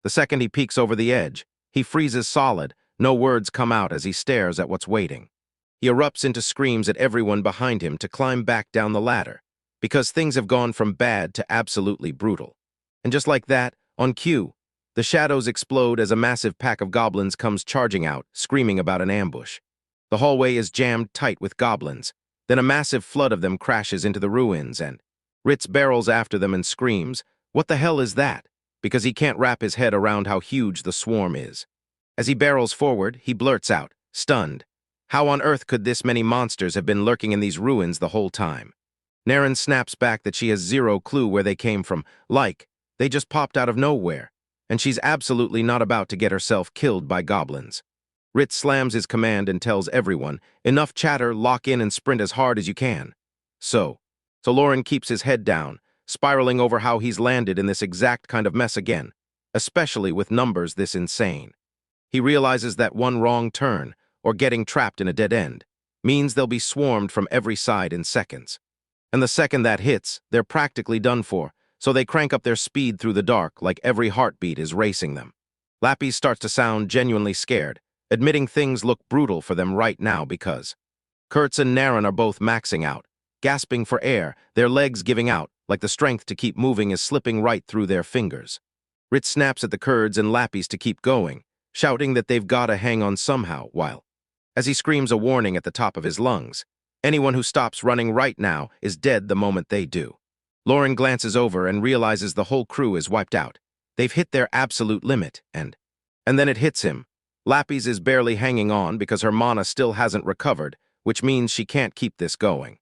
the second he peeks over the edge, he freezes solid. No words come out as he stares at what's waiting. He erupts into screams at everyone behind him to climb back down the ladder, because things have gone from bad to absolutely brutal. And just like that, on cue, the shadows explode as a massive pack of goblins comes charging out, screaming about an ambush. The hallway is jammed tight with goblins. Then a massive flood of them crashes into the ruins, and Ritz barrels after them and screams, "What the hell is that?" because he can't wrap his head around how huge the swarm is. As he barrels forward, he blurts out, stunned, "How on earth could this many monsters have been lurking in these ruins the whole time?" Naren snaps back that she has zero clue where they came from, like they just popped out of nowhere, and she's absolutely not about to get herself killed by goblins. Ritz slams his command and tells everyone, "Enough chatter, lock in and sprint as hard as you can." So Lauren keeps his head down, spiraling over how he's landed in this exact kind of mess again, especially with numbers this insane. He realizes that one wrong turn, or getting trapped in a dead end, means they'll be swarmed from every side in seconds. And the second that hits, they're practically done for, so they crank up their speed through the dark like every heartbeat is racing them. Lapis starts to sound genuinely scared, admitting things look brutal for them right now because Kurtz and Naren are both maxing out, gasping for air, their legs giving out, like the strength to keep moving is slipping right through their fingers. Ritz snaps at the Kurds and Lapis to keep going, shouting that they've got to hang on somehow, while, as he screams a warning at the top of his lungs, anyone who stops running right now is dead the moment they do. Lauren glances over and realizes the whole crew is wiped out. They've hit their absolute limit, and then it hits him. Lapis is barely hanging on because her mana still hasn't recovered, which means she can't keep this going.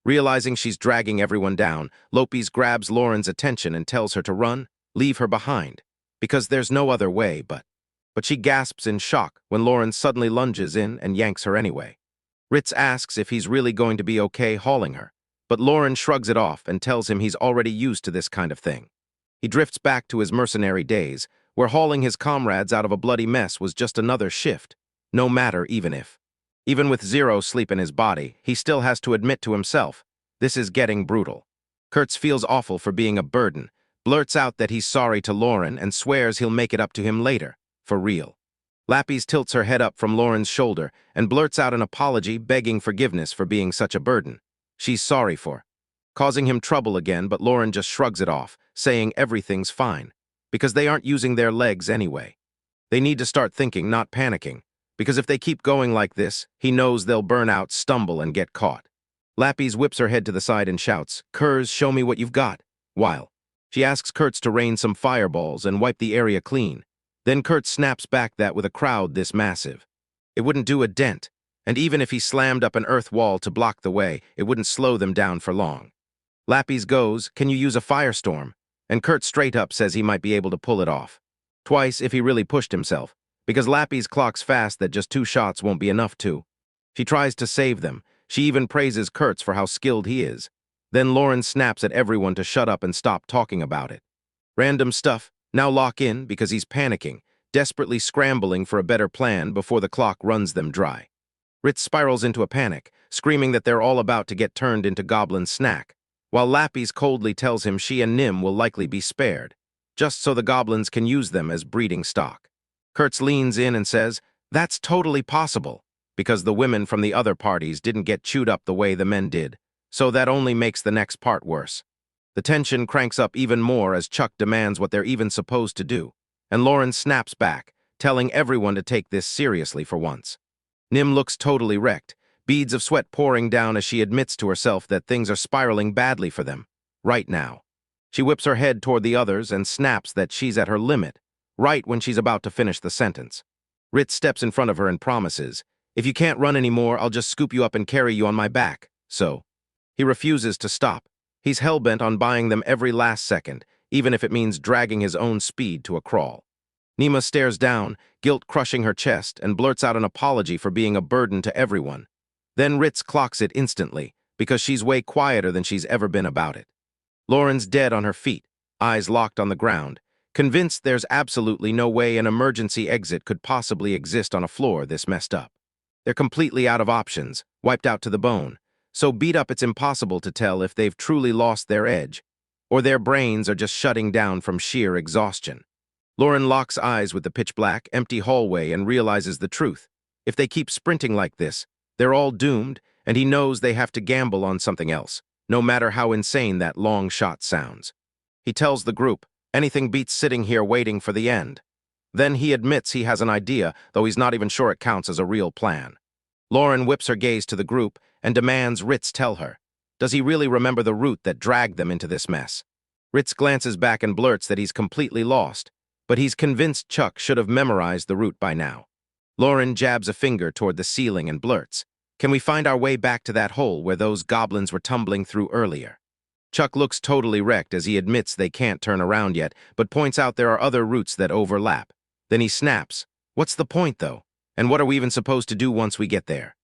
Realizing she's dragging everyone down, Lapis grabs Lauren's attention and tells her to run, leave her behind, because there's no other way but she gasps in shock when Lauren suddenly lunges in and yanks her anyway. Ritz asks if he's really going to be okay hauling her, but Lauren shrugs it off and tells him he's already used to this kind of thing. He drifts back to his mercenary days, where hauling his comrades out of a bloody mess was just another shift, no matter even with zero sleep in his body, he still has to admit to himself, this is getting brutal. Kurtz feels awful for being a burden, blurts out that he's sorry to Lauren and swears he'll make it up to him later, for real. Lapis tilts her head up from Lauren's shoulder and blurts out an apology begging forgiveness for being such a burden. She's sorry for causing him trouble again, but Lauren just shrugs it off, saying everything's fine, because they aren't using their legs anyway. They need to start thinking, not panicking, because if they keep going like this, he knows they'll burn out, stumble, and get caught. Lapis whips her head to the side and shouts, "Kurz, show me what you've got," while she asks Kurtz to rain some fireballs and wipe the area clean. Then Kurtz snaps back that with a crowd this massive, it wouldn't do a dent, and even if he slammed up an earth wall to block the way, it wouldn't slow them down for long. Lapis goes, "Can you use a firestorm?" And Kurtz straight up says he might be able to pull it off. Twice if he really pushed himself, because Lapis clocks fast that just 2 shots won't be enough to. She tries to save them. She even praises Kurtz for how skilled he is. Then Lauren snaps at everyone to shut up and stop talking about it. Random stuff, now lock in because he's panicking, desperately scrambling for a better plan before the clock runs them dry. Ritz spirals into a panic, screaming that they're all about to get turned into goblin snack, while Lapis coldly tells him she and Nim will likely be spared, just so the goblins can use them as breeding stock. Kurtz leans in and says, "That's totally possible, because the women from the other parties didn't get chewed up the way the men did, so that only makes the next part worse." The tension cranks up even more as Chuck demands what they're even supposed to do, and Lauren snaps back, telling everyone to take this seriously for once. Nim looks totally wrecked, beads of sweat pouring down as she admits to herself that things are spiraling badly for them, right now. She whips her head toward the others and snaps that she's at her limit, right when she's about to finish the sentence. Ritz steps in front of her and promises, "If you can't run anymore, I'll just scoop you up and carry you on my back." So he refuses to stop. He's hell-bent on buying them every last second, even if it means dragging his own speed to a crawl. Nima stares down, guilt crushing her chest, and blurts out an apology for being a burden to everyone. Then Ritz clocks it instantly, because she's way quieter than she's ever been about it. Lauren's dead on her feet, eyes locked on the ground, convinced there's absolutely no way an emergency exit could possibly exist on a floor this messed up. They're completely out of options, wiped out to the bone, so beat up it's impossible to tell if they've truly lost their edge, or their brains are just shutting down from sheer exhaustion. Lauren locks eyes with the pitch-black, empty hallway and realizes the truth. If they keep sprinting like this, they're all doomed, and he knows they have to gamble on something else, no matter how insane that long shot sounds. He tells the group, anything beats sitting here waiting for the end. Then he admits he has an idea, though he's not even sure it counts as a real plan. Lauren whips her gaze to the group and demands Ritz tell her. Does he really remember the route that dragged them into this mess? Ritz glances back and blurts that he's completely lost, but he's convinced Chuck should have memorized the route by now. Lauren jabs a finger toward the ceiling and blurts, "Can we find our way back to that hole where those goblins were tumbling through earlier?" Chuck looks totally wrecked as he admits they can't turn around yet, but points out there are other routes that overlap. Then he snaps, "What's the point, though? And what are we even supposed to do once we get there?"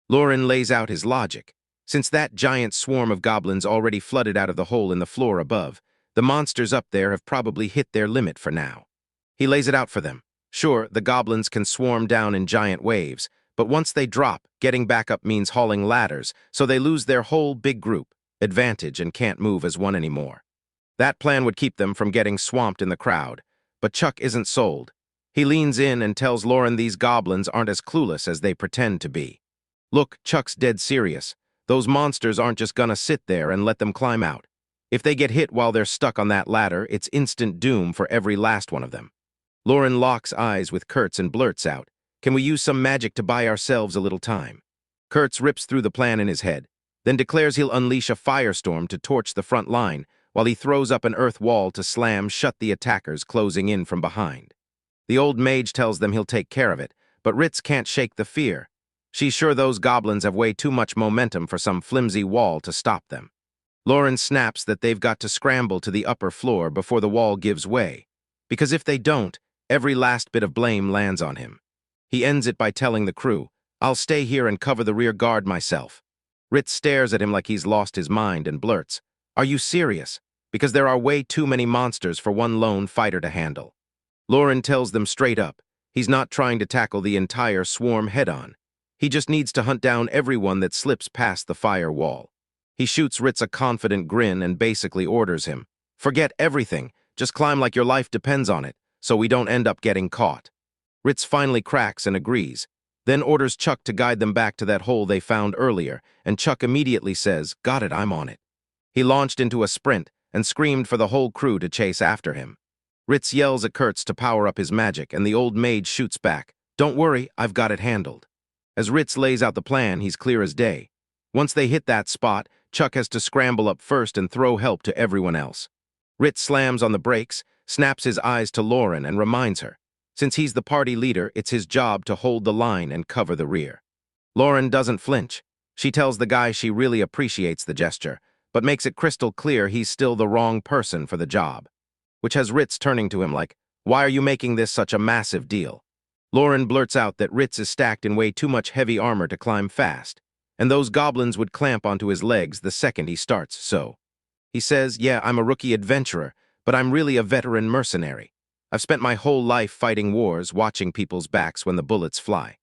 Lauren lays out his logic. Since that giant swarm of goblins already flooded out of the hole in the floor above, the monsters up there have probably hit their limit for now. He lays it out for them. Sure, the goblins can swarm down in giant waves, but once they drop, getting back up means hauling ladders, so they lose their whole big group advantage and can't move as one anymore. That plan would keep them from getting swamped in the crowd, but Chuck isn't sold. He leans in and tells Lauren these goblins aren't as clueless as they pretend to be. Look, Chuck's dead serious. Those monsters aren't just gonna sit there and let them climb out. If they get hit while they're stuck on that ladder, it's instant doom for every last one of them. Lauren locks eyes with Kurtz and blurts out, "Can we use some magic to buy ourselves a little time?" Kurtz rips through the plan in his head, then declares he'll unleash a firestorm to torch the front line, while he throws up an earth wall to slam shut the attackers closing in from behind. The old mage tells them he'll take care of it, but Ritz can't shake the fear. She's sure those goblins have way too much momentum for some flimsy wall to stop them. Lauren snaps that they've got to scramble to the upper floor before the wall gives way, because if they don't, every last bit of blame lands on him. He ends it by telling the crew, "I'll stay here and cover the rear guard myself." Ritz stares at him like he's lost his mind and blurts, "Are you serious? Because there are way too many monsters for one lone fighter to handle." Lauren tells them straight up, he's not trying to tackle the entire swarm head-on. He just needs to hunt down everyone that slips past the fire wall. He shoots Ritz a confident grin and basically orders him, "Forget everything, just climb like your life depends on it, so we don't end up getting caught." Ritz finally cracks and agrees, then orders Chuck to guide them back to that hole they found earlier, and Chuck immediately says, "Got it, I'm on it." He launched into a sprint and screamed for the whole crew to chase after him. Ritz yells at Kurtz to power up his magic, and the old mage shoots back, "Don't worry, I've got it handled." As Ritz lays out the plan, he's clear as day. Once they hit that spot, Chuck has to scramble up first and throw help to everyone else. Ritz slams on the brakes, snaps his eyes to Lauren and reminds her, since he's the party leader, it's his job to hold the line and cover the rear. Lauren doesn't flinch. She tells the guy she really appreciates the gesture, but makes it crystal clear he's still the wrong person for the job, which has Ritz turning to him like, "Why are you making this such a massive deal?" Lauren blurts out that Ritz is stacked in way too much heavy armor to climb fast, and those goblins would clamp onto his legs the second he starts, so. He says, "Yeah, I'm a rookie adventurer, but I'm really a veteran mercenary. I've spent my whole life fighting wars, watching people's backs when the bullets fly."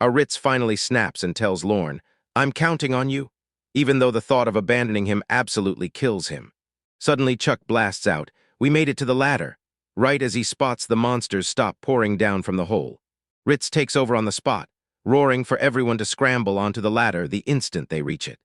Our Ritz finally snaps and tells Lauren, "I'm counting on you," even though the thought of abandoning him absolutely kills him. Suddenly Chuck blasts out, "We made it to the ladder," right as he spots the monsters stop pouring down from the hole. Ritz takes over on the spot, roaring for everyone to scramble onto the ladder the instant they reach it.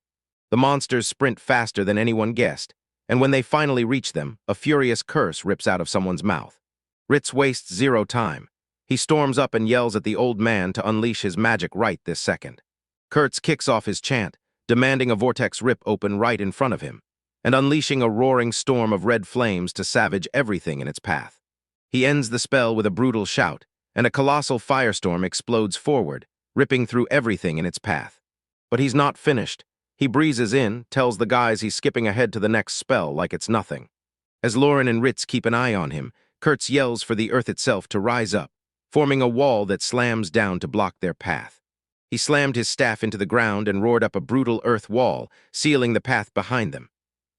The monsters sprint faster than anyone guessed, and when they finally reach them, a furious curse rips out of someone's mouth. Ritz wastes zero time. He storms up and yells at the old man to unleash his magic right this second. Kurtz kicks off his chant, demanding a vortex rip open right in front of him, and unleashing a roaring storm of red flames to savage everything in its path. He ends the spell with a brutal shout, and a colossal firestorm explodes forward, ripping through everything in its path. But he's not finished. He breezes in, tells the guys he's skipping ahead to the next spell like it's nothing. As Lauren and Ritz keep an eye on him, Kurtz yells for the earth itself to rise up, forming a wall that slams down to block their path. He slammed his staff into the ground and roared up a brutal earth wall, sealing the path behind them.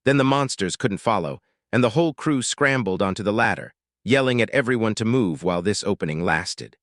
Then the monsters couldn't follow, and the whole crew scrambled onto the ladder, yelling at everyone to move while this opening lasted.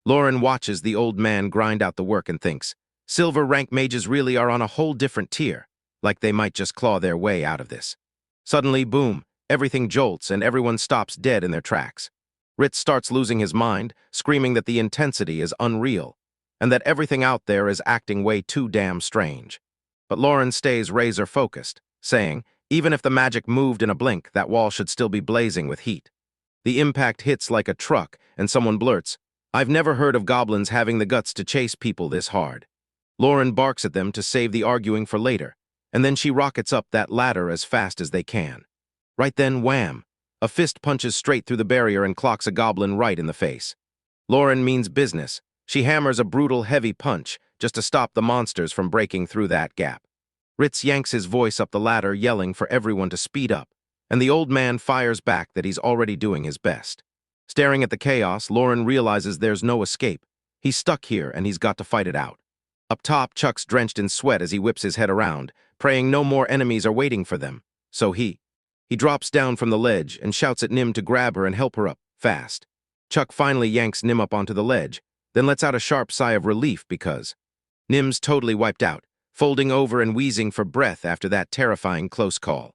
Lauren watches the old man grind out the work and thinks, silver rank mages really are on a whole different tier, like they might just claw their way out of this. Suddenly, boom, everything jolts and everyone stops dead in their tracks. Ritz starts losing his mind, screaming that the intensity is unreal, and that everything out there is acting way too damn strange. But Lauren stays razor-focused, saying, even if the magic moved in a blink, that wall should still be blazing with heat. The impact hits like a truck, and someone blurts, "I've never heard of goblins having the guts to chase people this hard." Lauren barks at them to save the arguing for later, and then she rockets up that ladder as fast as they can. Right then, wham! A fist punches straight through the barrier and clocks a goblin right in the face. Lauren means business. She hammers a brutal, heavy punch just to stop the monsters from breaking through that gap. Ritz yanks his voice up the ladder, yelling for everyone to speed up, and the old man fires back that he's already doing his best. Staring at the chaos, Lauren realizes there's no escape. He's stuck here, and he's got to fight it out. Up top, Chuck's drenched in sweat as he whips his head around, praying no more enemies are waiting for them. So he drops down from the ledge and shouts at Nim to grab her and help her up, fast. Chuck finally yanks Nim up onto the ledge, then lets out a sharp sigh of relief because Nim's totally wiped out, folding over and wheezing for breath after that terrifying close call.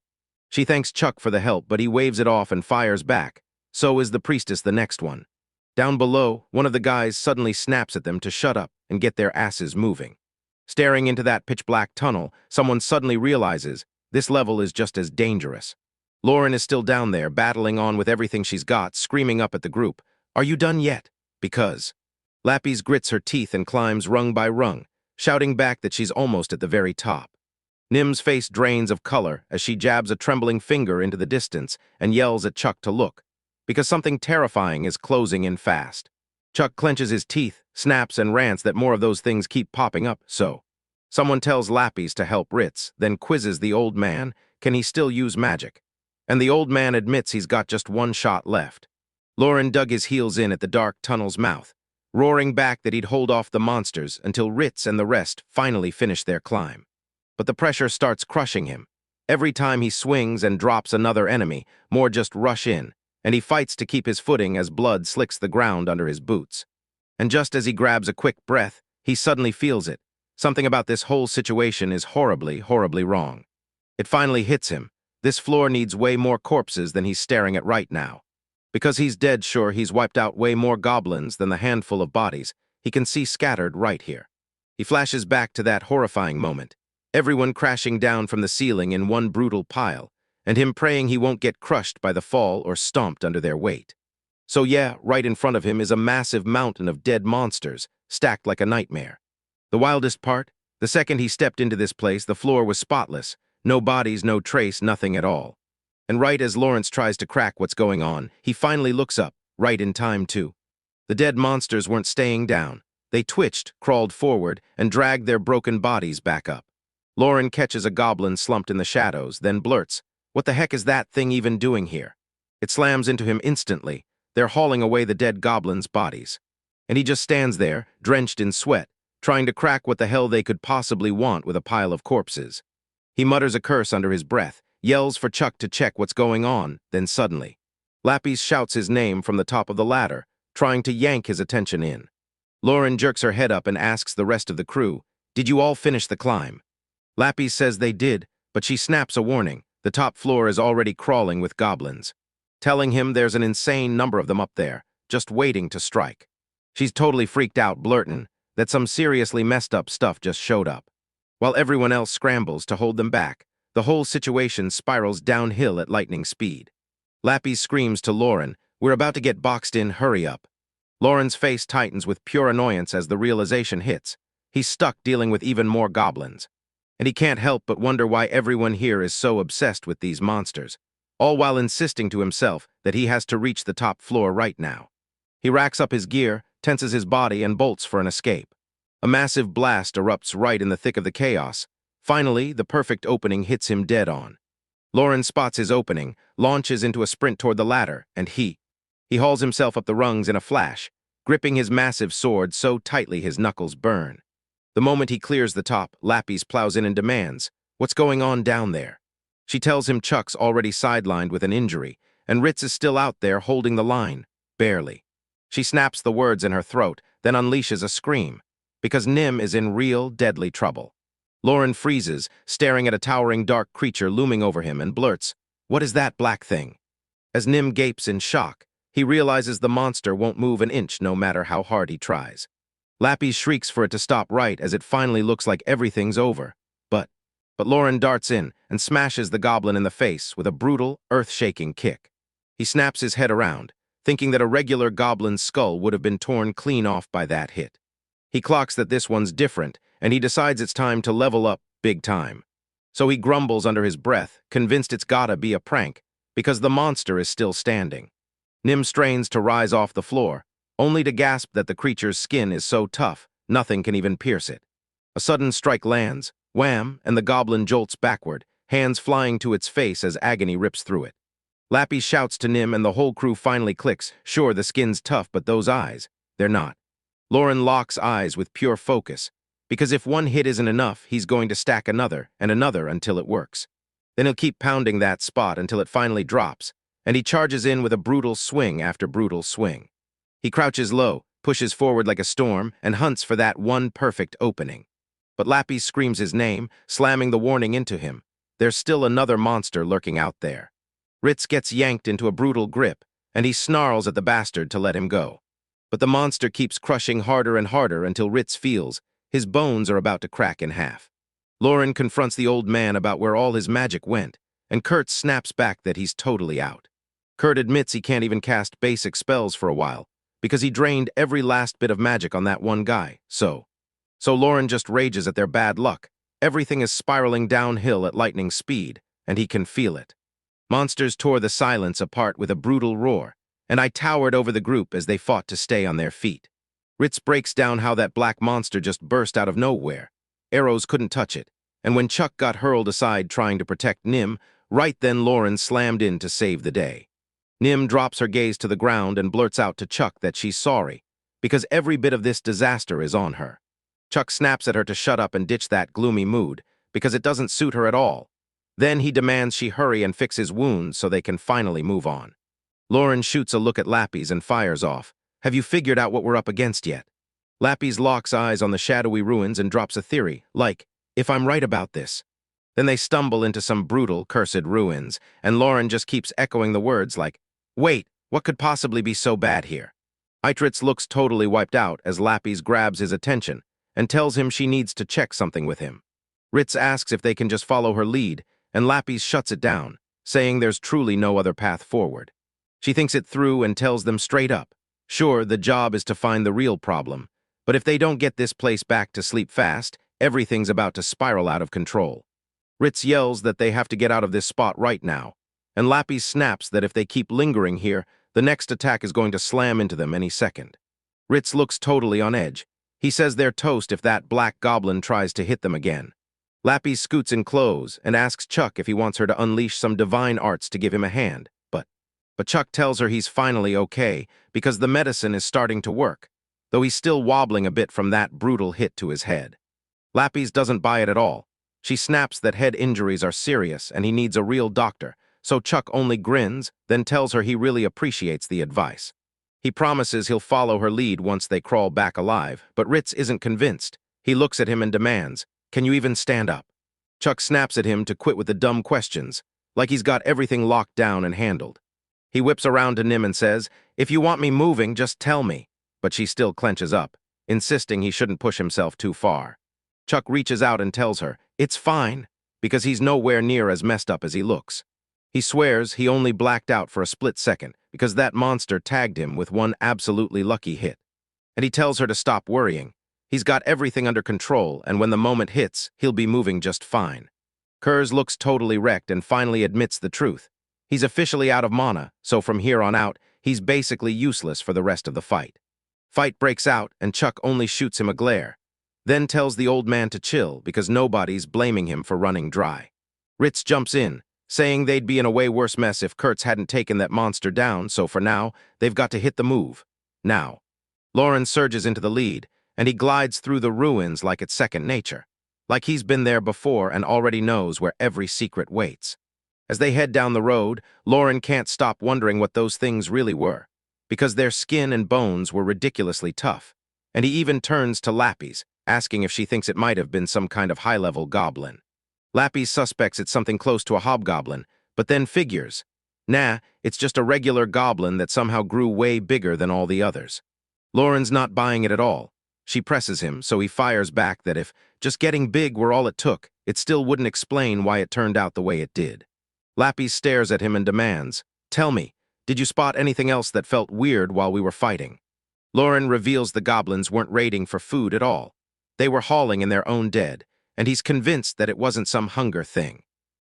She thanks Chuck for the help, but he waves it off and fires back. So is the priestess the next one. Down below, one of the guys suddenly snaps at them to shut up and get their asses moving. Staring into that pitch-black tunnel, someone suddenly realizes this level is just as dangerous. Lauren is still down there, battling on with everything she's got, screaming up at the group, "Are you done yet?" Because Lapis grits her teeth and climbs rung by rung, shouting back that she's almost at the very top. Nim's face drains of color as she jabs a trembling finger into the distance and yells at Chuck to look, because something terrifying is closing in fast. Chuck clenches his teeth, snaps, and rants that more of those things keep popping up, so. Someone tells Lapis to help Ritz, then quizzes the old man, can he still use magic? And the old man admits he's got just one shot left. Lauren dug his heels in at the dark tunnel's mouth, roaring back that he'd hold off the monsters until Ritz and the rest finally finish their climb. But the pressure starts crushing him. Every time he swings and drops another enemy, more just rush in, and he fights to keep his footing as blood slicks the ground under his boots. And just as he grabs a quick breath, he suddenly feels it. Something about this whole situation is horribly, horribly wrong. It finally hits him. This floor needs way more corpses than he's staring at right now. Because he's dead sure he's wiped out way more goblins than the handful of bodies he can see scattered right here. He flashes back to that horrifying moment, everyone crashing down from the ceiling in one brutal pile, and him praying he won't get crushed by the fall or stomped under their weight. So yeah, right in front of him is a massive mountain of dead monsters, stacked like a nightmare. The wildest part, the second he stepped into this place, the floor was spotless, no bodies, no trace, nothing at all. And right as Lawrence tries to crack what's going on, he finally looks up, right in time too. The dead monsters weren't staying down. They twitched, crawled forward, and dragged their broken bodies back up. Lauren catches a goblin slumped in the shadows, then blurts, "What the heck is that thing even doing here?" It slams into him instantly. They're hauling away the dead goblins' bodies. And he just stands there, drenched in sweat, trying to crack what the hell they could possibly want with a pile of corpses. He mutters a curse under his breath, yells for Chuck to check what's going on, then suddenly, Lapis shouts his name from the top of the ladder, trying to yank his attention in. Lauren jerks her head up and asks the rest of the crew, "Did you all finish the climb?" Lapis says they did, but she snaps a warning. The top floor is already crawling with goblins, telling him there's an insane number of them up there, just waiting to strike. She's totally freaked out, blurting that some seriously messed up stuff just showed up. While everyone else scrambles to hold them back, the whole situation spirals downhill at lightning speed. Lapis screams to Lauren, "We're about to get boxed in, hurry up." Lauren's face tightens with pure annoyance as the realization hits. He's stuck dealing with even more goblins. And he can't help but wonder why everyone here is so obsessed with these monsters, all while insisting to himself that he has to reach the top floor right now. He racks up his gear, tenses his body, and bolts for an escape. A massive blast erupts right in the thick of the chaos. Finally, the perfect opening hits him dead on. Lauren spots his opening, launches into a sprint toward the ladder, and he hauls himself up the rungs in a flash, gripping his massive sword so tightly his knuckles burn. The moment he clears the top, Lapis plows in and demands, "What's going on down there?" She tells him Chuck's already sidelined with an injury, and Ritz is still out there holding the line, barely. She snaps the words in her throat, then unleashes a scream, because Nim is in real, deadly trouble. Lauren freezes, staring at a towering dark creature looming over him, and blurts, "What is that black thing?" As Nim gapes in shock, he realizes the monster won't move an inch no matter how hard he tries. Lapis shrieks for it to stop right as it finally looks like everything's over. But Lauren darts in and smashes the goblin in the face with a brutal, earth-shaking kick. He snaps his head around, thinking that a regular goblin's skull would have been torn clean off by that hit. He clocks that this one's different, and he decides it's time to level up big time. So he grumbles under his breath, convinced it's gotta be a prank, because the monster is still standing. Nim strains to rise off the floor, only to gasp that the creature's skin is so tough, nothing can even pierce it. A sudden strike lands, wham, and the goblin jolts backward, hands flying to its face as agony rips through it. Lapis shouts to Nim and the whole crew finally clicks. Sure, the skin's tough, but those eyes, they're not. Lauren locks eyes with pure focus, because if one hit isn't enough, he's going to stack another and another until it works. Then he'll keep pounding that spot until it finally drops, and he charges in with a brutal swing after brutal swing. He crouches low, pushes forward like a storm, and hunts for that one perfect opening. But Lapis screams his name, slamming the warning into him. There's still another monster lurking out there. Ritz gets yanked into a brutal grip, and he snarls at the bastard to let him go. But the monster keeps crushing harder and harder until Ritz feels his bones are about to crack in half. Lauren confronts the old man about where all his magic went, and Kurt snaps back that he's totally out. Kurt admits he can't even cast basic spells for a while, because he drained every last bit of magic on that one guy, so Lauren just rages at their bad luck, Everything is spiraling downhill at lightning speed, and he can feel it. Monsters tore the silence apart with a brutal roar, and I towered over the group as they fought to stay on their feet. Ritz breaks down how that black monster just burst out of nowhere. Arrows couldn't touch it, and when Chuck got hurled aside trying to protect Nim, right then Lauren slammed in to save the day. Nim drops her gaze to the ground and blurts out to Chuck that she's sorry, because every bit of this disaster is on her. Chuck snaps at her to shut up and ditch that gloomy mood, because it doesn't suit her at all. Then he demands she hurry and fix his wounds so they can finally move on. Lauren shoots a look at Lapis and fires off. Have you figured out what we're up against yet? Lapis locks eyes on the shadowy ruins and drops a theory, like, if I'm right about this. Then they stumble into some brutal, cursed ruins, and Lauren just keeps echoing the words like, wait, what could possibly be so bad here? Eitritz looks totally wiped out as Lapis grabs his attention and tells him she needs to check something with him. Ritz asks if they can just follow her lead, and Lapis shuts it down, saying there's truly no other path forward. She thinks it through and tells them straight up, sure, the job is to find the real problem, but if they don't get this place back to sleep fast, everything's about to spiral out of control. Ritz yells that they have to get out of this spot right now, and Lapis snaps that if they keep lingering here, the next attack is going to slam into them any second. Ritz looks totally on edge. He says they're toast if that black goblin tries to hit them again. Lapis scoots in close and asks Chuck if he wants her to unleash some divine arts to give him a hand, but Chuck tells her he's finally okay because the medicine is starting to work, though he's still wobbling a bit from that brutal hit to his head. Lapis doesn't buy it at all. She snaps that head injuries are serious and he needs a real doctor, so Chuck only grins, then tells her he really appreciates the advice. He promises he'll follow her lead once they crawl back alive, but Ritz isn't convinced. He looks at him and demands, can you even stand up? Chuck snaps at him to quit with the dumb questions, like he's got everything locked down and handled. He whips around to Nim and says, if you want me moving, just tell me. But she still clenches up, insisting he shouldn't push himself too far. Chuck reaches out and tells her, it's fine, because he's nowhere near as messed up as he looks. He swears he only blacked out for a split second because that monster tagged him with one absolutely lucky hit. And he tells her to stop worrying. He's got everything under control, and when the moment hits, he'll be moving just fine. Kurz looks totally wrecked and finally admits the truth. He's officially out of mana, so from here on out, he's basically useless for the rest of the fight. Fight breaks out, and Chuck only shoots him a glare, then tells the old man to chill because nobody's blaming him for running dry. Ritz jumps in, saying they'd be in a way worse mess if Kurtz hadn't taken that monster down, so for now, they've got to hit the move. Now. Lauren surges into the lead, and he glides through the ruins like it's second nature, like he's been there before and already knows where every secret waits. As they head down the road, Lauren can't stop wondering what those things really were, because their skin and bones were ridiculously tough, and he even turns to Lapis, asking if she thinks it might have been some kind of high-level goblin. Lapis suspects it's something close to a hobgoblin, but then figures, nah, it's just a regular goblin that somehow grew way bigger than all the others. Lauren's not buying it at all. She presses him, so he fires back that if just getting big were all it took, it still wouldn't explain why it turned out the way it did. Lapis stares at him and demands, tell me, did you spot anything else that felt weird while we were fighting? Lauren reveals the goblins weren't raiding for food at all. They were hauling in their own dead, and he's convinced that it wasn't some hunger thing.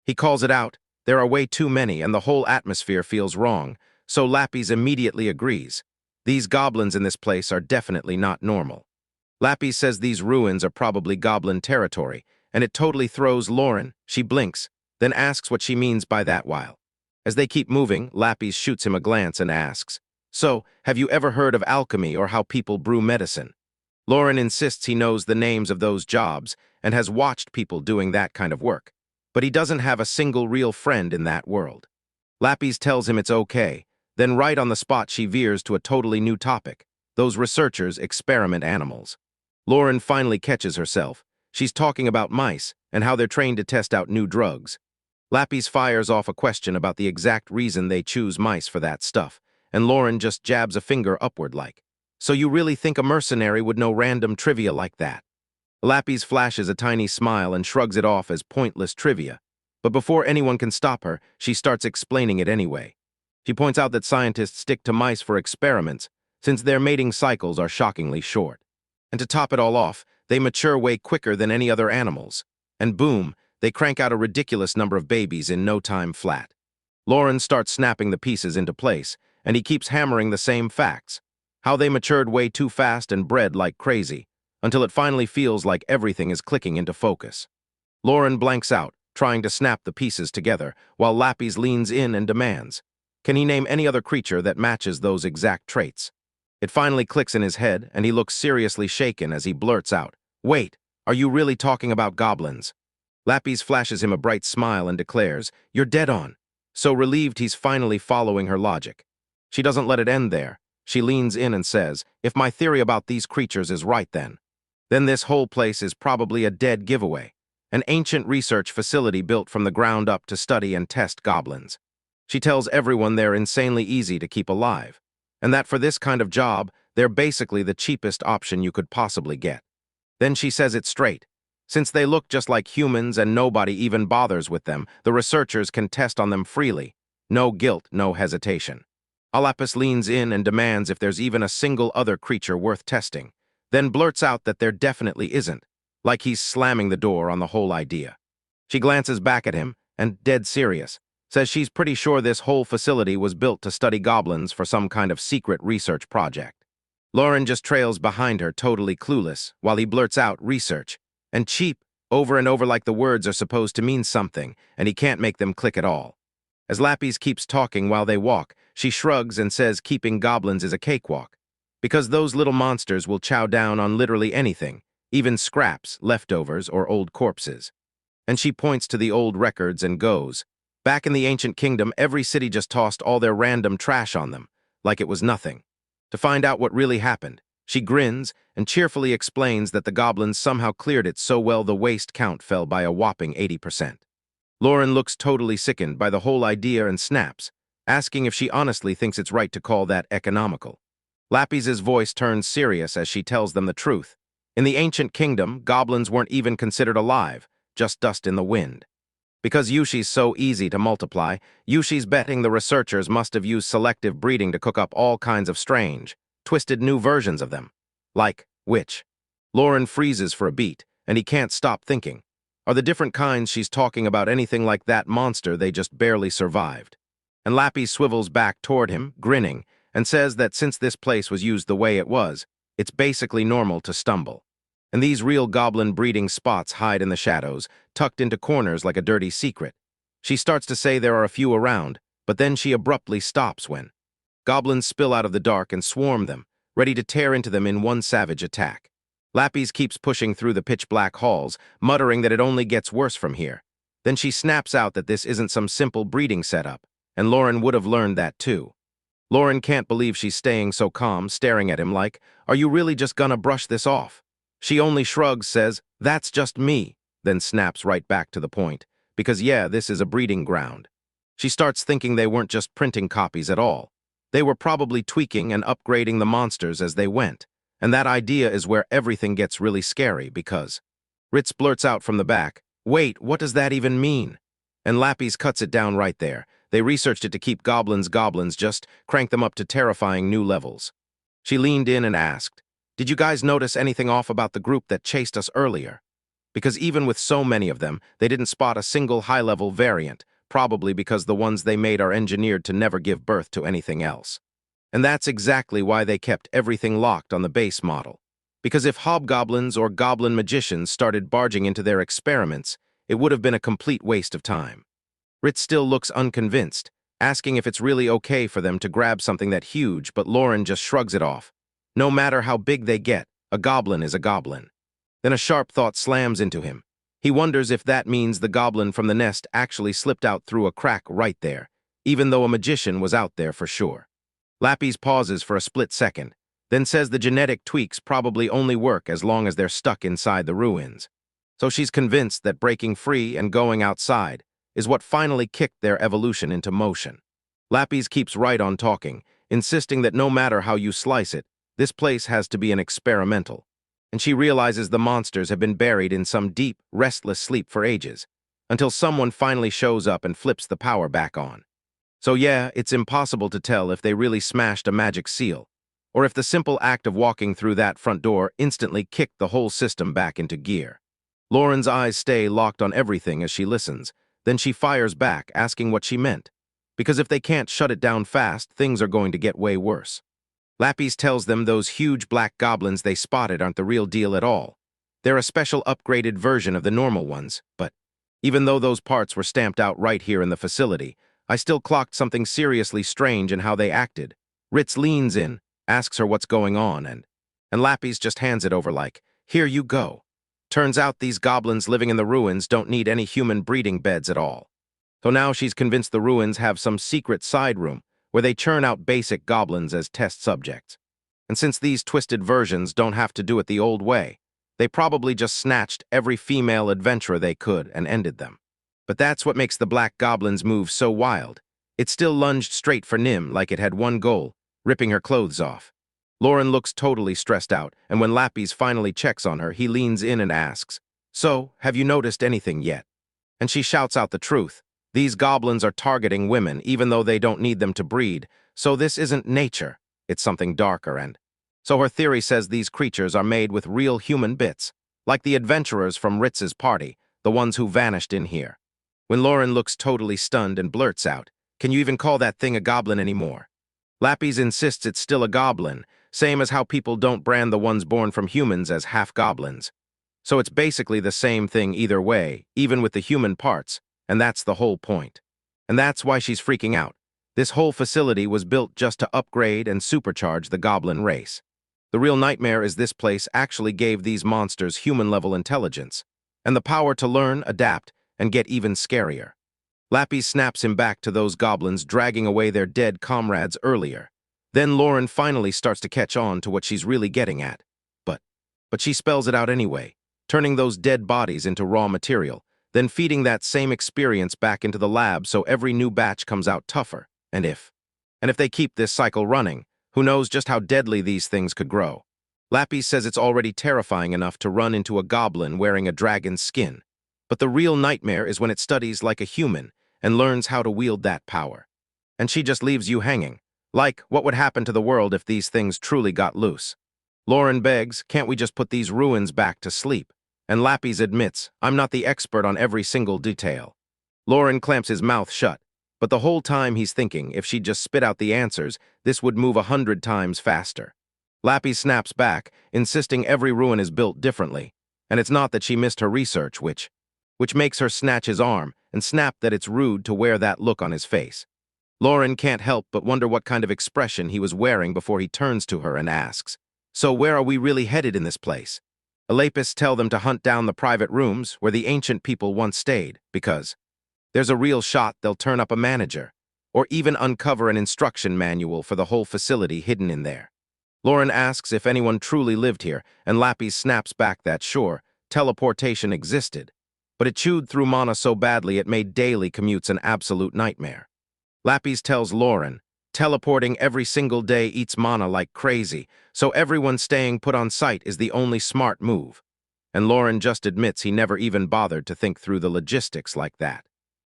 He calls it out, there are way too many and the whole atmosphere feels wrong, so Lapis immediately agrees. These goblins in this place are definitely not normal. Lapis says these ruins are probably goblin territory, and it totally throws Lauren. She blinks, then asks what she means by that while. As they keep moving, Lapis shoots him a glance and asks, so, have you ever heard of alchemy or how people brew medicine? Lauren insists he knows the names of those jobs and has watched people doing that kind of work, but he doesn't have a single real friend in that world. Lapis tells him it's okay, then right on the spot she veers to a totally new topic. Those researchers experiment animals. Lauren finally catches herself. She's talking about mice and how they're trained to test out new drugs. Lapis fires off a question about the exact reason they choose mice for that stuff, and Lauren just jabs a finger upward like, so you really think a mercenary would know random trivia like that? Lapis flashes a tiny smile and shrugs it off as pointless trivia, but before anyone can stop her, she starts explaining it anyway. She points out that scientists stick to mice for experiments, since their mating cycles are shockingly short. And to top it all off, they mature way quicker than any other animals. And boom, they crank out a ridiculous number of babies in no time flat. Lauren starts snapping the pieces into place, and he keeps hammering the same facts. How they matured way too fast and bred like crazy, until it finally feels like everything is clicking into focus. Lauren blanks out, trying to snap the pieces together, while Lapis leans in and demands, can he name any other creature that matches those exact traits? It finally clicks in his head, and he looks seriously shaken as he blurts out, wait, are you really talking about goblins? Lapis flashes him a bright smile and declares, you're dead on. So relieved he's finally following her logic. She doesn't let it end there. She leans in and says, if my theory about these creatures is right then this whole place is probably a dead giveaway, an ancient research facility built from the ground up to study and test goblins. She tells everyone they're insanely easy to keep alive, and that for this kind of job, they're basically the cheapest option you could possibly get. Then she says it straight. Since they look just like humans and nobody even bothers with them, the researchers can test on them freely. No guilt, no hesitation. Lapis leans in and demands if there's even a single other creature worth testing, then blurts out that there definitely isn't, like he's slamming the door on the whole idea. She glances back at him, and, dead serious, says she's pretty sure this whole facility was built to study goblins for some kind of secret research project. Lauren just trails behind her, totally clueless, while he blurts out research, and cheap, over and over like the words are supposed to mean something, and he can't make them click at all. As Lapis keeps talking while they walk, she shrugs and says keeping goblins is a cakewalk, because those little monsters will chow down on literally anything, even scraps, leftovers, or old corpses. And she points to the old records and goes, back in the ancient kingdom, every city just tossed all their random trash on them, like it was nothing. To find out what really happened, she grins and cheerfully explains that the goblins somehow cleared it so well the waste count fell by a whopping 80%. Lauren looks totally sickened by the whole idea and snaps, asking if she honestly thinks it's right to call that economical. Lapis's voice turns serious as she tells them the truth. In the ancient kingdom, goblins weren't even considered alive, just dust in the wind. Because Yushi's so easy to multiply, Yushi's betting the researchers must have used selective breeding to cook up all kinds of strange, twisted new versions of them. Like, which? Lauren freezes for a beat, and he can't stop thinking. Are the different kinds she's talking about anything like that monster they just barely survived? And Lapis swivels back toward him, grinning, and says that since this place was used the way it was, it's basically normal to stumble. And these real goblin breeding spots hide in the shadows, tucked into corners like a dirty secret. She starts to say there are a few around, but then she abruptly stops when goblins spill out of the dark and swarm them, ready to tear into them in one savage attack. Lapis keeps pushing through the pitch-black halls, muttering that it only gets worse from here. Then she snaps out that this isn't some simple breeding setup, and Lauren would have learned that too. Lauren can't believe she's staying so calm, staring at him like, are you really just gonna brush this off? She only shrugs, says, that's just me, then snaps right back to the point, because yeah, this is a breeding ground. She starts thinking they weren't just printing copies at all. They were probably tweaking and upgrading the monsters as they went, and that idea is where everything gets really scary because Ritz blurts out from the back, wait, what does that even mean? And Lapis cuts it down right there. They researched it to keep goblins, just crank them up to terrifying new levels. She leaned in and asked, did you guys notice anything off about the group that chased us earlier? Because even with so many of them, they didn't spot a single high-level variant, probably because the ones they made are engineered to never give birth to anything else. And that's exactly why they kept everything locked on the base model. Because if hobgoblins or goblin magicians started barging into their experiments, it would have been a complete waste of time. Ritz still looks unconvinced, asking if it's really okay for them to grab something that huge, but Lauren just shrugs it off. No matter how big they get, a goblin is a goblin. Then a sharp thought slams into him. He wonders if that means the goblin from the nest actually slipped out through a crack right there, even though a magician was out there for sure. Lapis pauses for a split second, then says the genetic tweaks probably only work as long as they're stuck inside the ruins. So she's convinced that breaking free and going outside is what finally kicked their evolution into motion. Lapis keeps right on talking, insisting that no matter how you slice it, this place has to be an experimental. And she realizes the monsters have been buried in some deep, restless sleep for ages, until someone finally shows up and flips the power back on. So yeah, it's impossible to tell if they really smashed a magic seal, or if the simple act of walking through that front door instantly kicked the whole system back into gear. Lauren's eyes stay locked on everything as she listens. Then she fires back, asking what she meant. Because if they can't shut it down fast, things are going to get way worse. Lapis tells them those huge black goblins they spotted aren't the real deal at all. They're a special upgraded version of the normal ones, but even though those parts were stamped out right here in the facility, I still clocked something seriously strange in how they acted. Ritz leans in, asks her what's going on, and Lapis just hands it over like, here you go. Turns out these goblins living in the ruins don't need any human breeding beds at all. So now she's convinced the ruins have some secret side room where they churn out basic goblins as test subjects. And since these twisted versions don't have to do it the old way, they probably just snatched every female adventurer they could and ended them. But that's what makes the black goblin's move so wild. It still lunged straight for Nim like it had one goal, ripping her clothes off. Lauren looks totally stressed out, and when Lapis finally checks on her, he leans in and asks, "So, have you noticed anything yet?" And she shouts out the truth. These goblins are targeting women, even though they don't need them to breed, so this isn't nature, it's something darker, and so her theory says these creatures are made with real human bits, like the adventurers from Ritz's party, the ones who vanished in here. When Lauren looks totally stunned and blurts out, "Can you even call that thing a goblin anymore?" Lapis insists it's still a goblin, same as how people don't brand the ones born from humans as half-goblins. So it's basically the same thing either way, even with the human parts, and that's the whole point. And that's why she's freaking out. This whole facility was built just to upgrade and supercharge the goblin race. The real nightmare is this place actually gave these monsters human-level intelligence, and the power to learn, adapt, and get even scarier. Lapis snaps him back to those goblins dragging away their dead comrades earlier. Then Lauren finally starts to catch on to what she's really getting at. But she spells it out anyway, turning those dead bodies into raw material, then feeding that same experience back into the lab so every new batch comes out tougher. And if they keep this cycle running, who knows just how deadly these things could grow. Lapis says it's already terrifying enough to run into a goblin wearing a dragon's skin. But the real nightmare is when it studies like a human and learns how to wield that power. And she just leaves you hanging. Like, what would happen to the world if these things truly got loose? Lauren begs, can't we just put these ruins back to sleep? And Lapis admits, I'm not the expert on every single detail. Lauren clamps his mouth shut, but the whole time he's thinking if she'd just spit out the answers, this would move 100 times faster. Lapis snaps back, insisting every ruin is built differently, and it's not that she missed her research, which makes her snatch his arm and snap that it's rude to wear that look on his face. Lauren can't help but wonder what kind of expression he was wearing before he turns to her and asks, so where are we really headed in this place? Lapis tell them to hunt down the private rooms where the ancient people once stayed, because there's a real shot they'll turn up a manager, or even uncover an instruction manual for the whole facility hidden in there. Lauren asks if anyone truly lived here, and Lapis snaps back that sure, teleportation existed, but it chewed through mana so badly it made daily commutes an absolute nightmare. Lapis tells Lauren, teleporting every single day eats mana like crazy, so everyone staying put on site is the only smart move. And Lauren just admits he never even bothered to think through the logistics like that.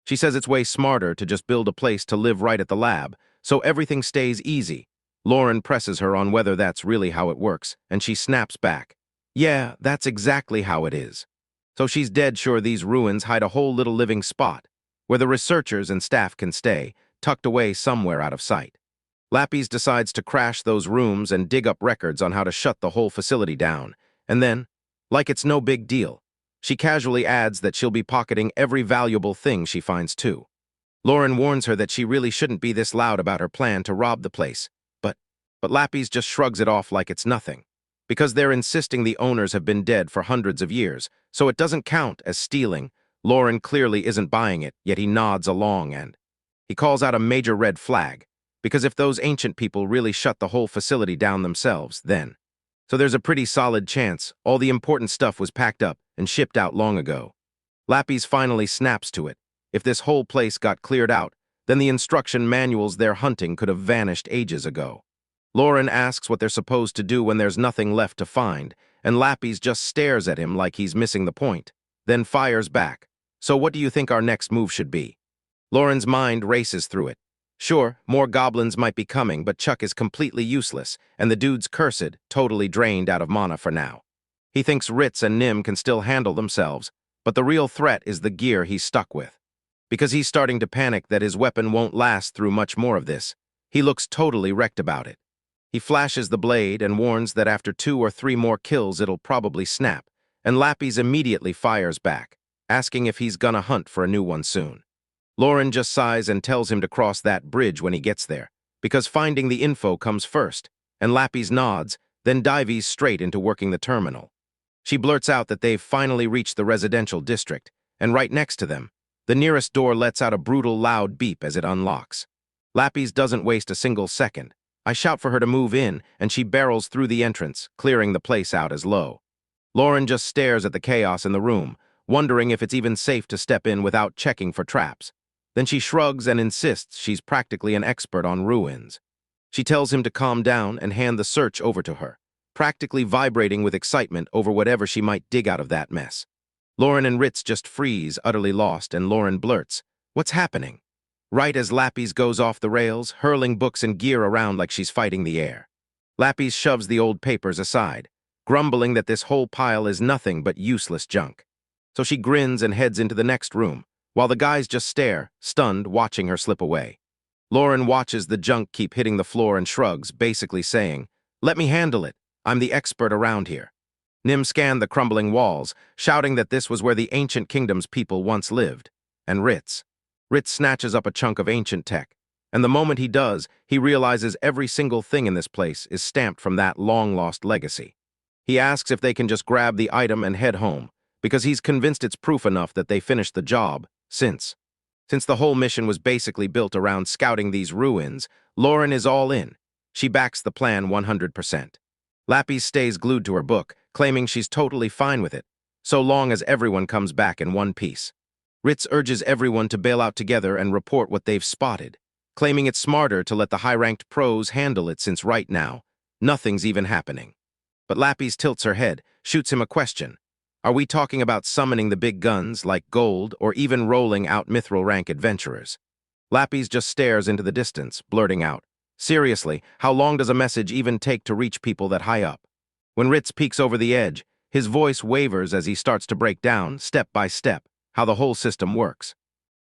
She says it's way smarter to just build a place to live right at the lab, so everything stays easy. Lauren presses her on whether that's really how it works, and she snaps back. Yeah, that's exactly how it is. So she's dead sure these ruins hide a whole little living spot, where the researchers and staff can stay, tucked away somewhere out of sight. Lapis decides to crash those rooms and dig up records on how to shut the whole facility down, and then, like it's no big deal, she casually adds that she'll be pocketing every valuable thing she finds too. Lauren warns her that she really shouldn't be this loud about her plan to rob the place, but Lapis just shrugs it off like it's nothing, because they're insisting the owners have been dead for hundreds of years, so it doesn't count as stealing. Lauren clearly isn't buying it, yet he nods along and he calls out a major red flag, because if those ancient people really shut the whole facility down themselves, then. So there's a pretty solid chance all the important stuff was packed up and shipped out long ago. Lapis finally snaps to it. If this whole place got cleared out, then the instruction manuals they're hunting could have vanished ages ago. Lauren asks what they're supposed to do when there's nothing left to find, and Lapis just stares at him like he's missing the point, then fires back. So what do you think our next move should be? Lauren's mind races through it. Sure, more goblins might be coming, but Chuck is completely useless, and the dude's cursed, totally drained out of mana for now. He thinks Ritz and Nim can still handle themselves, but the real threat is the gear he's stuck with. Because he's starting to panic that his weapon won't last through much more of this, he looks totally wrecked about it. He flashes the blade and warns that after 2 or 3 more kills it'll probably snap, and Lapis immediately fires back, asking if he's gonna hunt for a new one soon. Lauren just sighs and tells him to cross that bridge when he gets there, because finding the info comes first, and Lapis nods, then dives straight into working the terminal. She blurts out that they've finally reached the residential district, and right next to them, the nearest door lets out a brutal loud beep as it unlocks. Lapis doesn't waste a single second. I shout for her to move in, and she barrels through the entrance, clearing the place out as low. Lauren just stares at the chaos in the room, wondering if it's even safe to step in without checking for traps. Then she shrugs and insists she's practically an expert on ruins. She tells him to calm down and hand the search over to her, practically vibrating with excitement over whatever she might dig out of that mess. Lauren and Ritz just freeze, utterly lost, and Lauren blurts, "What's happening?" Right as Lapis goes off the rails, hurling books and gear around like she's fighting the air. Lapis shoves the old papers aside, grumbling that this whole pile is nothing but useless junk. So she grins and heads into the next room, while the guys just stare, stunned, watching her slip away. Lauren watches the junk keep hitting the floor and shrugs, basically saying, "Let me handle it. I'm the expert around here." Nim scanned the crumbling walls, shouting that this was where the ancient kingdom's people once lived. And Ritz snatches up a chunk of ancient tech, and the moment he does, he realizes every single thing in this place is stamped from that long-lost legacy. He asks if they can just grab the item and head home, because he's convinced it's proof enough that they finished the job, since the whole mission was basically built around scouting these ruins. Lauren is all in. She backs the plan 100%. Lapis stays glued to her book, claiming she's totally fine with it, so long as everyone comes back in one piece. Ritz urges everyone to bail out together and report what they've spotted, claiming it's smarter to let the high-ranked pros handle it since right now, nothing's even happening. But Lapis tilts her head, shoots him a question. Are we talking about summoning the big guns, like gold, or even rolling out mithril rank adventurers? Lapis just stares into the distance, blurting out, "Seriously, how long does a message even take to reach people that high up?" When Ritz peeks over the edge, his voice wavers as he starts to break down, step by step, how the whole system works.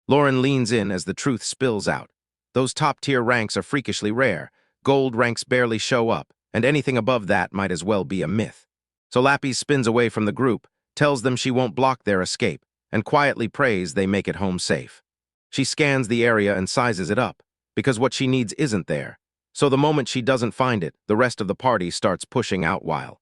Lauren leans in as the truth spills out. Those top-tier ranks are freakishly rare, gold ranks barely show up, and anything above that might as well be a myth. So Lapis spins away from the group, tells them she won't block their escape, and quietly prays they make it home safe. She scans the area and sizes it up, because what she needs isn't there. So the moment she doesn't find it, the rest of the party starts pushing out while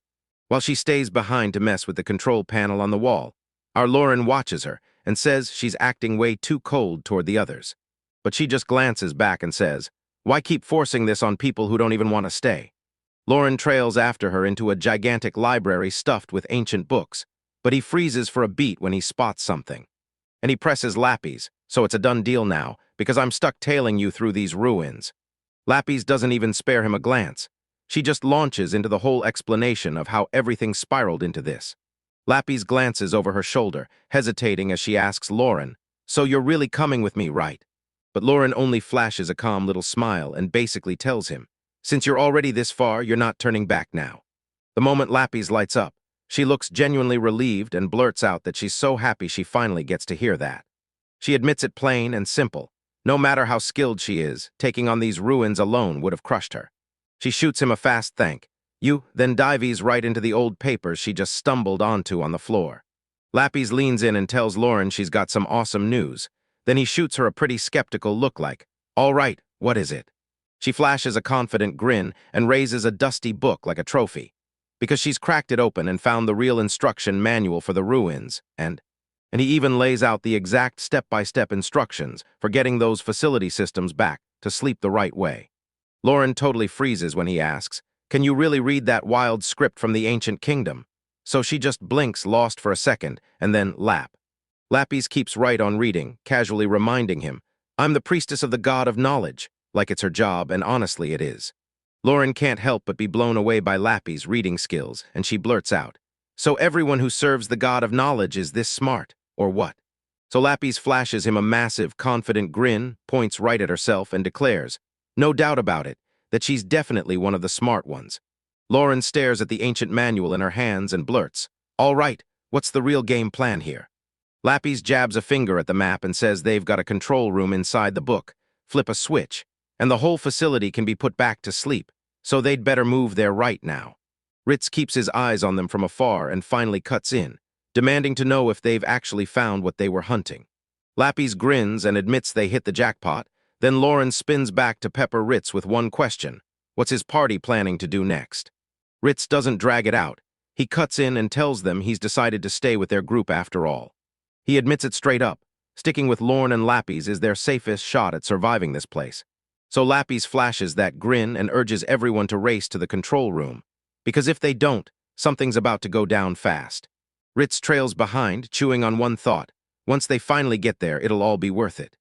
she stays behind to mess with the control panel on the wall. Our Lauren watches her and says she's acting way too cold toward the others. But she just glances back and says, "Why keep forcing this on people who don't even want to stay?" Lauren trails after her into a gigantic library stuffed with ancient books, but he freezes for a beat when he spots something. And he presses Lapis, "So it's a done deal now, because I'm stuck tailing you through these ruins." Lapis doesn't even spare him a glance. She just launches into the whole explanation of how everything spiraled into this. Lapis glances over her shoulder, hesitating as she asks Lauren, "So you're really coming with me, right?" But Lauren only flashes a calm little smile and basically tells him, "Since you're already this far, you're not turning back now." The moment Lapis lights up, she looks genuinely relieved and blurts out that she's so happy she finally gets to hear that. She admits it plain and simple. No matter how skilled she is, taking on these ruins alone would have crushed her. She shoots him a fast thank you, then dives right into the old papers she just stumbled onto on the floor. Lapis leans in and tells Lauren she's got some awesome news. Then he shoots her a pretty skeptical look like, "All right, what is it?" She flashes a confident grin and raises a dusty book like a trophy, because she's cracked it open and found the real instruction manual for the ruins, and he even lays out the exact step-by-step instructions for getting those facility systems back to sleep the right way. Lauren totally freezes when he asks, "Can you really read that wild script from the ancient kingdom?" So she just blinks, lost for a second, and then Lapis keeps right on reading, casually reminding him, "I'm the priestess of the god of knowledge," like it's her job, and honestly it is. Lauren can't help but be blown away by Lapis' reading skills, and she blurts out, "So everyone who serves the god of knowledge is this smart, or what?" So Lapis flashes him a massive, confident grin, points right at herself, and declares, no doubt about it, that she's definitely one of the smart ones. Lauren stares at the ancient manual in her hands and blurts, All right, what's the real game plan here? Lapis jabs a finger at the map and says they've got a control room inside the book. Flip a switch, and the whole facility can be put back to sleep, so they'd better move there right now. Ritz keeps his eyes on them from afar and finally cuts in, demanding to know if they've actually found what they were hunting. Lapis grins and admits they hit the jackpot, then Lauren spins back to pepper Ritz with one question. What's his party planning to do next? Ritz doesn't drag it out. He cuts in and tells them he's decided to stay with their group after all. He admits it straight up. Sticking with Lorne and Lapis is their safest shot at surviving this place. So Lapis flashes that grin and urges everyone to race to the control room, because if they don't, something's about to go down fast. Ritz trails behind, chewing on one thought. Once they finally get there, it'll all be worth it.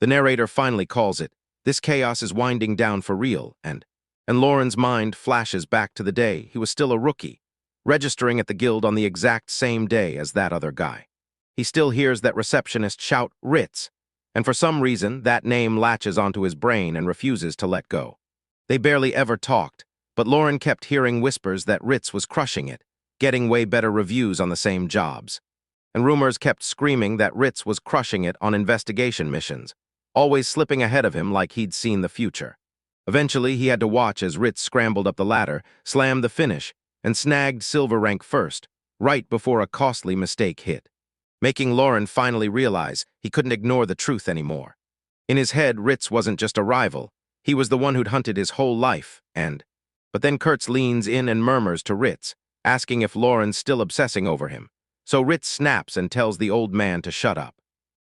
The narrator finally calls it. This chaos is winding down for real, and Lauren's mind flashes back to the day he was still a rookie, registering at the guild on the exact same day as that other guy. He still hears that receptionist shout, Ritz, and for some reason, that name latches onto his brain and refuses to let go. They barely ever talked, but Lauren kept hearing whispers that Ritz was crushing it, getting way better reviews on the same jobs. And rumors kept screaming that Ritz was crushing it on investigation missions, always slipping ahead of him like he'd seen the future. Eventually, he had to watch as Ritz scrambled up the ladder, slammed the finish, and snagged silver rank first, right before a costly mistake hit, making Lauren finally realize he couldn't ignore the truth anymore. In his head, Ritz wasn't just a rival. He was the one who'd hunted his whole life, But then Kurtz leans in and murmurs to Ritz, asking if Lauren's still obsessing over him. So Ritz snaps and tells the old man to shut up.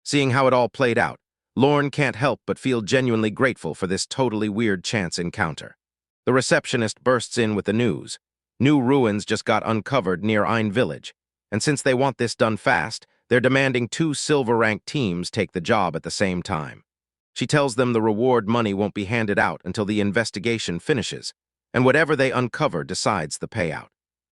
Seeing how it all played out, Lauren can't help but feel genuinely grateful for this totally weird chance encounter. The receptionist bursts in with the news. New ruins just got uncovered near Ein Village, and since they want this done fast, they're demanding 2 silver-ranked teams take the job at the same time. She tells them the reward money won't be handed out until the investigation finishes, and whatever they uncover decides the payout.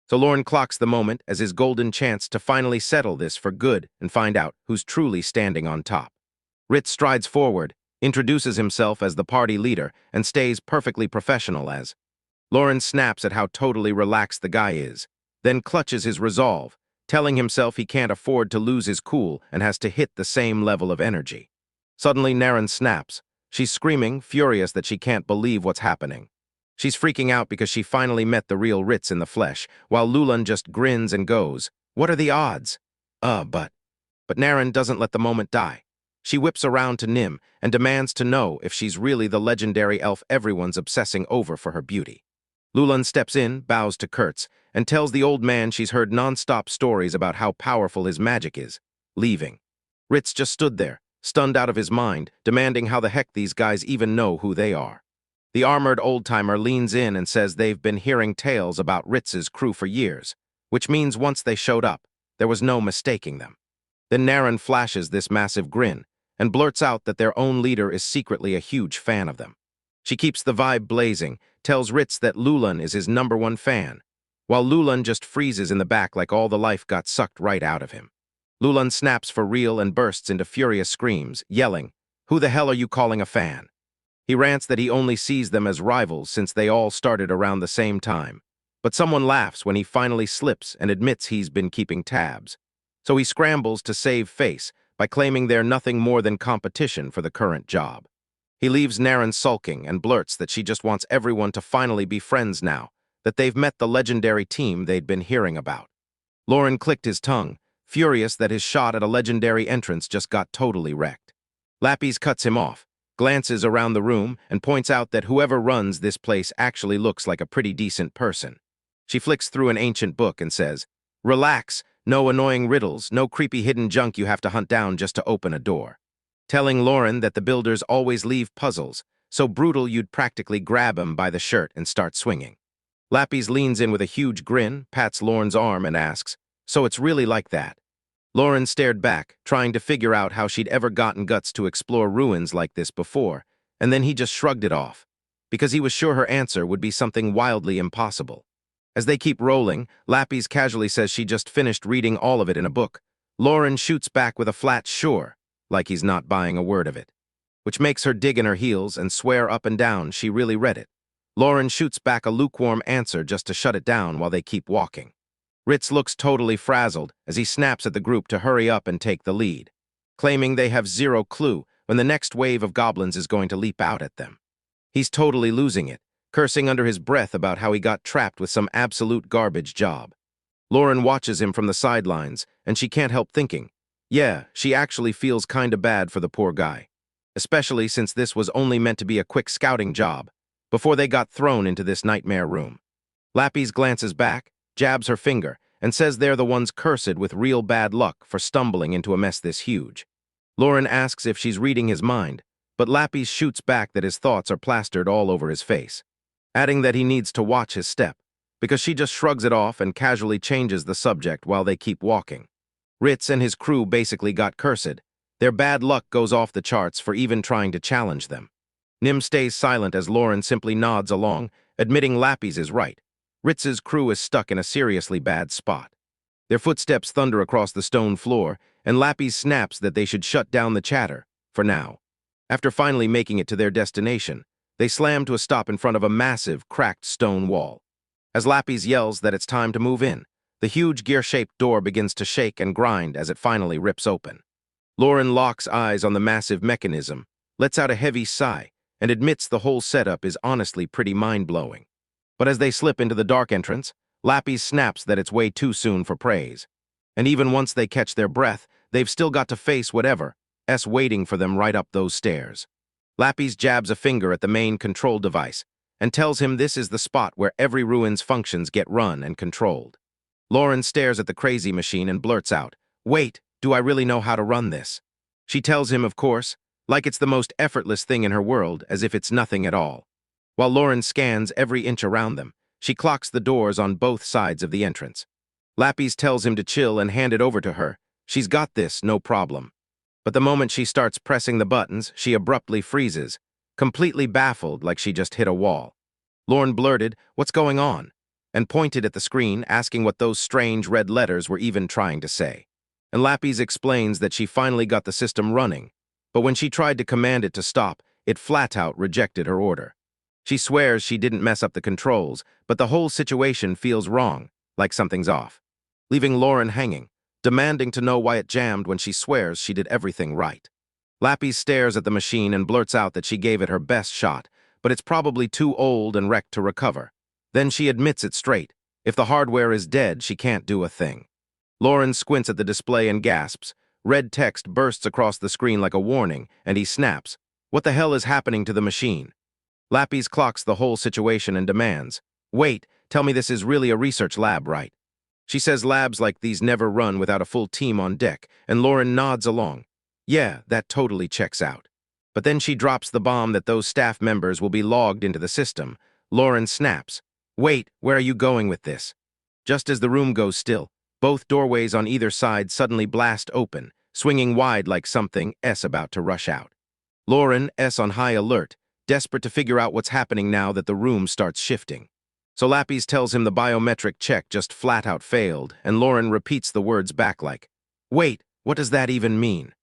So Lauren clocks the moment as his golden chance to finally settle this for good and find out who's truly standing on top. Ritz strides forward, introduces himself as the party leader, and stays perfectly professional as. Lauren snaps at how totally relaxed the guy is, then clutches his resolve, telling himself he can't afford to lose his cool and has to hit the same level of energy. Suddenly, Naren snaps. She's screaming, furious that she can't believe what's happening. She's freaking out because she finally met the real Ritz in the flesh, while Lulan just grins and goes, "What are the odds?" But Naren doesn't let the moment die. She whips around to Nim and demands to know if she's really the legendary elf everyone's obsessing over for her beauty. Lulan steps in, bows to Kurtz, and tells the old man she's heard non-stop stories about how powerful his magic is, leaving. Ritz just stood there, stunned out of his mind, demanding how the heck these guys even know who they are. The armored old-timer leans in and says they've been hearing tales about Ritz's crew for years, which means once they showed up, there was no mistaking them. Then Naren flashes this massive grin and blurts out that their own leader is secretly a huge fan of them. She keeps the vibe blazing, tells Ritz that Lulan is his #1 fan, while Lulan just freezes in the back like all the life got sucked right out of him. Lulan snaps for real and bursts into furious screams, yelling, "Who the hell are you calling a fan?" He rants that he only sees them as rivals since they all started around the same time. But someone laughs when he finally slips and admits he's been keeping tabs. So he scrambles to save face by claiming they're nothing more than competition for the current job. He leaves Naren sulking and blurts that she just wants everyone to finally be friends now, that they've met the legendary team they'd been hearing about. Lauren clicked his tongue, furious that his shot at a legendary entrance just got totally wrecked. Lapis cuts him off, glances around the room, and points out that whoever runs this place actually looks like a pretty decent person. She flicks through an ancient book and says, "Relax, no annoying riddles, no creepy hidden junk you have to hunt down just to open a door." Telling Lauren that the builders always leave puzzles, so brutal you'd practically grab him by the shirt and start swinging. Lapis leans in with a huge grin, pats Lauren's arm, and asks, "So it's really like that?" Lauren stared back, trying to figure out how she'd ever gotten guts to explore ruins like this before, and then he just shrugged it off, because he was sure her answer would be something wildly impossible. As they keep rolling, Lapis casually says she just finished reading all of it in a book. Lauren shoots back with a flat "sure," like he's not buying a word of it, which makes her dig in her heels and swear up and down she really read it. Lauren shoots back a lukewarm answer just to shut it down while they keep walking. Ritz looks totally frazzled as he snaps at the group to hurry up and take the lead, claiming they have zero clue when the next wave of goblins is going to leap out at them. He's totally losing it, cursing under his breath about how he got trapped with some absolute garbage job. Lauren watches him from the sidelines, and she can't help thinking, yeah, she actually feels kinda bad for the poor guy, especially since this was only meant to be a quick scouting job before they got thrown into this nightmare room. Lapis glances back, jabs her finger, and says they're the ones cursed with real bad luck for stumbling into a mess this huge. Lauren asks if she's reading his mind, but Lapis shoots back that his thoughts are plastered all over his face, adding that he needs to watch his step, because she just shrugs it off and casually changes the subject while they keep walking. Ritz and his crew basically got cursed. Their bad luck goes off the charts for even trying to challenge them. Nim stays silent as Lauren simply nods along, admitting Lapis is right. Ritz's crew is stuck in a seriously bad spot. Their footsteps thunder across the stone floor, and Lapis snaps that they should shut down the chatter, for now. After finally making it to their destination, they slam to a stop in front of a massive, cracked stone wall. As Lapis yells that it's time to move in, the huge gear-shaped door begins to shake and grind as it finally rips open. Lauren locks eyes on the massive mechanism, lets out a heavy sigh, and admits the whole setup is honestly pretty mind-blowing. But as they slip into the dark entrance, Lapis snaps that it's way too soon for praise. And even once they catch their breath, they've still got to face whatever's waiting for them right up those stairs. Lapis jabs a finger at the main control device and tells him this is the spot where every ruin's functions get run and controlled. Lauren stares at the crazy machine and blurts out, "Wait, do I really know how to run this?" She tells him, of course, like it's the most effortless thing in her world, as if it's nothing at all. While Lauren scans every inch around them, she clocks the doors on both sides of the entrance. Lapis tells him to chill and hand it over to her. She's got this, no problem. But the moment she starts pressing the buttons, she abruptly freezes, completely baffled like she just hit a wall. Lauren blurted, "What's going on?" and pointed at the screen, asking what those strange red letters were even trying to say. And Lapis explains that she finally got the system running, but when she tried to command it to stop, it flat-out rejected her order. She swears she didn't mess up the controls, but the whole situation feels wrong, like something's off, leaving Lauren hanging, demanding to know why it jammed when she swears she did everything right. Lapis stares at the machine and blurts out that she gave it her best shot, but it's probably too old and wrecked to recover. Then she admits it straight. If the hardware is dead, she can't do a thing. Lauren squints at the display and gasps. Red text bursts across the screen like a warning, and he snaps. What the hell is happening to the machine? Lapis clocks the whole situation and demands, "Wait, tell me this is really a research lab, right?" She says labs like these never run without a full team on deck, and Lauren nods along. Yeah, that totally checks out. But then she drops the bomb that those staff members will be logged into the system. Lauren snaps, "Wait, where are you going with this?" Just as the room goes still, both doorways on either side suddenly blast open, swinging wide like something's about to rush out. Lauren's on high alert, desperate to figure out what's happening now that the room starts shifting. So Lapis tells him the biometric check just flat-out failed, and Lauren repeats the words back like, "Wait, what does that even mean?"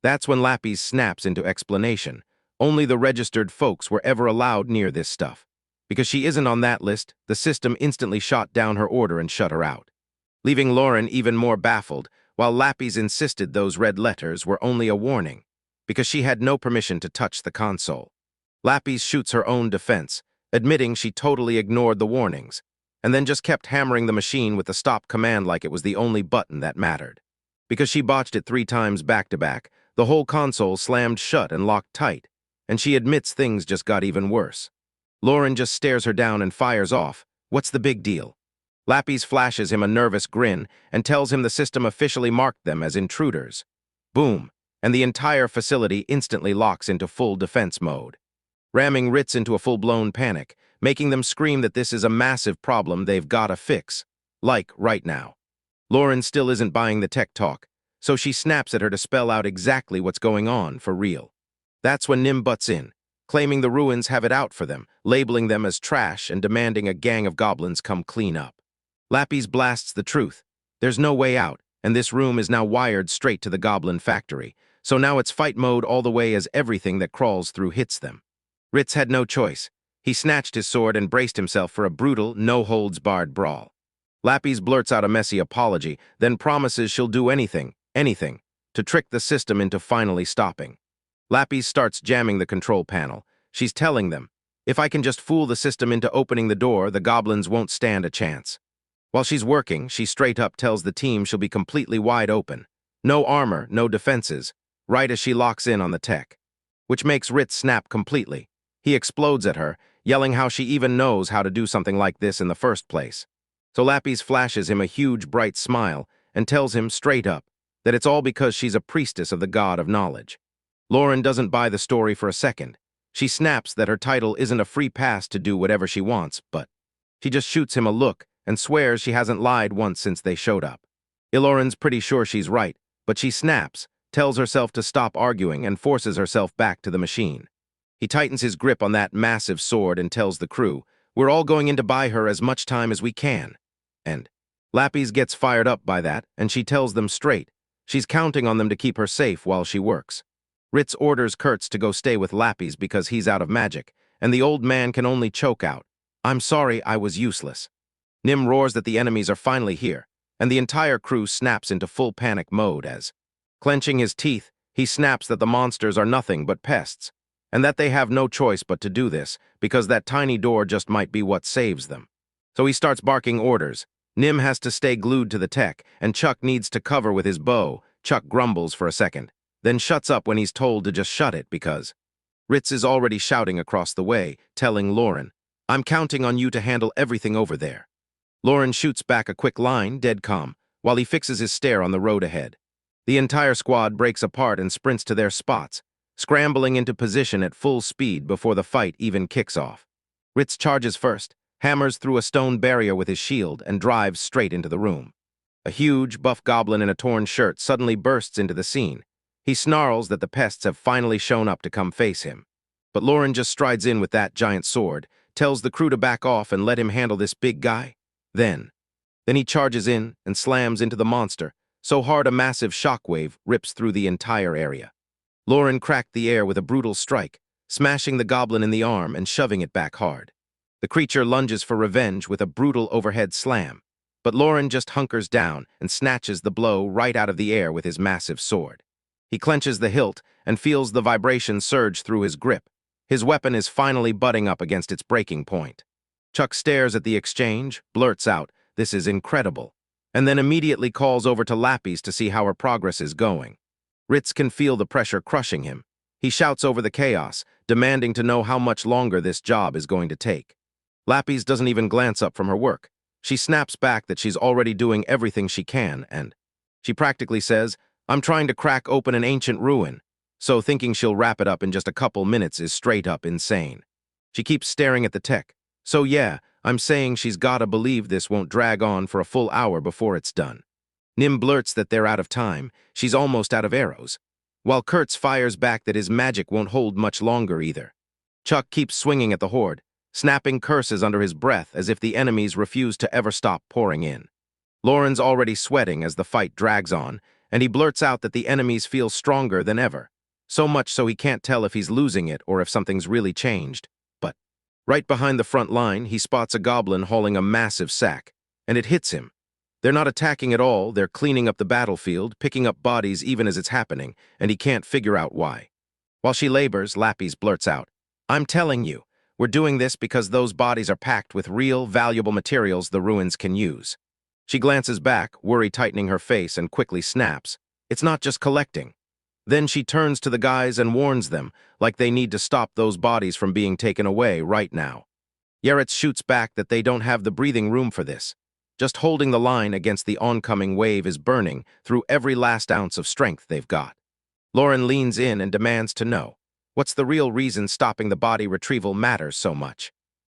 That's when Lapis snaps into explanation. Only the registered folks were ever allowed near this stuff. Because she isn't on that list, the system instantly shot down her order and shut her out, leaving Lauren even more baffled, while Lapis insisted those red letters were only a warning, because she had no permission to touch the console. Lapis shoots her own defense, admitting she totally ignored the warnings, and then just kept hammering the machine with the stop command like it was the only button that mattered. Because she botched it 3 times back-to-back, the whole console slammed shut and locked tight, and she admits things just got even worse. Lauren just stares her down and fires off, "What's the big deal?" Lapis flashes him a nervous grin and tells him the system officially marked them as intruders. Boom, and the entire facility instantly locks into full defense mode, ramming Ritz into a full-blown panic, making them scream that this is a massive problem they've gotta fix, like right now. Lauren still isn't buying the tech talk, so she snaps at her to spell out exactly what's going on for real. That's when Nim butts in, claiming the ruins have it out for them, labeling them as trash and demanding a gang of goblins come clean up. Lapis blasts the truth. There's no way out, and this room is now wired straight to the goblin factory, so now it's fight mode all the way as everything that crawls through hits them. Ritz had no choice. He snatched his sword and braced himself for a brutal, no-holds-barred brawl. Lapis blurts out a messy apology, then promises she'll do anything, to trick the system into finally stopping. Lapis starts jamming the control panel. She's telling them, if I can just fool the system into opening the door, the goblins won't stand a chance. While she's working, she straight up tells the team she'll be completely wide open. No armor, no defenses, right as she locks in on the tech. Which makes Ritz snap completely. He explodes at her, yelling how she even knows how to do something like this in the first place. So Lapis flashes him a huge, bright smile and tells him straight up that it's all because she's a priestess of the god of knowledge. Lauren doesn't buy the story for a second. She snaps that her title isn't a free pass to do whatever she wants, but she just shoots him a look and swears she hasn't lied once since they showed up. Lauren's pretty sure she's right, but she snaps, tells herself to stop arguing, and forces herself back to the machine. He tightens his grip on that massive sword and tells the crew, we're all going in to buy her as much time as we can. And Lapis gets fired up by that, and she tells them straight. She's counting on them to keep her safe while she works. Ritz orders Kurtz to go stay with Lapis because he's out of magic, and the old man can only choke out, I'm sorry, I was useless. Nim roars that the enemies are finally here, and the entire crew snaps into full panic mode as, clenching his teeth, he snaps that the monsters are nothing but pests, and that they have no choice but to do this, because that tiny door just might be what saves them. So he starts barking orders. Nim has to stay glued to the tech, and Chuck needs to cover with his bow. Chuck grumbles for a second, then shuts up when he's told to just shut it because Ritz is already shouting across the way, telling Lauren, I'm counting on you to handle everything over there. Lauren shoots back a quick line, dead calm, while he fixes his stare on the road ahead. The entire squad breaks apart and sprints to their spots, scrambling into position at full speed before the fight even kicks off. Ritz charges first, hammers through a stone barrier with his shield, and drives straight into the room. A huge, buff goblin in a torn shirt suddenly bursts into the scene. He snarls that the pests have finally shown up to come face him. But Lauren just strides in with that giant sword, tells the crew to back off and let him handle this big guy. Then he charges in and slams into the monster, so hard a massive shockwave rips through the entire area. Lauren cracked the air with a brutal strike, smashing the goblin in the arm and shoving it back hard. The creature lunges for revenge with a brutal overhead slam, but Lauren just hunkers down and snatches the blow right out of the air with his massive sword. He clenches the hilt and feels the vibration surge through his grip. His weapon is finally butting up against its breaking point. Chuck stares at the exchange, blurts out, this is incredible, and then immediately calls over to Lapis to see how her progress is going. Ritz can feel the pressure crushing him. He shouts over the chaos, demanding to know how much longer this job is going to take. Lapis doesn't even glance up from her work. She snaps back that she's already doing everything she can, and she practically says, I'm trying to crack open an ancient ruin, so thinking she'll wrap it up in just a couple minutes is straight up insane. She keeps staring at the tech. So yeah, I'm saying she's gotta believe this won't drag on for a full hour before it's done. Nim blurts that they're out of time, she's almost out of arrows, while Kurtz fires back that his magic won't hold much longer either. Chuck keeps swinging at the horde, snapping curses under his breath as if the enemies refuse to ever stop pouring in. Lauren's already sweating as the fight drags on, and he blurts out that the enemies feel stronger than ever, so much so he can't tell if he's losing it or if something's really changed. But right behind the front line, he spots a goblin hauling a massive sack, and it hits him. They're not attacking at all, they're cleaning up the battlefield, picking up bodies even as it's happening, and he can't figure out why. While she labors, Lapis blurts out, I'm telling you, we're doing this because those bodies are packed with real, valuable materials the ruins can use. She glances back, worry tightening her face, and quickly snaps, it's not just collecting. Then she turns to the guys and warns them, like they need to stop those bodies from being taken away right now. Yaretz shoots back that they don't have the breathing room for this. Just holding the line against the oncoming wave is burning through every last ounce of strength they've got. Lauren leans in and demands to know, what's the real reason stopping the body retrieval matters so much?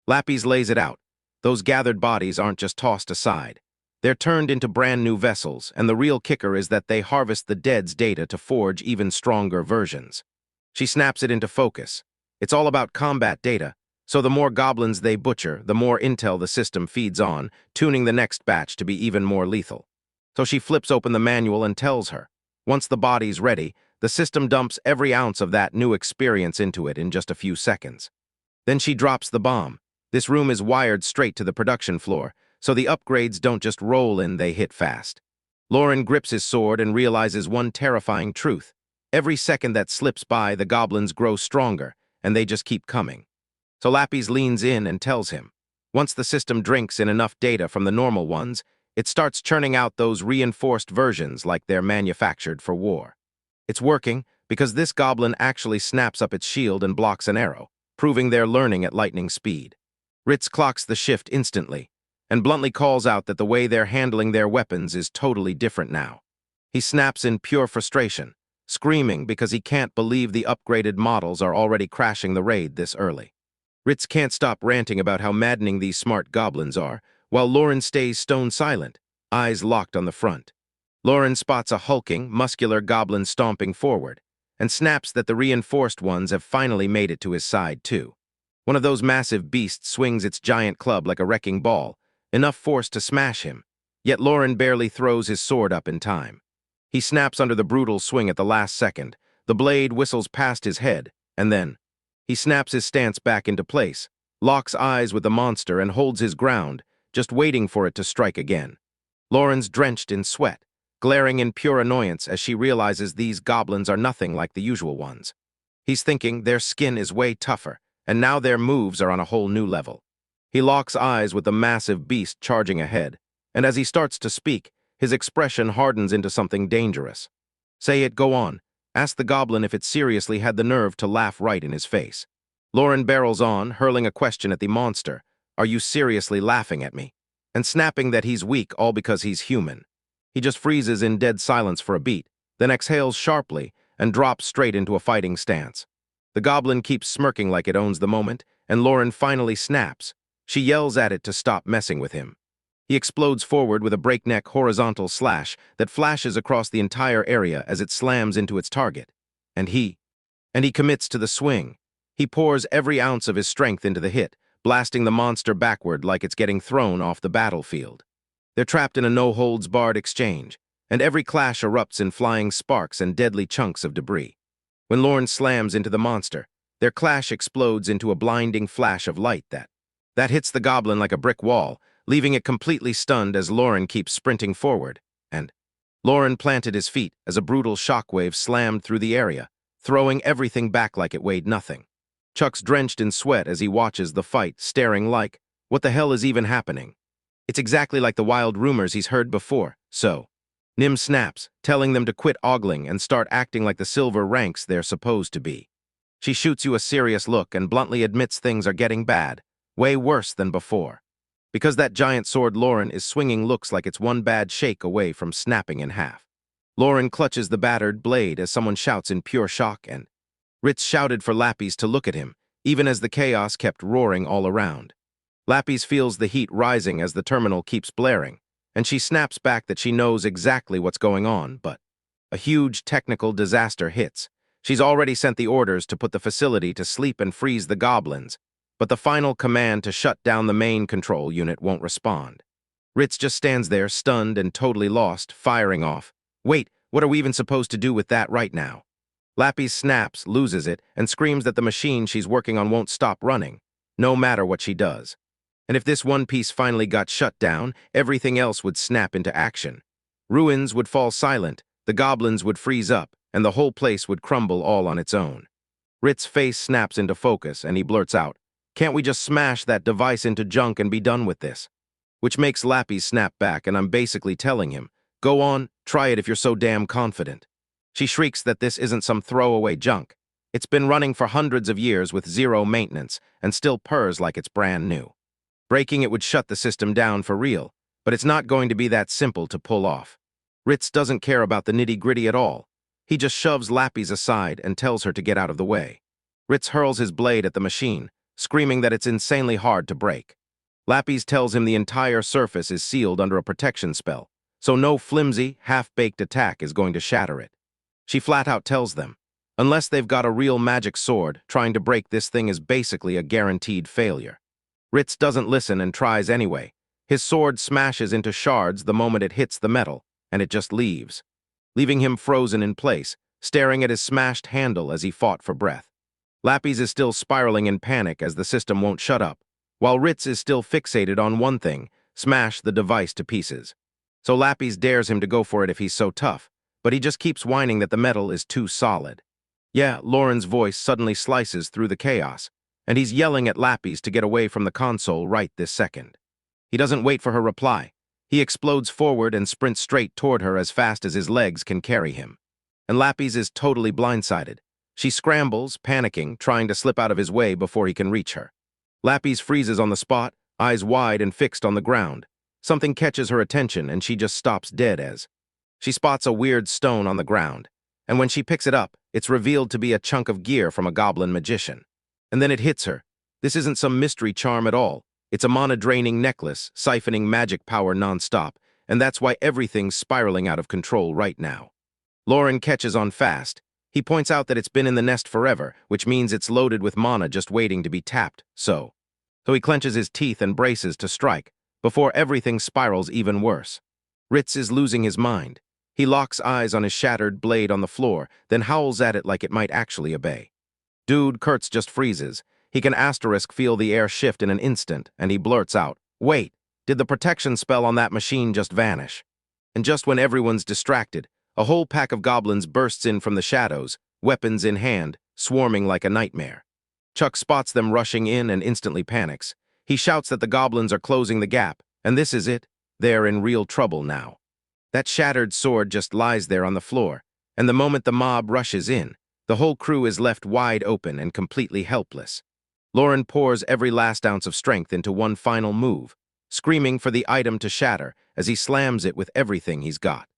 Lapis lays it out. Those gathered bodies aren't just tossed aside. They're turned into brand new vessels, and the real kicker is that they harvest the dead's data to forge even stronger versions. She snaps it into focus. It's all about combat data, so the more goblins they butcher, the more intel the system feeds on, tuning the next batch to be even more lethal. So she flips open the manual and tells her, once the body's ready, the system dumps every ounce of that new experience into it in just a few seconds. Then she drops the bomb. This room is wired straight to the production floor, so the upgrades don't just roll in, they hit fast. Lauren grips his sword and realizes one terrifying truth. Every second that slips by, the goblins grow stronger, and they just keep coming. So Lapis leans in and tells him, once the system drinks in enough data from the normal ones, it starts churning out those reinforced versions like they're manufactured for war. It's working because this goblin actually snaps up its shield and blocks an arrow, proving they're learning at lightning speed. Ritz clocks the shift instantly, and bluntly calls out that the way they're handling their weapons is totally different now. He snaps in pure frustration, screaming because he can't believe the upgraded models are already crashing the raid this early. Ritz can't stop ranting about how maddening these smart goblins are, while Lauren stays stone silent, eyes locked on the front. Lauren spots a hulking, muscular goblin stomping forward, and snaps that the reinforced ones have finally made it to his side too. One of those massive beasts swings its giant club like a wrecking ball, enough force to smash him, yet Lauren barely throws his sword up in time. He snaps under the brutal swing at the last second, the blade whistles past his head, and then he snaps his stance back into place, locks eyes with the monster and holds his ground, just waiting for it to strike again. Lauren's drenched in sweat, glaring in pure annoyance as she realizes these goblins are nothing like the usual ones. He's thinking their skin is way tougher, and now their moves are on a whole new level. He locks eyes with the massive beast charging ahead, and as he starts to speak, his expression hardens into something dangerous. Say it, go on. Ask the goblin if it seriously had the nerve to laugh right in his face. Lauren barrels on, hurling a question at the monster. Are you seriously laughing at me? And snapping that he's weak all because he's human. He just freezes in dead silence for a beat, then exhales sharply and drops straight into a fighting stance. The goblin keeps smirking like it owns the moment, and Lauren finally snaps. She yells at it to stop messing with him. He explodes forward with a breakneck horizontal slash that flashes across the entire area as it slams into its target. And he commits to the swing. He pours every ounce of his strength into the hit, blasting the monster backward like it's getting thrown off the battlefield. They're trapped in a no-holds-barred exchange, and every clash erupts in flying sparks and deadly chunks of debris. When Lauren slams into the monster, their clash explodes into a blinding flash of light that hits the goblin like a brick wall, leaving it completely stunned as Lauren keeps sprinting forward, and Lauren planted his feet as a brutal shockwave slammed through the area, throwing everything back like it weighed nothing. Chuck's drenched in sweat as he watches the fight, staring like, what the hell is even happening? It's exactly like the wild rumors he's heard before, so Nim snaps, telling them to quit ogling and start acting like the silver ranks they're supposed to be. She shoots you a serious look and bluntly admits things are getting bad, way worse than before. Because that giant sword Lauren is swinging looks like it's one bad shake away from snapping in half. Lauren clutches the battered blade as someone shouts in pure shock, and Ritz shouted for Lapis to look at him, even as the chaos kept roaring all around. Lapis feels the heat rising as the terminal keeps blaring, and she snaps back that she knows exactly what's going on, but a huge technical disaster hits. She's already sent the orders to put the facility to sleep and freeze the goblins, but the final command to shut down the main control unit won't respond. Ritz just stands there, stunned and totally lost, firing off. Wait, what are we even supposed to do with that right now? Lapis snaps, loses it, and screams that the machine she's working on won't stop running, no matter what she does. And if this one piece finally got shut down, everything else would snap into action. Ruins would fall silent, the goblins would freeze up, and the whole place would crumble all on its own. Ritz's face snaps into focus, and he blurts out, "Can't we just smash that device into junk and be done with this?" Which makes Lapis snap back, and I'm basically telling him, go on, try it if you're so damn confident. She shrieks that this isn't some throwaway junk. It's been running for hundreds of years with zero maintenance, and still purrs like it's brand new. Breaking it would shut the system down for real, but it's not going to be that simple to pull off. Ritz doesn't care about the nitty-gritty at all. He just shoves Lapis aside and tells her to get out of the way. Ritz hurls his blade at the machine, screaming that it's insanely hard to break. Lapis tells him the entire surface is sealed under a protection spell, so no flimsy, half-baked attack is going to shatter it. She flat-out tells them, unless they've got a real magic sword, trying to break this thing is basically a guaranteed failure. Ritz doesn't listen and tries anyway. His sword smashes into shards the moment it hits the metal, and it just leaves, leaving him frozen in place, staring at his smashed handle as he fought for breath. Lapis is still spiraling in panic as the system won't shut up, while Ritz is still fixated on one thing, smash the device to pieces. So Lapis dares him to go for it if he's so tough, but he just keeps whining that the metal is too solid. Yeah, Lauren's voice suddenly slices through the chaos, and he's yelling at Lapis to get away from the console right this second. He doesn't wait for her reply. He explodes forward and sprints straight toward her as fast as his legs can carry him. And Lapis is totally blindsided. She scrambles, panicking, trying to slip out of his way before he can reach her. Lapis freezes on the spot, eyes wide and fixed on the ground. Something catches her attention and she just stops dead as she spots a weird stone on the ground. And when she picks it up, it's revealed to be a chunk of gear from a goblin magician. And then it hits her. This isn't some mystery charm at all. It's a mana-draining necklace, siphoning magic power non-stop, and that's why everything's spiraling out of control right now. Lauren catches on fast. He points out that it's been in the nest forever, which means it's loaded with mana just waiting to be tapped, so he clenches his teeth and braces to strike, before everything spirals even worse. Ritz is losing his mind. He locks eyes on his shattered blade on the floor, then howls at it like it might actually obey. Dude Kurtz just freezes. He can asterisk feel the air shift in an instant, and he blurts out, "Wait, did the protection spell on that machine just vanish?" And just when everyone's distracted, a whole pack of goblins bursts in from the shadows, weapons in hand, swarming like a nightmare. Chuck spots them rushing in and instantly panics. He shouts that the goblins are closing the gap, and this is it. They're in real trouble now. That shattered sword just lies there on the floor, and the moment the mob rushes in, the whole crew is left wide open and completely helpless. Lauren pours every last ounce of strength into one final move, screaming for the item to shatter as he slams it with everything he's got.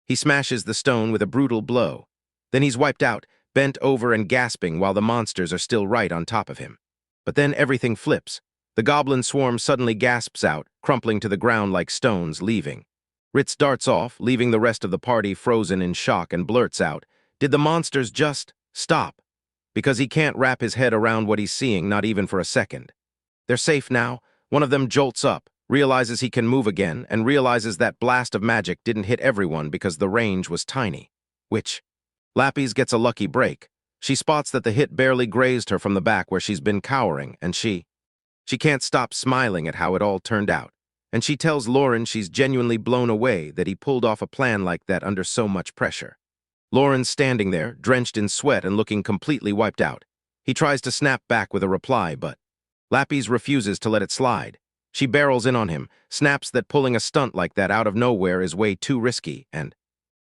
He smashes the stone with a brutal blow. Then he's wiped out, bent over and gasping while the monsters are still right on top of him. But then everything flips. The goblin swarm suddenly gasps out, crumpling to the ground like stones, leaving. Ritz darts off, leaving the rest of the party frozen in shock, and blurts out, "Did the monsters just stop?" Because he can't wrap his head around what he's seeing, not even for a second. They're safe now. One of them jolts up, realizes he can move again, and realizes that blast of magic didn't hit everyone because the range was tiny. Which, Lapis gets a lucky break. She spots that the hit barely grazed her from the back where she's been cowering, and she can't stop smiling at how it all turned out. And she tells Lauren she's genuinely blown away that he pulled off a plan like that under so much pressure. Lauren's standing there, drenched in sweat and looking completely wiped out. He tries to snap back with a reply, but Lapis refuses to let it slide. She barrels in on him, snaps that pulling a stunt like that out of nowhere is way too risky, and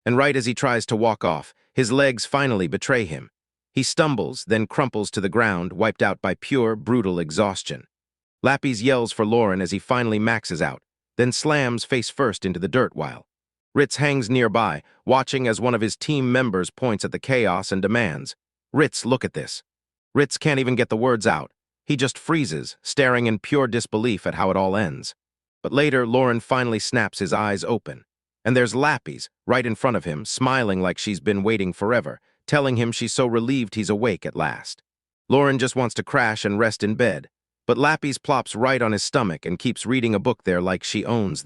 right as he tries to walk off, his legs finally betray him. He stumbles, then crumples to the ground, wiped out by pure, brutal exhaustion. Lapis yells for Lauren as he finally maxes out, then slams face first into the dirt while Ritz hangs nearby, watching as one of his team members points at the chaos and demands, "Ritz, look at this." Ritz can't even get the words out. He just freezes, staring in pure disbelief at how it all ends. But later, Lauren finally snaps his eyes open. And there's Lapis, right in front of him, smiling like she's been waiting forever, telling him she's so relieved he's awake at last. Lauren just wants to crash and rest in bed, but Lapis plops right on his stomach and keeps reading a book there like she owns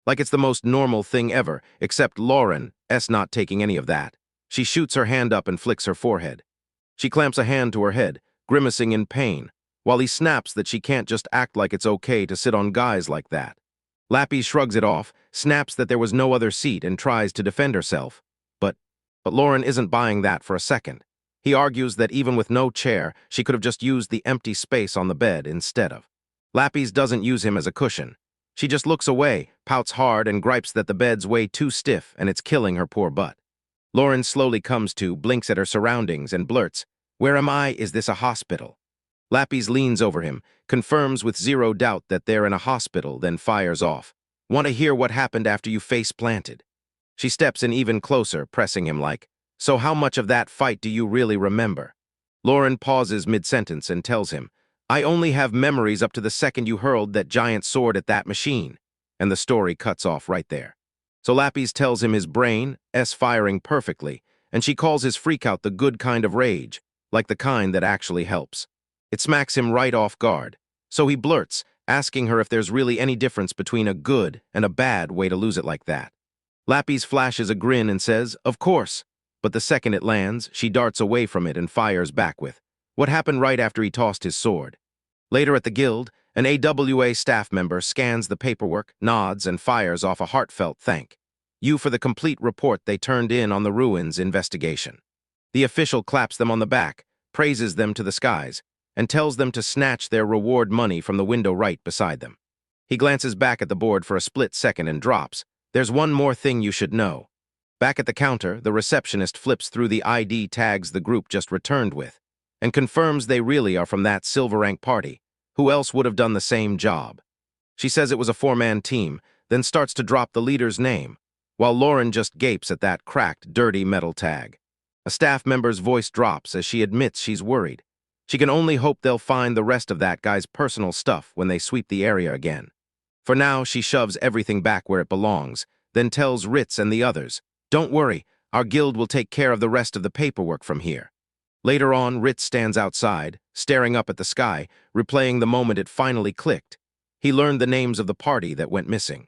like it's the most normal thing ever, except Lauren's not taking any of that. She shoots her hand up and flicks her forehead. She clamps a hand to her head, grimacing in pain, while he snaps that she can't just act like it's okay to sit on guys like that. Lapis shrugs it off, snaps that there was no other seat and tries to defend herself. But Lauren isn't buying that for a second. He argues that even with no chair, she could have just used the empty space on the bed instead of. Lapis doesn't use him as a cushion. She just looks away, pouts hard, and gripes that the bed's way too stiff and it's killing her poor butt. Lauren slowly comes to, blinks at her surroundings, and blurts, "Where am I? Is this a hospital?" Lapis leans over him, confirms with zero doubt that they're in a hospital, then fires off. "Want to hear what happened after you face-planted?" She steps in even closer, pressing him like, "So how much of that fight do you really remember?" Lauren pauses mid-sentence and tells him, "I only have memories up to the second you hurled that giant sword at that machine." And the story cuts off right there. So Lapis tells him his brain's firing perfectly, and she calls his freakout the good kind of rage, like the kind that actually helps. It smacks him right off guard. So he blurts, asking her if there's really any difference between a good and a bad way to lose it like that. Lapis flashes a grin and says, "Of course." But the second it lands, she darts away from it and fires back with, "What happened right after he tossed his sword?" Later at the guild, An AWA staff member scans the paperwork, nods, and fires off a heartfelt thank you for the complete report they turned in on the ruins investigation. The official claps them on the back, praises them to the skies, and tells them to snatch their reward money from the window right beside them. He glances back at the board for a split second and drops, "There's one more thing you should know." Back at the counter, the receptionist flips through the ID tags the group just returned with, and confirms they really are from that silver rank party. Who else would have done the same job? She says it was a four-man team, then starts to drop the leader's name, while Lauren just gapes at that cracked, dirty metal tag. A staff member's voice drops as she admits she's worried. She can only hope they'll find the rest of that guy's personal stuff when they sweep the area again. For now, she shoves everything back where it belongs, then tells Ritz and the others, "Don't worry, our guild will take care of the rest of the paperwork from here." Later on, Ritz stands outside, staring up at the sky, replaying the moment it finally clicked. He learned the names of the party that went missing.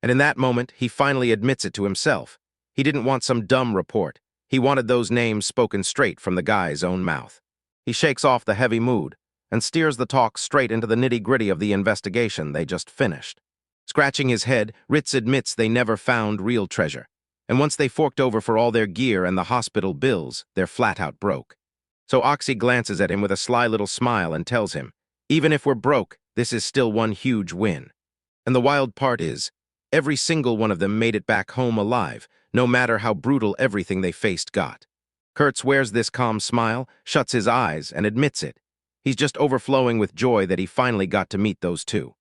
And in that moment, he finally admits it to himself. He didn't want some dumb report. He wanted those names spoken straight from the guy's own mouth. He shakes off the heavy mood and steers the talk straight into the nitty-gritty of the investigation they just finished. Scratching his head, Ritz admits they never found real treasure. And once they forked over for all their gear and the hospital bills, they're flat-out broke. So Oxy glances at him with a sly little smile and tells him, "Even if we're broke, this is still one huge win." And the wild part is, every single one of them made it back home alive, no matter how brutal everything they faced got. Kurtz wears this calm smile, shuts his eyes, and admits it. He's just overflowing with joy that he finally got to meet those two.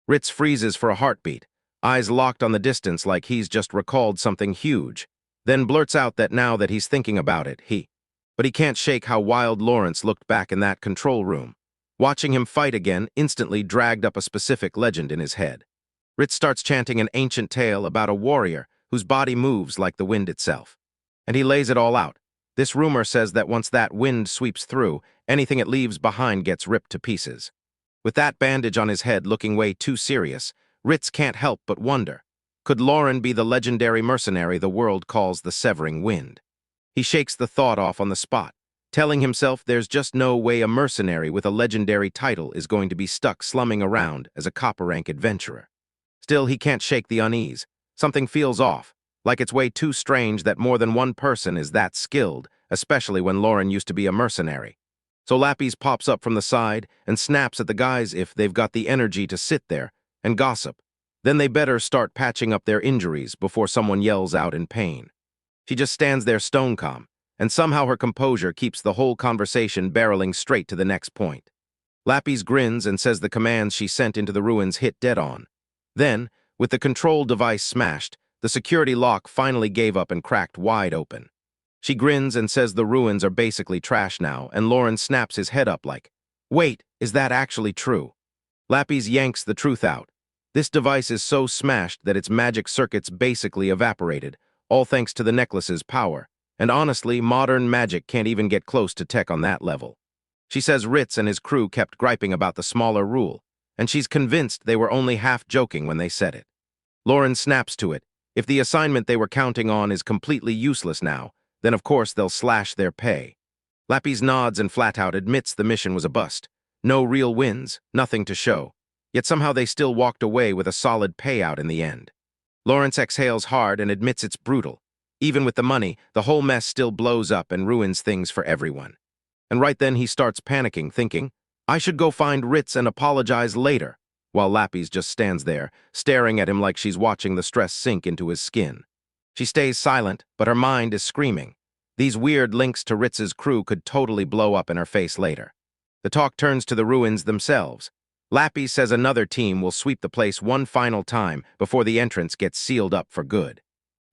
Ritz freezes for a heartbeat, eyes locked on the distance like he's just recalled something huge, then blurts out that now that he's thinking about it, But he can't shake how wild Lawrence looked back in that control room. Watching him fight again instantly dragged up a specific legend in his head. Ritz starts chanting an ancient tale about a warrior whose body moves like the wind itself. And he lays it all out. This rumor says that once that wind sweeps through, anything it leaves behind gets ripped to pieces. With that bandage on his head looking way too serious, Ritz can't help but wonder, could Lauren be the legendary mercenary the world calls the Severing Wind? He shakes the thought off on the spot, telling himself there's just no way a mercenary with a legendary title is going to be stuck slumming around as a copper-rank adventurer. Still, he can't shake the unease. Something feels off, like it's way too strange that more than one person is that skilled, especially when Lauren used to be a mercenary. So Lapis pops up from the side and snaps at the guys if they've got the energy to sit there and gossip. Then they better start patching up their injuries before someone yells out in pain. She just stands there stone calm, and somehow her composure keeps the whole conversation barreling straight to the next point. Lapis grins and says the commands she sent into the ruins hit dead on. Then, with the control device smashed, the security lock finally gave up and cracked wide open. She grins and says the ruins are basically trash now, and Lauren snaps his head up like, "Wait, is that actually true?" Lapis yanks the truth out. This device is so smashed that its magic circuits basically evaporated, all thanks to the necklace's power, and honestly, modern magic can't even get close to tech on that level. She says Ritz and his crew kept griping about the smaller rule, and she's convinced they were only half joking when they said it. Lauren snaps to it. If the assignment they were counting on is completely useless now, then of course they'll slash their pay. Lapis nods and flat out admits the mission was a bust. No real wins, nothing to show. Yet somehow they still walked away with a solid payout in the end. Lawrence exhales hard and admits it's brutal. Even with the money, the whole mess still blows up and ruins things for everyone. And right then he starts panicking, thinking, I should go find Ritz and apologize later, while Lapis just stands there, staring at him like she's watching the stress sink into his skin. She stays silent, but her mind is screaming. These weird links to Ritz's crew could totally blow up in her face later. The talk turns to the ruins themselves. Lapis says another team will sweep the place one final time before the entrance gets sealed up for good.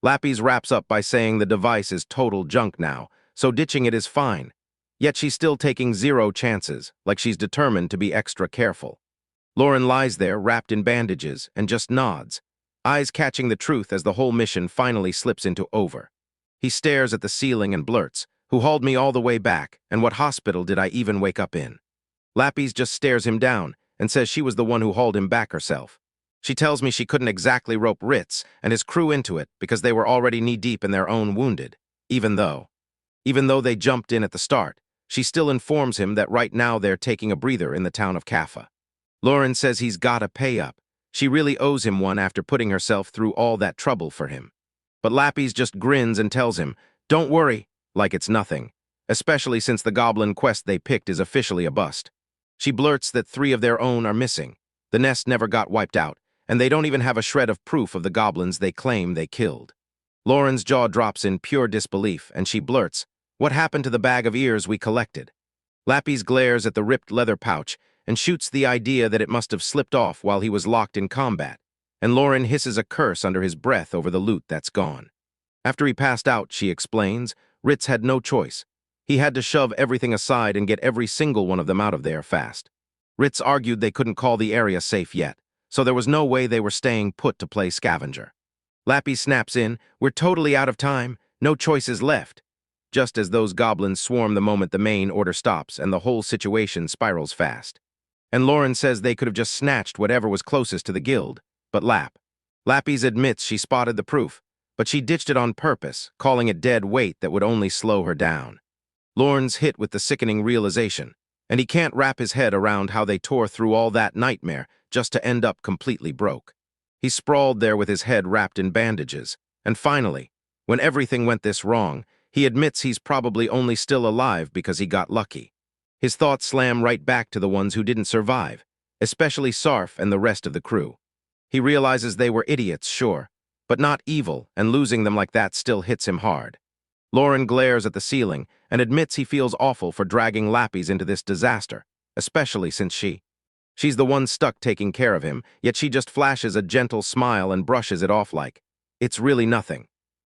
Lapis wraps up by saying the device is total junk now, so ditching it is fine. Yet she's still taking zero chances, like she's determined to be extra careful. Lauren lies there, wrapped in bandages, and just nods, eyes catching the truth as the whole mission finally slips into over. He stares at the ceiling and blurts, "Who hauled me all the way back, and what hospital did I even wake up in?" Lapis just stares him down and says she was the one who hauled him back herself. She tells me she couldn't exactly rope Ritz and his crew into it because they were already knee-deep in their own wounded, even though they jumped in at the start. She still informs him that right now they're taking a breather in the town of Kaffa. Lauren says he's gotta pay up. She really owes him one after putting herself through all that trouble for him. But Lapis just grins and tells him, "Don't worry," like it's nothing, especially since the goblin quest they picked is officially a bust. She blurts that 3 of their own are missing. The nest never got wiped out, and they don't even have a shred of proof of the goblins they claim they killed. Lauren's jaw drops in pure disbelief, and she blurts, "What happened to the bag of ears we collected?" Lapis glares at the ripped leather pouch and shoots the idea that it must have slipped off while he was locked in combat, and Lauren hisses a curse under his breath over the loot that's gone. After he passed out, she explains, Ritz had no choice. He had to shove everything aside and get every single one of them out of there fast. Ritz argued they couldn't call the area safe yet, so there was no way they were staying put to play scavenger. Lappy snaps in, "We're totally out of time, no choices left," just as those goblins swarm the moment the main order stops and the whole situation spirals fast. And Lauren says they could have just snatched whatever was closest to the guild, but Lapis admits she spotted the proof, but she ditched it on purpose, calling it dead weight that would only slow her down. Lauren's hit with the sickening realization, and he can't wrap his head around how they tore through all that nightmare just to end up completely broke. He's sprawled there with his head wrapped in bandages, and finally, when everything went this wrong, he admits he's probably only still alive because he got lucky. His thoughts slam right back to the ones who didn't survive, especially Sarf and the rest of the crew. He realizes they were idiots, sure, but not evil, and losing them like that still hits him hard. Lauren glares at the ceiling and admits he feels awful for dragging Lapis into this disaster, especially since she's the one stuck taking care of him, yet she just flashes a gentle smile and brushes it off like, "It's really nothing."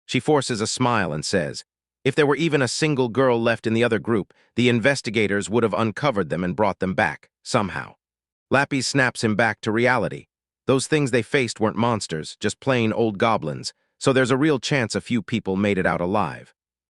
She forces a smile and says, "If there were even a single girl left in the other group, the investigators would have uncovered them and brought them back, somehow." Lapis snaps him back to reality. Those things they faced weren't monsters, just plain old goblins, so there's a real chance a few people made it out alive.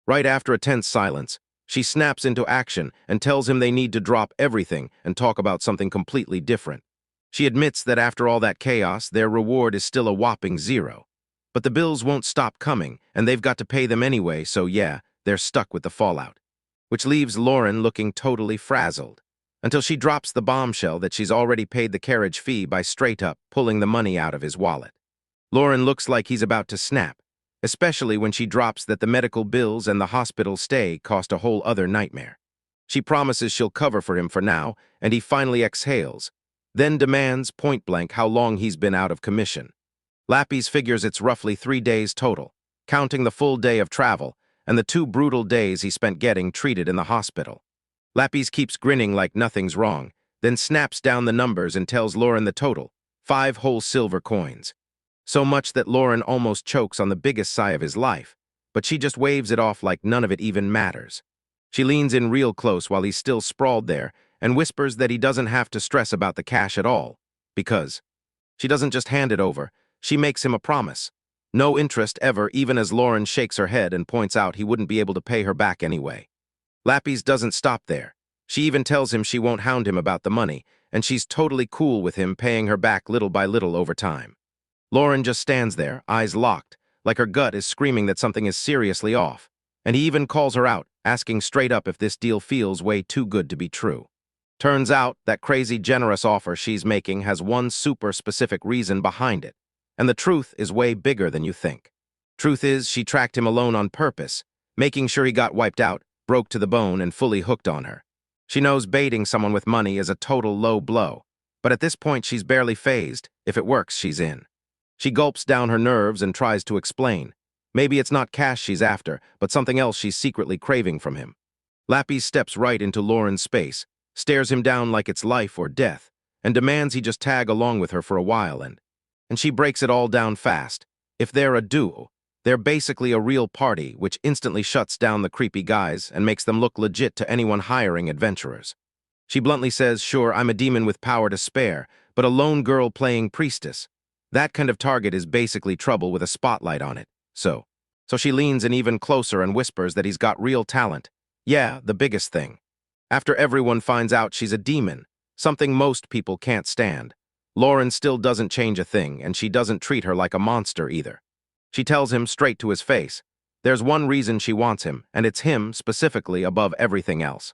Right after a tense silence, she snaps into action and tells him they need to drop everything and talk about something completely different. She admits that after all that chaos, their reward is still a whopping 0. But the bills won't stop coming, and they've got to pay them anyway, so yeah, they're stuck with the fallout. Which leaves Lauren looking totally frazzled, until she drops the bombshell that she's already paid the carriage fee by straight up pulling the money out of his wallet. Lauren looks like he's about to snap, especially when she drops that the medical bills and the hospital stay cost a whole other nightmare. She promises she'll cover for him for now, and he finally exhales, then demands point-blank how long he's been out of commission. Lapis figures it's roughly 3 days total, counting the full day of travel and the 2 brutal days he spent getting treated in the hospital. Lapis keeps grinning like nothing's wrong, then snaps down the numbers and tells Lauren the total, 5 whole silver coins. So much that Lauren almost chokes on the biggest sigh of his life, but she just waves it off like none of it even matters. She leans in real close while he's still sprawled there and whispers that he doesn't have to stress about the cash at all, because she doesn't just hand it over, she makes him a promise. No interest ever, even as Lauren shakes her head and points out he wouldn't be able to pay her back anyway. Lapis doesn't stop there. She even tells him she won't hound him about the money, and she's totally cool with him paying her back little by little over time. Lauren just stands there, eyes locked, like her gut is screaming that something is seriously off, and he even calls her out, asking straight up if this deal feels way too good to be true. Turns out that crazy generous offer she's making has one super specific reason behind it, and the truth is way bigger than you think. Truth is, she tracked him alone on purpose, making sure he got wiped out, broke to the bone, and fully hooked on her. She knows baiting someone with money is a total low blow, but at this point she's barely fazed. If it works, she's in. She gulps down her nerves and tries to explain. Maybe it's not cash she's after, but something else she's secretly craving from him. Lapis steps right into Lauren's space, stares him down like it's life or death, and demands he just tag along with her for a while, and she breaks it all down fast. If they're a duo, they're basically a real party, which instantly shuts down the creepy guys and makes them look legit to anyone hiring adventurers. She bluntly says, "Sure, I'm a demon with power to spare, but a lone girl playing priestess. That kind of target is basically trouble with a spotlight on it, so she leans in even closer and whispers that he's got real talent. Yeah, the biggest thing. After everyone finds out she's a demon, something most people can't stand, Lauren still doesn't change a thing, and she doesn't treat her like a monster either. She tells him straight to his face, there's one reason she wants him, and it's him, specifically, above everything else.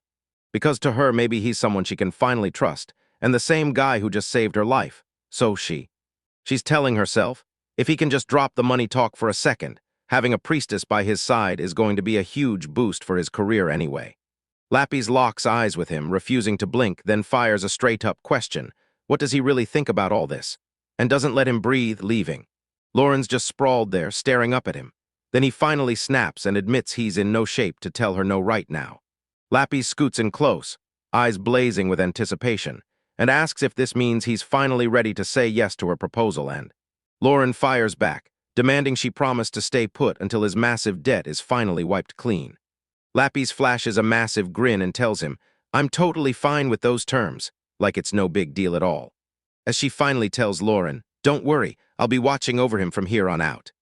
Because to her, maybe he's someone she can finally trust, and the same guy who just saved her life. She's telling herself, if he can just drop the money talk for a second, having a priestess by his side is going to be a huge boost for his career anyway. Lapis locks eyes with him, refusing to blink, then fires a straight-up question. What does he really think about all this? And doesn't let him breathe, leaving. Lauren's just sprawled there, staring up at him. Then he finally snaps and admits he's in no shape to tell her no right now. Lapis scoots in close, eyes blazing with anticipation, and asks if this means he's finally ready to say yes to her proposal, and Lauren fires back, demanding she promise to stay put until his massive debt is finally wiped clean. Lapis flashes a massive grin and tells him, I'm totally fine with those terms, like it's no big deal at all. As she finally tells Lauren, don't worry, I'll be watching over him from here on out.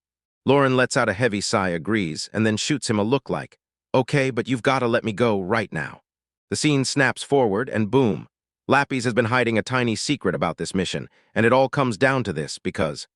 Lauren lets out a heavy sigh, agrees, and then shoots him a look like, okay, but you've got to let me go right now. The scene snaps forward, and boom. Lapis has been hiding a tiny secret about this mission, and it all comes down to this because,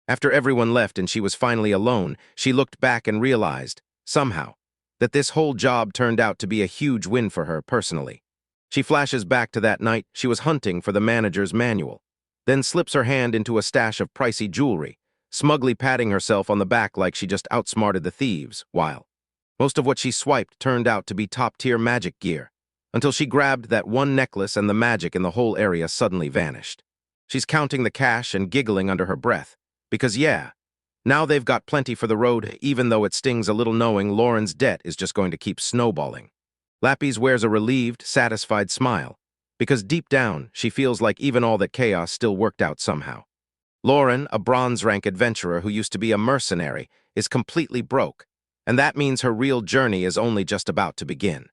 after everyone left and she was finally alone, she looked back and realized, somehow, that this whole job turned out to be a huge win for her personally. She flashes back to that night she was hunting for the manager's manual, then slips her hand into a stash of pricey jewelry, smugly patting herself on the back like she just outsmarted the thieves, while most of what she swiped turned out to be top-tier magic gear, until she grabbed that one necklace and the magic in the whole area suddenly vanished. She's counting the cash and giggling under her breath, because yeah, now they've got plenty for the road, even though it stings a little knowing Lauren's debt is just going to keep snowballing. Lapis wears a relieved, satisfied smile, because deep down she feels like even all that chaos still worked out somehow. Lauren, a bronze-rank adventurer who used to be a mercenary, is completely broke, and that means her real journey is only just about to begin.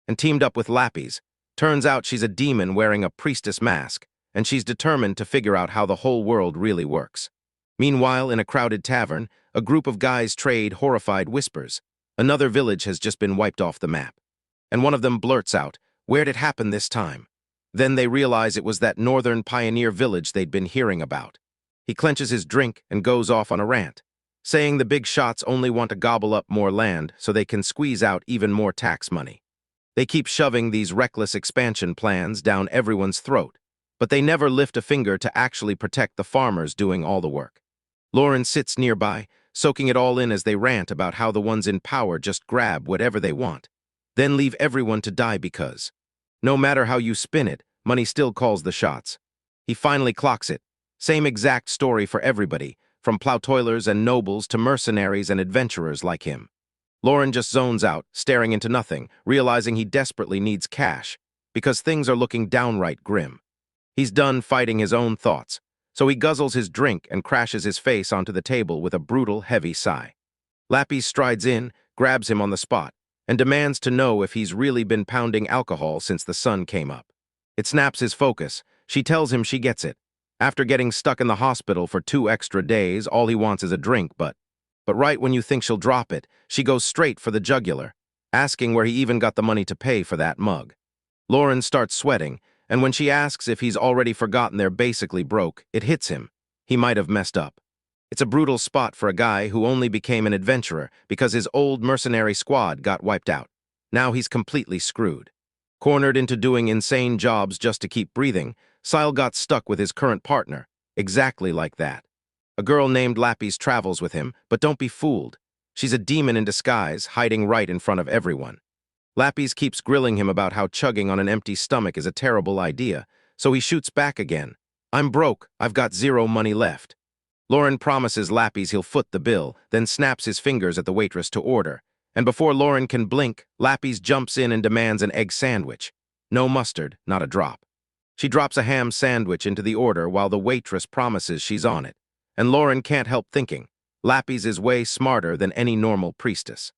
And teamed up with Lapis, turns out she's a demon wearing a priestess mask, and she's determined to figure out how the whole world really works. Meanwhile, in a crowded tavern, a group of guys trade horrified whispers. Another village has just been wiped off the map. And one of them blurts out, where'd it happen this time? Then they realize it was that northern pioneer village they'd been hearing about. He clenches his drink and goes off on a rant, saying the big shots only want to gobble up more land so they can squeeze out even more tax money. They keep shoving these reckless expansion plans down everyone's throat, but they never lift a finger to actually protect the farmers doing all the work. Lauren sits nearby, soaking it all in as they rant about how the ones in power just grab whatever they want, then leave everyone to die because, no matter how you spin it, money still calls the shots. He finally clocks it. Same exact story for everybody, from plowtoilers and nobles to mercenaries and adventurers like him. Lauren just zones out, staring into nothing, realizing he desperately needs cash, because things are looking downright grim. He's done fighting his own thoughts, so he guzzles his drink and crashes his face onto the table with a brutal, heavy sigh. Lapis strides in, grabs him on the spot, and demands to know if he's really been pounding alcohol since the sun came up. It snaps his focus. She tells him she gets it. After getting stuck in the hospital for 2 extra days, all he wants is a drink, but right when you think she'll drop it, she goes straight for the jugular, asking where he even got the money to pay for that mug. Lauren starts sweating, and when she asks if he's already forgotten they're basically broke, it hits him. He might have messed up. It's a brutal spot for a guy who only became an adventurer because his old mercenary squad got wiped out. Now he's completely screwed. Cornered into doing insane jobs just to keep breathing, Sile got stuck with his current partner, exactly like that. A girl named Lapis travels with him, but don't be fooled. She's a demon in disguise, hiding right in front of everyone. Lapis keeps grilling him about how chugging on an empty stomach is a terrible idea, so he shoots back again. I'm broke, I've got 0 money left. Lauren promises Lapis he'll foot the bill, then snaps his fingers at the waitress to order. And before Lauren can blink, Lapis jumps in and demands an egg sandwich. No mustard, not a drop. She drops a ham sandwich into the order while the waitress promises she's on it. And Lauren can't help thinking, Lapis is way smarter than any normal priestess.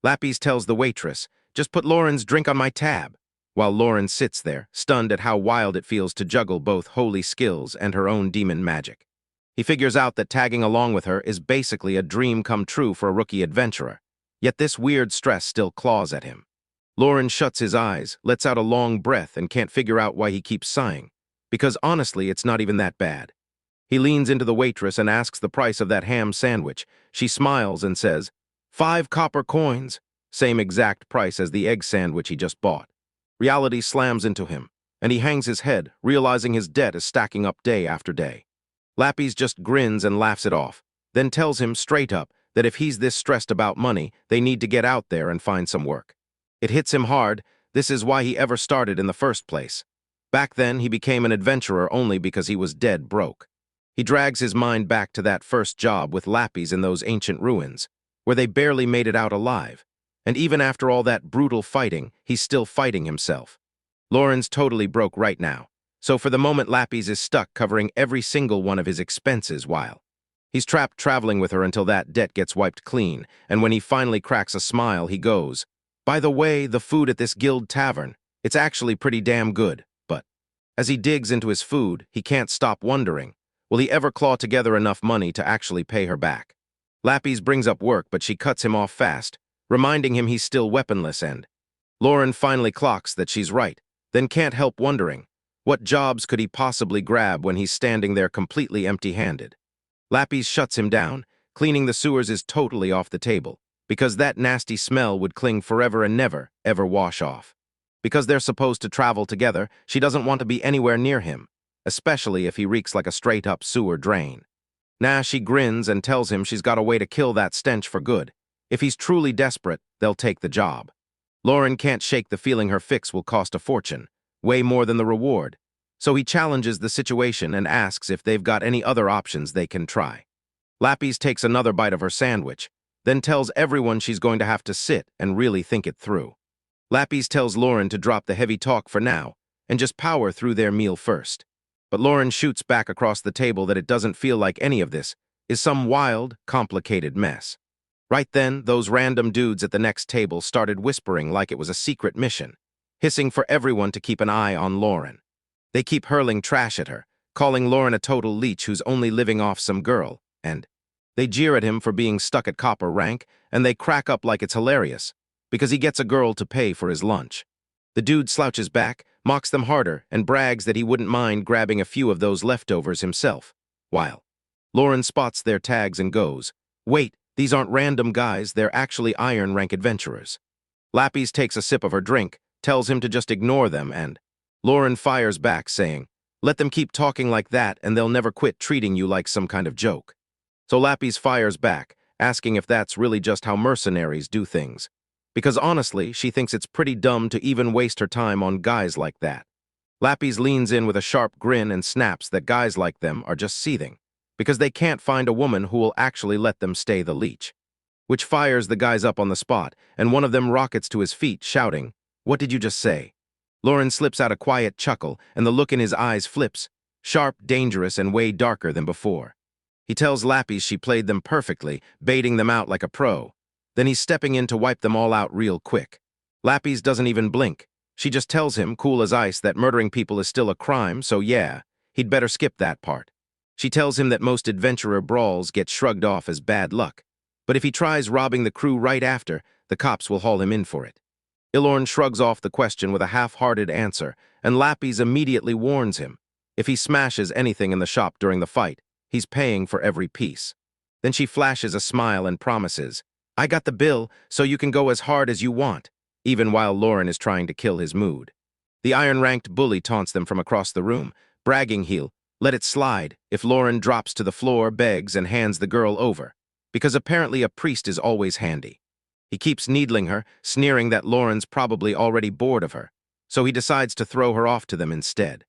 Lapis tells the waitress, just put Lauren's drink on my tab, while Lauren sits there, stunned at how wild it feels to juggle both holy skills and her own demon magic. He figures out that tagging along with her is basically a dream come true for a rookie adventurer, yet this weird stress still claws at him. Lauren shuts his eyes, lets out a long breath, and can't figure out why he keeps sighing, because honestly, it's not even that bad. He leans into the waitress and asks the price of that ham sandwich. She smiles and says, 5 copper coins, same exact price as the egg sandwich he just bought. Reality slams into him. and he hangs his head, realizing his debt is stacking up day after day. Lapis just grins and laughs it off, then tells him straight up that if he's this stressed about money, they need to get out there and find some work. It hits him hard. This is why he ever started in the first place. Back then, he became an adventurer only because he was dead broke. He drags his mind back to that first job with Lapis in those ancient ruins, where they barely made it out alive. And even after all that brutal fighting, he's still fighting himself. Lauren's totally broke right now, so for the moment Lapis is stuck covering every single one of his expenses while he's trapped traveling with her until that debt gets wiped clean, and when he finally cracks a smile, he goes, "By the way, the food at this guild tavern, it's actually pretty damn good," but as he digs into his food, he can't stop wondering, will he ever claw together enough money to actually pay her back? Lapis brings up work, but she cuts him off fast, reminding him he's still weaponless, and Lauren finally clocks that she's right, then can't help wondering, what jobs could he possibly grab when he's standing there completely empty-handed? Lapis shuts him down. Cleaning the sewers is totally off the table, because that nasty smell would cling forever and never, ever wash off. Because they're supposed to travel together, she doesn't want to be anywhere near him, especially if he reeks like a straight-up sewer drain. Nah, she grins and tells him she's got a way to kill that stench for good. If he's truly desperate, they'll take the job. Lauren can't shake the feeling her fix will cost a fortune, way more than the reward, so he challenges the situation and asks if they've got any other options they can try. Lapis takes another bite of her sandwich, then tells everyone she's going to have to sit and really think it through. Lapis tells Lauren to drop the heavy talk for now and just power through their meal first. But Lauren shoots back across the table that it doesn't feel like any of this is some wild, complicated mess. Right then, those random dudes at the next table started whispering like it was a secret mission, hissing for everyone to keep an eye on Lauren. They keep hurling trash at her, calling Lauren a total leech who's only living off some girl, and they jeer at him for being stuck at copper rank, and they crack up like it's hilarious, because he gets a girl to pay for his lunch. The dude slouches back, mocks them harder, and brags that he wouldn't mind grabbing a few of those leftovers himself, while Lauren spots their tags and goes, "Wait, these aren't random guys, they're actually iron rank adventurers." Lapis takes a sip of her drink, tells him to just ignore them, and Lauren fires back, saying, "Let them keep talking like that and they'll never quit treating you like some kind of joke." So Lapis fires back, asking if that's really just how mercenaries do things, because honestly, she thinks it's pretty dumb to even waste her time on guys like that. Lapis leans in with a sharp grin and snaps that guys like them are just seething, because they can't find a woman who will actually let them stay the leech. Which fires the guys up on the spot, and one of them rockets to his feet, shouting, "What did you just say?" Lauren slips out a quiet chuckle, and the look in his eyes flips, sharp, dangerous, and way darker than before. He tells Lapis she played them perfectly, baiting them out like a pro. Then he's stepping in to wipe them all out real quick. Lapis doesn't even blink. She just tells him, cool as ice, that murdering people is still a crime, so yeah, he'd better skip that part. She tells him that most adventurer brawls get shrugged off as bad luck, but if he tries robbing the crew right after, the cops will haul him in for it. Ilorn shrugs off the question with a half-hearted answer, and Lapis immediately warns him. If he smashes anything in the shop during the fight, he's paying for every piece. Then she flashes a smile and promises, "I got the bill, so you can go as hard as you want," even while Lauren is trying to kill his mood. The iron-ranked bully taunts them from across the room, bragging he'll let it slide if Lauren drops to the floor, begs, and hands the girl over, because apparently a priest is always handy. He keeps needling her, sneering that Lauren's probably already bored of her, so he decides to throw her off to them instead.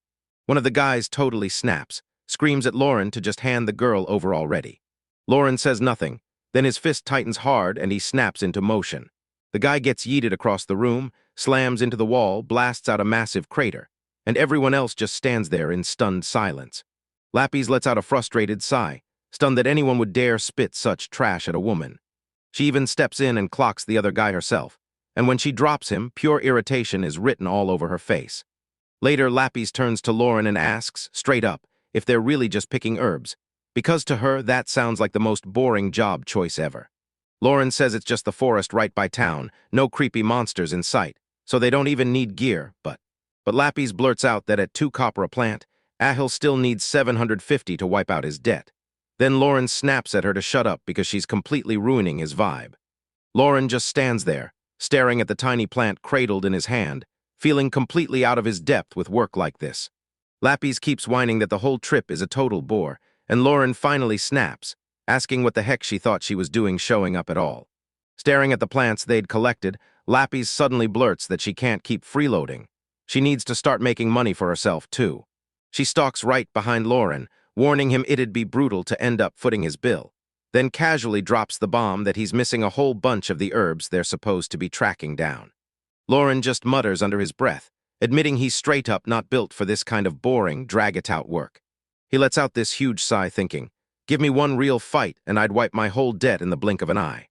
One of the guys totally snaps, screams at Lauren to just hand the girl over already. Lauren says nothing, then his fist tightens hard and he snaps into motion. The guy gets yeeted across the room, slams into the wall, blasts out a massive crater, and everyone else just stands there in stunned silence. Lapis lets out a frustrated sigh, stunned that anyone would dare spit such trash at a woman. She even steps in and clocks the other guy herself, and when she drops him, pure irritation is written all over her face. Later, Lapis turns to Lauren and asks, straight up, if they're really just picking herbs, because to her, that sounds like the most boring job choice ever. Lauren says it's just the forest right by town, no creepy monsters in sight, so they don't even need gear, but Lapis blurts out that at 2 copper a plant, Ahil still needs 750 to wipe out his debt. Then Lauren snaps at her to shut up because she's completely ruining his vibe. Lauren just stands there, staring at the tiny plant cradled in his hand, feeling completely out of his depth with work like this. Lapis keeps whining that the whole trip is a total bore, and Lauren finally snaps, asking what the heck she thought she was doing showing up at all. Staring at the plants they'd collected, Lapis suddenly blurts that she can't keep freeloading. She needs to start making money for herself, too. She stalks right behind Lauren, warning him it'd be brutal to end up footing his bill, then casually drops the bomb that he's missing a whole bunch of the herbs they're supposed to be tracking down. Lauren just mutters under his breath, admitting he's straight up not built for this kind of boring, drag-it-out work. He lets out this huge sigh thinking, give me one real fight and I'd wipe my whole debt in the blink of an eye.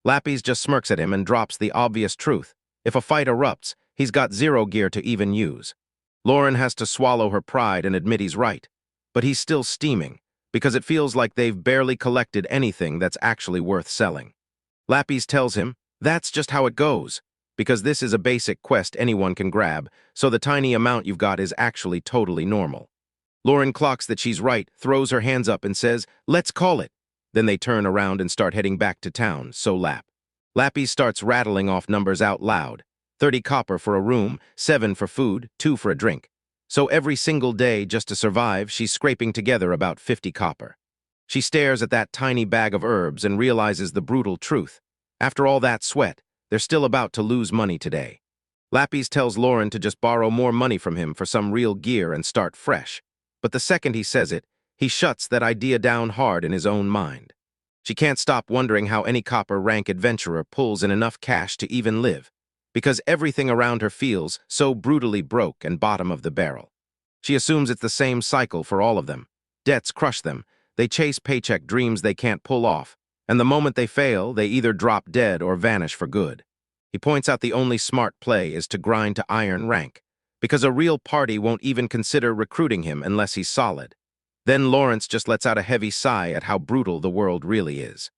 Lapis just smirks at him and drops the obvious truth. If a fight erupts, he's got zero gear to even use. Lauren has to swallow her pride and admit he's right, but he's still steaming, because it feels like they've barely collected anything that's actually worth selling. Lapis tells him, that's just how it goes, because this is a basic quest anyone can grab, so the tiny amount you've got is actually totally normal. Lauren clocks that she's right, throws her hands up and says, let's call it. Then they turn around and start heading back to town, so Lapis starts rattling off numbers out loud. 30 copper for a room, 7 for food, 2 for a drink. So every single day, just to survive, she's scraping together about 50 copper. She stares at that tiny bag of herbs and realizes the brutal truth. After all that sweat, they're still about to lose money today. Lapis tells Lauren to just borrow more money from him for some real gear and start fresh. But the second he says it, he shuts that idea down hard in his own mind. She can't stop wondering how any copper rank adventurer pulls in enough cash to even live, because everything around her feels so brutally broke and bottom of the barrel. She assumes it's the same cycle for all of them. Debts crush them, they chase paycheck dreams they can't pull off, and the moment they fail, they either drop dead or vanish for good. He points out the only smart play is to grind to iron rank, because a real party won't even consider recruiting him unless he's solid. Then Lawrence just lets out a heavy sigh at how brutal the world really is.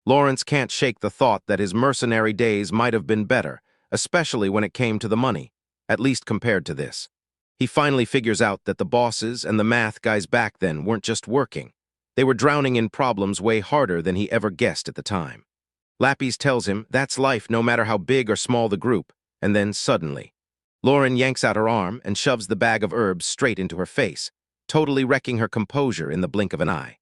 Lawrence can't shake the thought that his mercenary days might have been better, especially when it came to the money, at least compared to this. He finally figures out that the bosses and the math guys back then weren't just working. They were drowning in problems way harder than he ever guessed at the time. Lapis tells him that's life no matter how big or small the group, and then suddenly, Lauren yanks out her arm and shoves the bag of herbs straight into her face, totally wrecking her composure in the blink of an eye.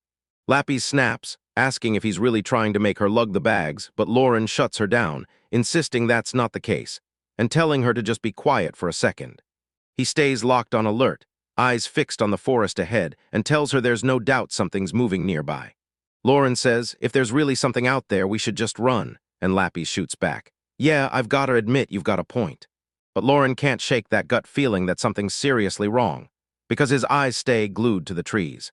Lapis snaps, asking if he's really trying to make her lug the bags, but Lauren shuts her down, insisting that's not the case, and telling her to just be quiet for a second. He stays locked on alert, eyes fixed on the forest ahead, and tells her there's no doubt something's moving nearby. Lauren says, if there's really something out there, we should just run, and Lapis shoots back. Yeah, I've got to admit you've got a point. But Lauren can't shake that gut feeling that something's seriously wrong, because his eyes stay glued to the trees.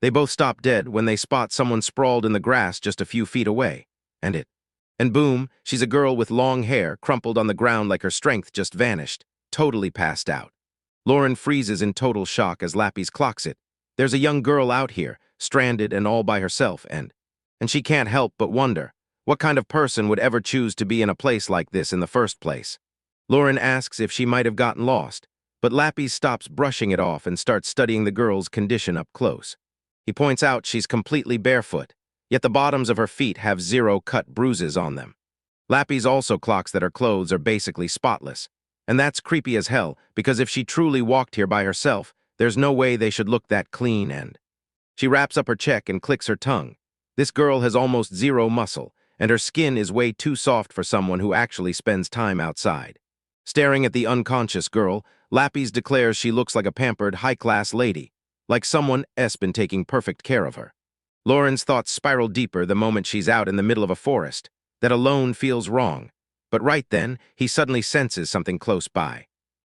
They both stop dead when they spot someone sprawled in the grass just a few feet away, and boom, she's a girl with long hair, crumpled on the ground like her strength just vanished, totally passed out. Lauren freezes in total shock as Lapis clocks it. There's a young girl out here, stranded and all by herself, and she can't help but wonder, what kind of person would ever choose to be in a place like this in the first place? Lauren asks if she might have gotten lost, but Lapis stops brushing it off and starts studying the girl's condition up close. He points out she's completely barefoot, yet the bottoms of her feet have 0 cut bruises on them. Lapis also clocks that her clothes are basically spotless, and that's creepy as hell, because if she truly walked here by herself, there's no way they should look that clean and... She wraps up her check and clicks her tongue. This girl has almost 0 muscle, and her skin is way too soft for someone who actually spends time outside. Staring at the unconscious girl, Lapis declares she looks like a pampered, high-class lady, like someone's been taking perfect care of her. Lauren's thoughts spiral deeper the moment she's out in the middle of a forest. That alone feels wrong. But right then, he suddenly senses something close by.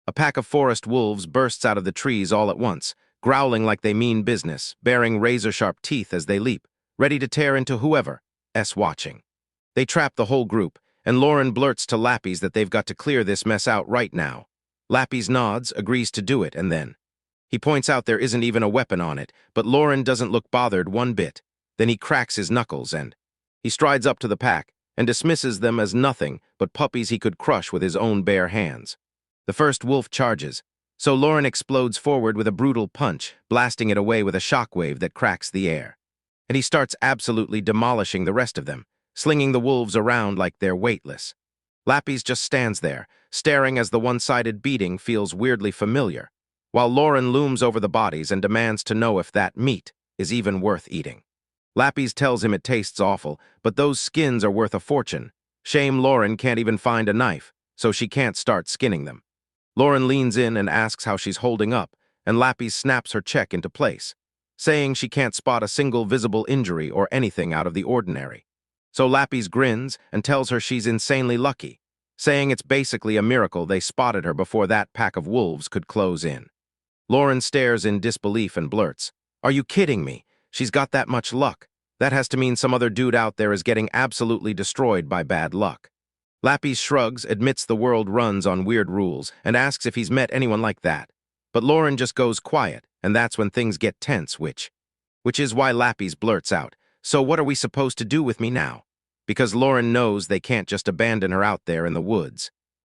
A pack of forest wolves bursts out of the trees all at once, growling like they mean business, baring razor-sharp teeth as they leap, ready to tear into whoever's watching. They trap the whole group, and Lauren blurts to Lapis that they've got to clear this mess out right now. Lapis nods, agrees to do it, and then... He points out there isn't even a weapon on it, but Lauren doesn't look bothered one bit. Then he cracks his knuckles and... He strides up to the pack and dismisses them as nothing but puppies he could crush with his own bare hands. The first wolf charges, so Lauren explodes forward with a brutal punch, blasting it away with a shockwave that cracks the air. And he starts absolutely demolishing the rest of them, slinging the wolves around like they're weightless. Lapis just stands there, staring as the one-sided beating feels weirdly familiar, while Lauren looms over the bodies and demands to know if that meat is even worth eating. Lapis tells him it tastes awful, but those skins are worth a fortune. Shame Lauren can't even find a knife, so she can't start skinning them. Lauren leans in and asks how she's holding up, and Lapis snaps her check into place, saying she can't spot a single visible injury or anything out of the ordinary. So Lapis grins and tells her she's insanely lucky, saying it's basically a miracle they spotted her before that pack of wolves could close in. Lauren stares in disbelief and blurts, "Are you kidding me? She's got that much luck. That has to mean some other dude out there is getting absolutely destroyed by bad luck." Lapis shrugs, admits the world runs on weird rules, and asks if he's met anyone like that. But Lauren just goes quiet, and that's when things get tense, which is why Lapis blurts out, "So what are we supposed to do with me now?" Because Lauren knows they can't just abandon her out there in the woods.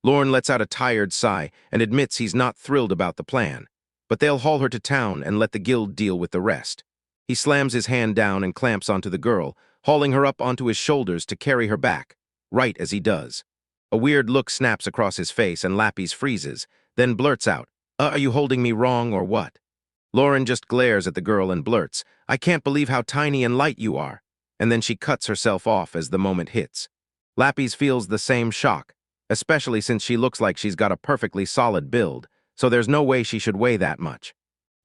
Lauren lets out a tired sigh and admits he's not thrilled about the plan, but they'll haul her to town and let the guild deal with the rest. He slams his hand down and clamps onto the girl, hauling her up onto his shoulders to carry her back, right as he does. A weird look snaps across his face and Lapis freezes, then blurts out, Are you holding me wrong or what?" Lauren just glares at the girl and blurts, "I can't believe how tiny and light you are," and then she cuts herself off as the moment hits. Lapis feels the same shock, especially since she looks like she's got a perfectly solid build, so there's no way she should weigh that much.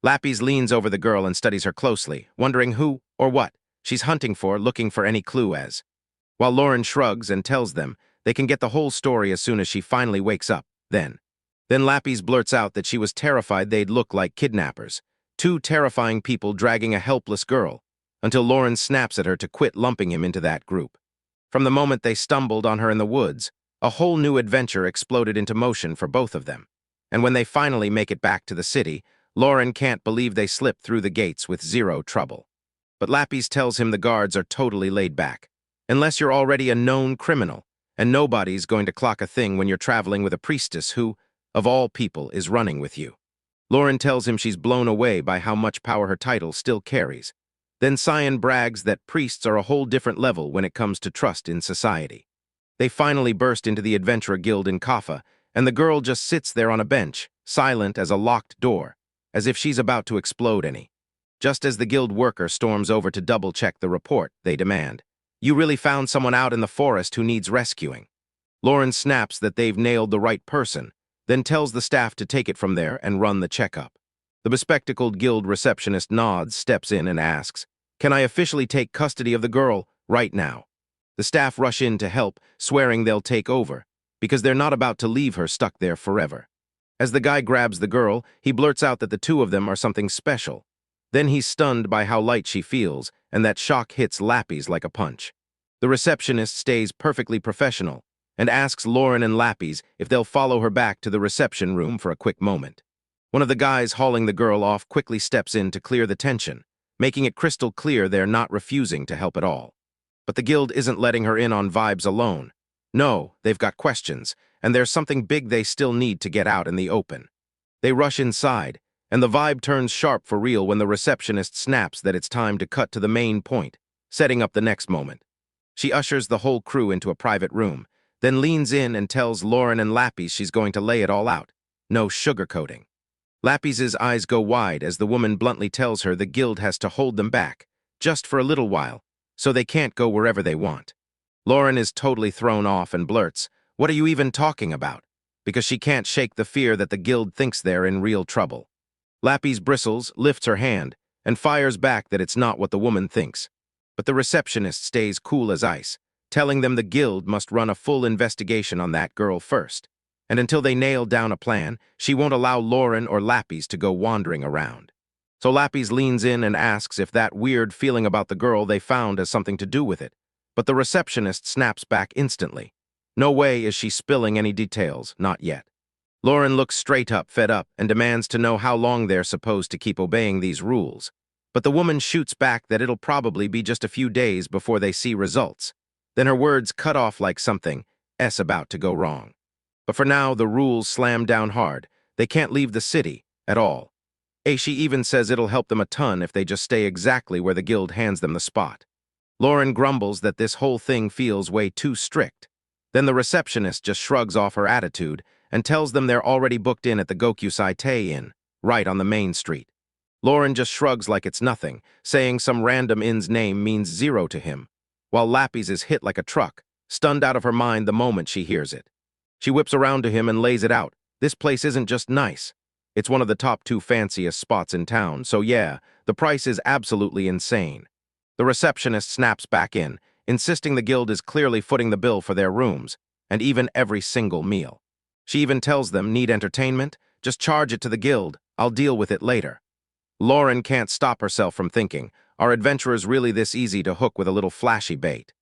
Lapis leans over the girl and studies her closely, wondering who or what she's hunting for, looking for any clue as. While Lauren shrugs and tells them they can get the whole story as soon as she finally wakes up, then Lapis blurts out that she was terrified they'd look like kidnappers, two terrifying people dragging a helpless girl, until Lauren snaps at her to quit lumping him into that group. From the moment they stumbled on her in the woods, a whole new adventure exploded into motion for both of them. And when they finally make it back to the city, Lauren can't believe they slipped through the gates with zero trouble. But Lapis tells him the guards are totally laid back, unless you're already a known criminal, and nobody's going to clock a thing when you're traveling with a priestess who, of all people, is running with you. Lauren tells him she's blown away by how much power her title still carries. Then Cyan brags that priests are a whole different level when it comes to trust in society. They finally burst into the Adventurer Guild in Kaffa, and the girl just sits there on a bench, silent as a locked door, as if she's about to explode any. Just as the guild worker storms over to double-check the report, they demand, "You really found someone out in the forest who needs rescuing." Lauren snaps that they've nailed the right person, then tells the staff to take it from there and run the checkup. The bespectacled guild receptionist nods, steps in, and asks, "Can I officially take custody of the girl right now?" The staff rush in to help, swearing they'll take over, because they're not about to leave her stuck there forever. As the guy grabs the girl, he blurts out that the two of them are something special. Then he's stunned by how light she feels, and that shock hits Lapis like a punch. The receptionist stays perfectly professional and asks Lauren and Lapis if they'll follow her back to the reception room for a quick moment. One of the guys hauling the girl off quickly steps in to clear the tension, making it crystal clear they're not refusing to help at all. But the guild isn't letting her in on vibes alone. No, they've got questions, and there's something big they still need to get out in the open. They rush inside, and the vibe turns sharp for real when the receptionist snaps that it's time to cut to the main point, setting up the next moment. She ushers the whole crew into a private room, then leans in and tells Lauren and Lapis she's going to lay it all out. No sugarcoating. Lapis's eyes go wide as the woman bluntly tells her the guild has to hold them back, just for a little while, so they can't go wherever they want. Lauren is totally thrown off and blurts, "What are you even talking about?" because she can't shake the fear that the guild thinks they're in real trouble. Lapis bristles, lifts her hand, and fires back that it's not what the woman thinks. But the receptionist stays cool as ice, telling them the guild must run a full investigation on that girl first. And until they nail down a plan, she won't allow Lauren or Lapis to go wandering around. So Lapis leans in and asks if that weird feeling about the girl they found has something to do with it. But the receptionist snaps back instantly. No way is she spilling any details, not yet. Lauren looks straight up, fed up, and demands to know how long they're supposed to keep obeying these rules. But the woman shoots back that it'll probably be just a few days before they see results. Then her words cut off like something's about to go wrong. But for now, the rules slam down hard. They can't leave the city at all. She even says it'll help them a ton if they just stay exactly where the guild hands them the spot. Lauren grumbles that this whole thing feels way too strict. Then the receptionist just shrugs off her attitude and tells them they're already booked in at the Gokyusai Inn, right on the main street. Lauren just shrugs like it's nothing, saying some random inn's name means zero to him, while Lapis is hit like a truck, stunned out of her mind the moment she hears it. She whips around to him and lays it out. This place isn't just nice. It's one of the top 2 fanciest spots in town, so yeah, the price is absolutely insane. The receptionist snaps back in, insisting the guild is clearly footing the bill for their rooms, and even every single meal. She even tells them, need entertainment? Just charge it to the guild, I'll deal with it later. Lauren can't stop herself from thinking, are adventurers really this easy to hook with a little flashy bait?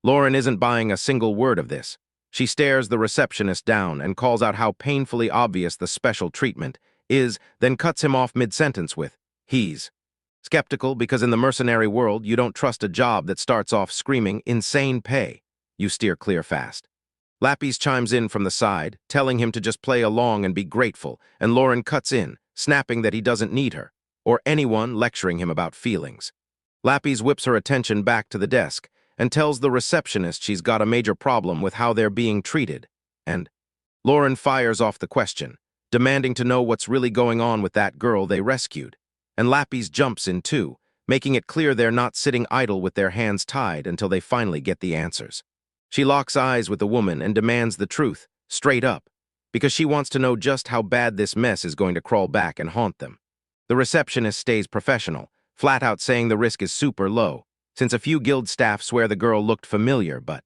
Lauren isn't buying a single word of this. She stares the receptionist down and calls out how painfully obvious the special treatment is, then cuts him off mid-sentence with, he's. Skeptical because in the mercenary world you don't trust a job that starts off screaming insane pay. You steer clear fast. Lapis chimes in from the side, telling him to just play along and be grateful, and Lauren cuts in, snapping that he doesn't need her, or anyone lecturing him about feelings. Lapis whips her attention back to the desk and tells the receptionist she's got a major problem with how they're being treated, and Lauren fires off the question, demanding to know what's really going on with that girl they rescued, and Lapis jumps in too, making it clear they're not sitting idle with their hands tied until they finally get the answers. She locks eyes with the woman and demands the truth, straight up, because she wants to know just how bad this mess is going to crawl back and haunt them. The receptionist stays professional, flat out saying the risk is super low, since a few guild staff swear the girl looked familiar, but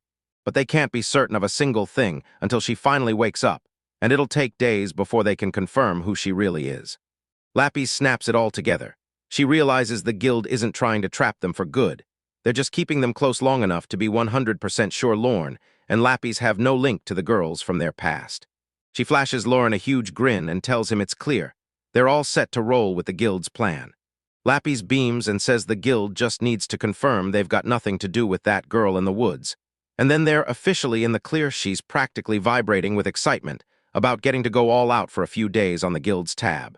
they can't be certain of a single thing until she finally wakes up, and it'll take days before they can confirm who she really is. Lapis snaps it all together. She realizes the guild isn't trying to trap them for good. They're just keeping them close long enough to be 100% sure Lauren and Lapis have no link to the girls from their past. She flashes Lauren a huge grin and tells him it's clear. They're all set to roll with the guild's plan. Lapis beams and says the guild just needs to confirm they've got nothing to do with that girl in the woods. And then they're officially in the clear. She's practically vibrating with excitement about getting to go all out for a few days on the guild's tab.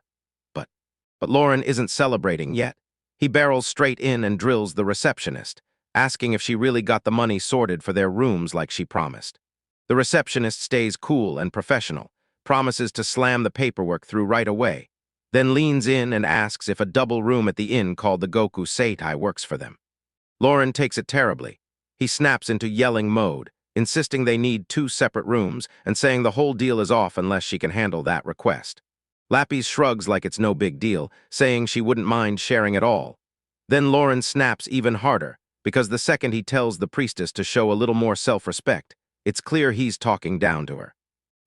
But Lauren isn't celebrating yet. He barrels straight in and drills the receptionist, asking if she really got the money sorted for their rooms like she promised. The receptionist stays cool and professional, promises to slam the paperwork through right away, then leans in and asks if a double room at the inn called the Gokyusai works for them. Lauren takes it terribly. He snaps into yelling mode, insisting they need 2 separate rooms and saying the whole deal is off unless she can handle that request. Lapis shrugs like it's no big deal, saying she wouldn't mind sharing it all. Then Lauren snaps even harder, because the second he tells the priestess to show a little more self-respect, it's clear he's talking down to her.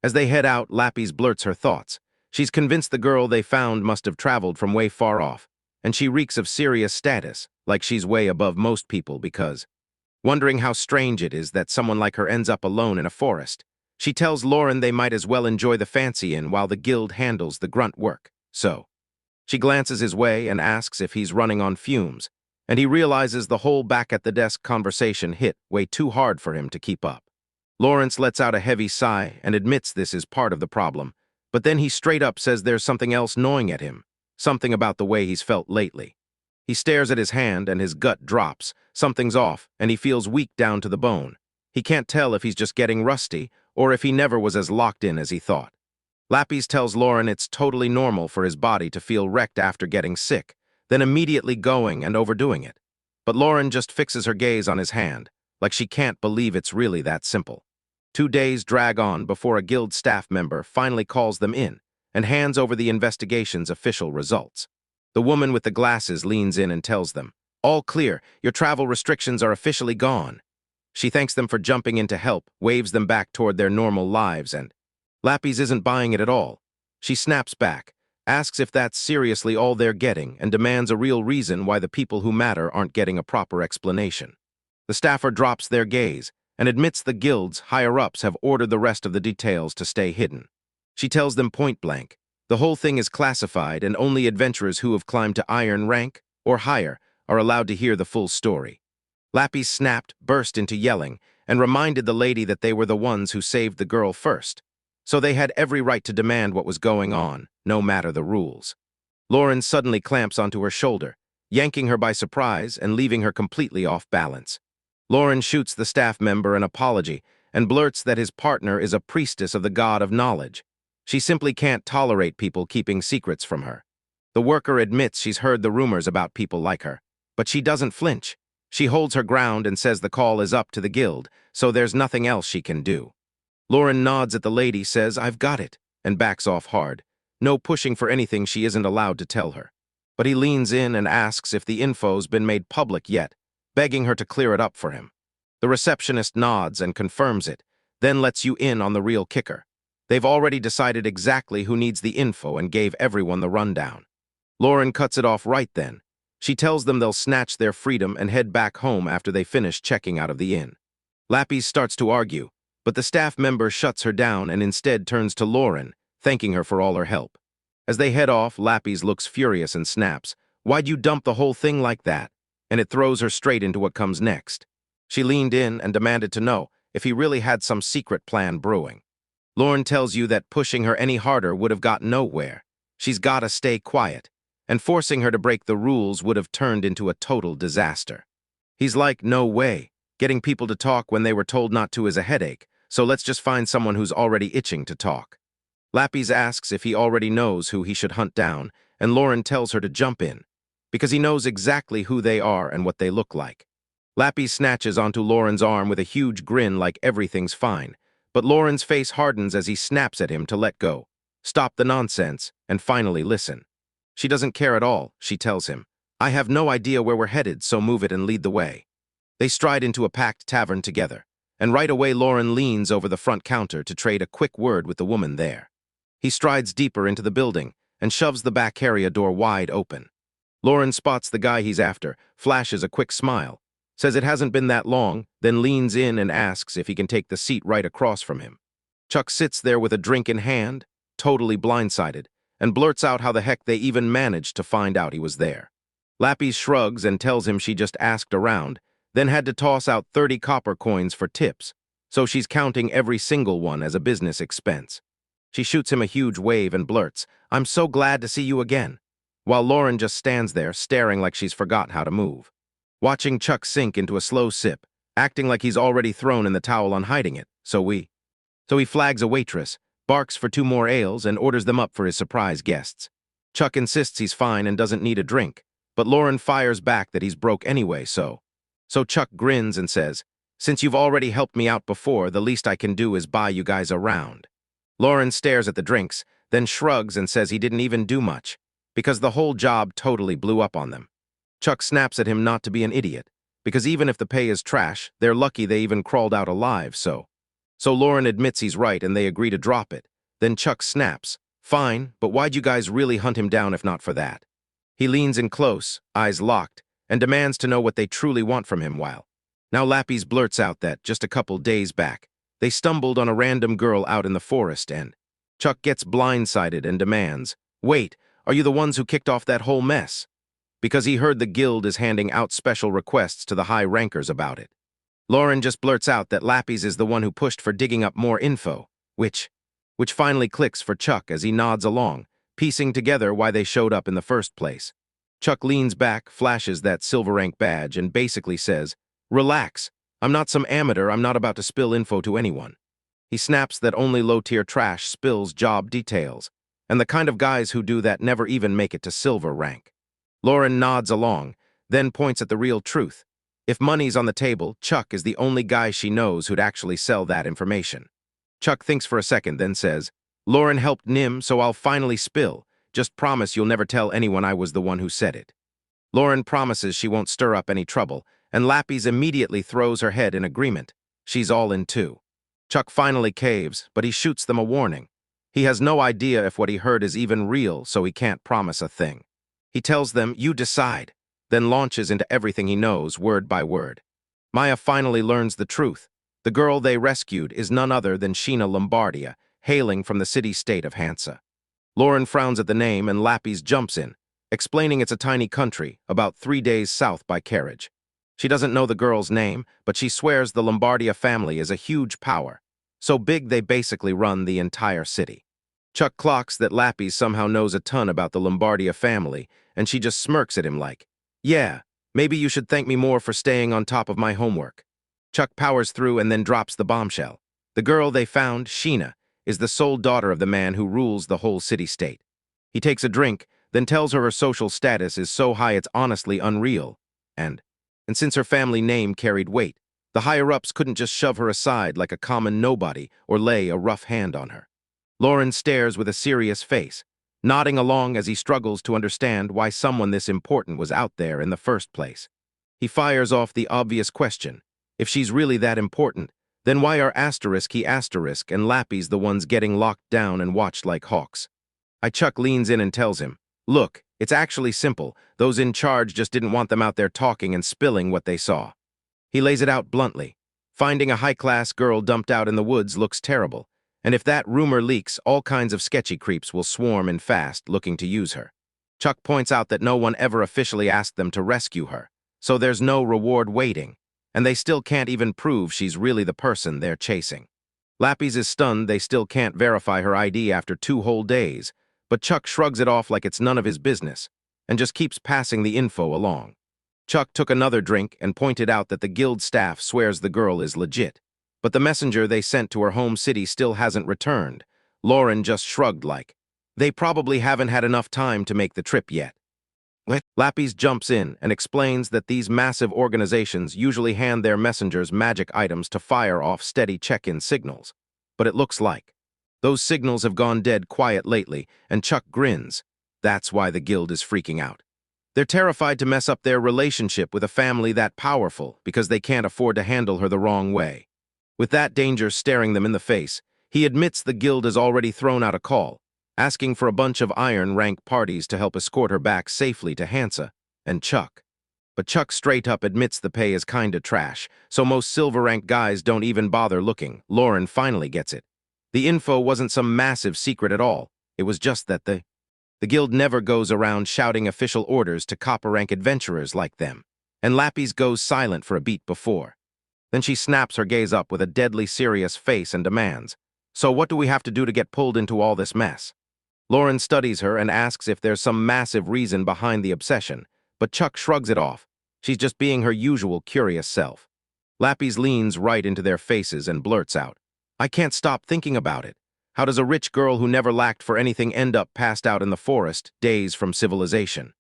As they head out, Lapis blurts her thoughts. She's convinced the girl they found must have traveled from way far off, and she reeks of serious status, like she's way above most people because, wondering how strange it is that someone like her ends up alone in a forest, she tells Lauren they might as well enjoy the fancy inn while the guild handles the grunt work. So, she glances his way and asks if he's running on fumes, and he realizes the whole back-at-the-desk conversation hit way too hard for him to keep up. Lawrence lets out a heavy sigh and admits this is part of the problem, but then he straight up says there's something else gnawing at him, something about the way he's felt lately. He stares at his hand and his gut drops, something's off, and he feels weak down to the bone. He can't tell if he's just getting rusty or if he never was as locked in as he thought. Lapis tells Lauren it's totally normal for his body to feel wrecked after getting sick, then immediately going and overdoing it. But Lauren just fixes her gaze on his hand, like she can't believe it's really that simple. 2 days drag on before a guild staff member finally calls them in and hands over the investigation's official results. The woman with the glasses leans in and tells them, "All clear, your travel restrictions are officially gone." She thanks them for jumping in to help, waves them back toward their normal lives, and Lapis isn't buying it at all. She snaps back, asks if that's seriously all they're getting, and demands a real reason why the people who matter aren't getting a proper explanation. The staffer drops their gaze and admits the guild's higher-ups have ordered the rest of the details to stay hidden. She tells them point blank, the whole thing is classified and only adventurers who have climbed to iron rank or higher are allowed to hear the full story. Lapis snapped, burst into yelling, and reminded the lady that they were the ones who saved the girl first, so they had every right to demand what was going on, no matter the rules. Lauren suddenly clamps onto her shoulder, yanking her by surprise and leaving her completely off balance. Lauren shoots the staff member an apology and blurts that his partner is a priestess of the god of knowledge. She simply can't tolerate people keeping secrets from her. The worker admits she's heard the rumors about people like her, but she doesn't flinch. She holds her ground and says the call is up to the guild, so there's nothing else she can do. Lauren nods at the lady, says, "I've got it," and backs off hard. No pushing for anything she isn't allowed to tell her. But he leans in and asks if the info's been made public yet, begging her to clear it up for him. The receptionist nods and confirms it, then lets you in on the real kicker. They've already decided exactly who needs the info and gave everyone the rundown. Lauren cuts it off right then. She tells them they'll snatch their freedom and head back home after they finish checking out of the inn. Lapis starts to argue, but the staff member shuts her down and instead turns to Lauren, thanking her for all her help. As they head off, Lapis looks furious and snaps, "Why'd you dump the whole thing like that?" And it throws her straight into what comes next. She leaned in and demanded to know if he really had some secret plan brewing. Lauren tells you that pushing her any harder would have got nowhere. She's gotta stay quiet, and forcing her to break the rules would have turned into a total disaster. He's like, "No way. Getting people to talk when they were told not to is a headache, so let's just find someone who's already itching to talk." Lapis asks if he already knows who he should hunt down, and Lauren tells her to jump in, because he knows exactly who they are and what they look like. Lapis snatches onto Lauren's arm with a huge grin like everything's fine, but Lauren's face hardens as he snaps at him to let go, stop the nonsense, and finally listen. She doesn't care at all, she tells him. "I have no idea where we're headed, so move it and lead the way." They stride into a packed tavern together, and right away Lauren leans over the front counter to trade a quick word with the woman there. He strides deeper into the building and shoves the back area door wide open. Lauren spots the guy he's after, flashes a quick smile, says it hasn't been that long, then leans in and asks if he can take the seat right across from him. Chuck sits there with a drink in hand, totally blindsided, and blurts out how the heck they even managed to find out he was there. Lapis shrugs and tells him she just asked around, then had to toss out 30 copper coins for tips, so she's counting every single one as a business expense. She shoots him a huge wave and blurts, "I'm so glad to see you again," while Lauren just stands there staring like she's forgot how to move. Watching Chuck sink into a slow sip, acting like he's already thrown in the towel on hiding it, so he flags a waitress, barks for 2 more ales, and orders them up for his surprise guests. Chuck insists he's fine and doesn't need a drink, but Lauren fires back that he's broke anyway, so Chuck grins and says, "Since you've already helped me out before, the least I can do is buy you guys a round." Lauren stares at the drinks, then shrugs and says he didn't even do much, because the whole job totally blew up on them. Chuck snaps at him not to be an idiot, because even if the pay is trash, they're lucky they even crawled out alive, so Lauren admits he's right and they agree to drop it. Then Chuck snaps, "Fine, but why'd you guys really hunt him down if not for that?" He leans in close, eyes locked, and demands to know what they truly want from him while. Now Lapis blurts out that, just a couple days back, they stumbled on a random girl out in the forest and Chuck gets blindsided and demands, "Wait, are you the ones who kicked off that whole mess?" Because he heard the guild is handing out special requests to the high rankers about it. Lauren just blurts out that Lapis is the one who pushed for digging up more info, which finally clicks for Chuck as he nods along, piecing together why they showed up in the first place. Chuck leans back, flashes that silver rank badge, and basically says, "Relax, I'm not some amateur, I'm not about to spill info to anyone." He snaps that only low-tier trash spills job details, and the kind of guys who do that never even make it to silver rank. Lauren nods along, then points at the real truth. If money's on the table, Chuck is the only guy she knows who'd actually sell that information. Chuck thinks for a second, then says, "Lauren helped Nim, so I'll finally spill. Just promise you'll never tell anyone I was the one who said it." Lauren promises she won't stir up any trouble, and Lapis immediately throws her head in agreement. She's all in too. Chuck finally caves, but he shoots them a warning. He has no idea if what he heard is even real, so he can't promise a thing. He tells them, "You decide," then launches into everything he knows, word by word. Maya finally learns the truth. The girl they rescued is none other than Sheena Lombardia, hailing from the city-state of Hansa. Lauren frowns at the name and Lapis jumps in, explaining it's a tiny country, about 3 days south by carriage. She doesn't know the girl's name, but she swears the Lombardia family is a huge power, so big they basically run the entire city. Chuck clocks that Lapis somehow knows a ton about the Lombardia family, and she just smirks at him like, "Yeah, maybe you should thank me more for staying on top of my homework." Chuck powers through and then drops the bombshell. The girl they found, Sheena, is the sole daughter of the man who rules the whole city-state. He takes a drink, then tells her social status is so high it's honestly unreal. And since her family name carried weight, the higher-ups couldn't just shove her aside like a common nobody or lay a rough hand on her. Lauren stares with a serious face, nodding along as he struggles to understand why someone this important was out there in the first place. He fires off the obvious question. If she's really that important, then why are **he* and Lapis the ones getting locked down and watched like hawks? Chuck leans in and tells him, look, it's actually simple. Those in charge just didn't want them out there talking and spilling what they saw. He lays it out bluntly. Finding a high-class girl dumped out in the woods looks terrible, and if that rumor leaks, all kinds of sketchy creeps will swarm in fast looking to use her. Chuck points out that no one ever officially asked them to rescue her, so there's no reward waiting, and they still can't even prove she's really the person they're chasing. Lapis is stunned they still can't verify her ID after 2 whole days, but Chuck shrugs it off like it's none of his business, and just keeps passing the info along. Chuck took another drink and pointed out that the guild staff swears the girl is legit, but the messenger they sent to her home city still hasn't returned. Lauren just shrugged like, they probably haven't had enough time to make the trip yet. Lapis jumps in and explains that these massive organizations usually hand their messengers magic items to fire off steady check-in signals, but it looks like those signals have gone dead quiet lately, and Chuck grins. That's why the guild is freaking out. They're terrified to mess up their relationship with a family that powerful because they can't afford to handle her the wrong way. With that danger staring them in the face, he admits the guild has already thrown out a call, asking for a bunch of iron-rank parties to help escort her back safely to Hansa and Chuck. But Chuck straight up admits the pay is kinda trash, so most silver-rank guys don't even bother looking. Lauren finally gets it. The info wasn't some massive secret at all. It was just that the guild never goes around shouting official orders to copper-rank adventurers like them, and Lapis goes silent for a beat before. Then she snaps her gaze up with a deadly serious face and demands, so what do we have to do to get pulled into all this mess? Lauren studies her and asks if there's some massive reason behind the obsession, but Chuck shrugs it off. She's just being her usual curious self. Lapis leans right into their faces and blurts out, I can't stop thinking about it. How does a rich girl who never lacked for anything end up passed out in the forest, days from civilization?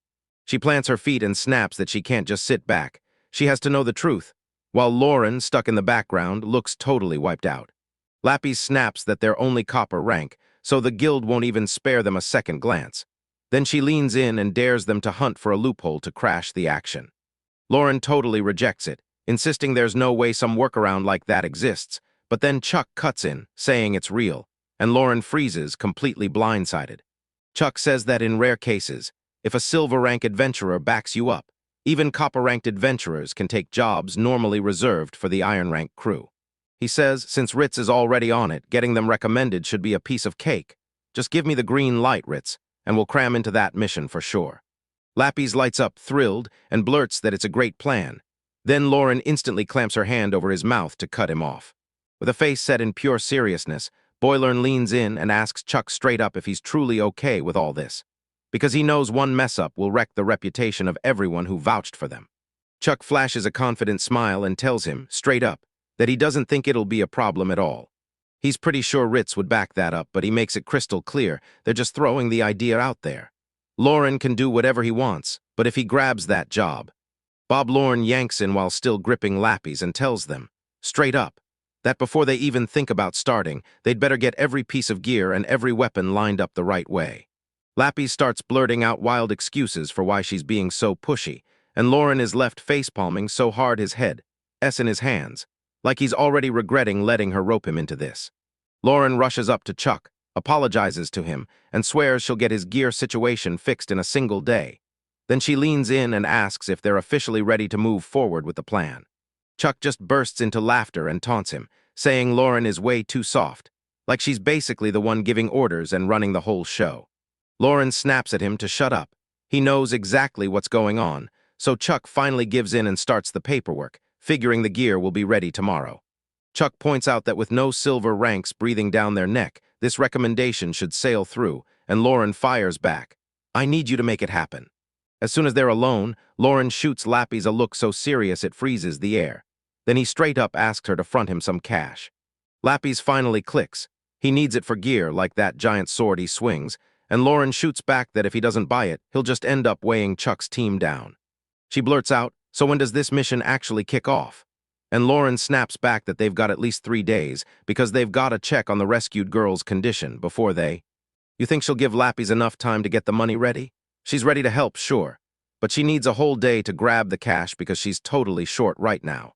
She plants her feet and snaps that she can't just sit back. She has to know the truth, while Lauren, stuck in the background, looks totally wiped out. Lapis snaps that they're only copper rank, so the guild won't even spare them a second glance. Then she leans in and dares them to hunt for a loophole to crash the action. Lauren totally rejects it, insisting there's no way some workaround like that exists, but then Chuck cuts in, saying it's real, and Lauren freezes, completely blindsided. Chuck says that in rare cases, if a silver-rank adventurer backs you up, even copper-ranked adventurers can take jobs normally reserved for the iron-rank crew. He says since Ritz is already on it, getting them recommended should be a piece of cake. Just give me the green light, Ritz, and we'll cram into that mission for sure. Lapis lights up, thrilled, and blurts that it's a great plan. Then Lauren instantly clamps her hand over his mouth to cut him off. With a face set in pure seriousness, Boylern leans in and asks Chuck straight up if he's truly okay with all this, because he knows one mess-up will wreck the reputation of everyone who vouched for them. Chuck flashes a confident smile and tells him, straight up, that he doesn't think it'll be a problem at all. He's pretty sure Ritz would back that up, but he makes it crystal clear they're just throwing the idea out there. Lauren can do whatever he wants, but if he grabs that job. Bob Lauren yanks in while still gripping Lapis and tells them, straight up, that before they even think about starting, they'd better get every piece of gear and every weapon lined up the right way. Lapis starts blurting out wild excuses for why she's being so pushy, and Lauren is left facepalming so hard his head, in his hands, like he's already regretting letting her rope him into this. Lauren rushes up to Chuck, apologizes to him, and swears she'll get his gear situation fixed in a single day. Then she leans in and asks if they're officially ready to move forward with the plan. Chuck just bursts into laughter and taunts him, saying Lauren is way too soft, like she's basically the one giving orders and running the whole show. Lauren snaps at him to shut up. He knows exactly what's going on, so Chuck finally gives in and starts the paperwork, figuring the gear will be ready tomorrow. Chuck points out that with no silver ranks breathing down their neck, this recommendation should sail through, and Lauren fires back, I need you to make it happen. As soon as they're alone, Lauren shoots Lapis a look so serious it freezes the air. Then he straight up asked her to front him some cash. Lapis finally clicks. He needs it for gear like that giant sword he swings, and Lauren shoots back that if he doesn't buy it, he'll just end up weighing Chuck's team down. She blurts out, "So when does this mission actually kick off?" And Lauren snaps back that they've got at least 3 days because they've got to check on the rescued girl's condition before they... You think she'll give Lapis enough time to get the money ready? She's ready to help, sure, but she needs a whole day to grab the cash because she's totally short right now.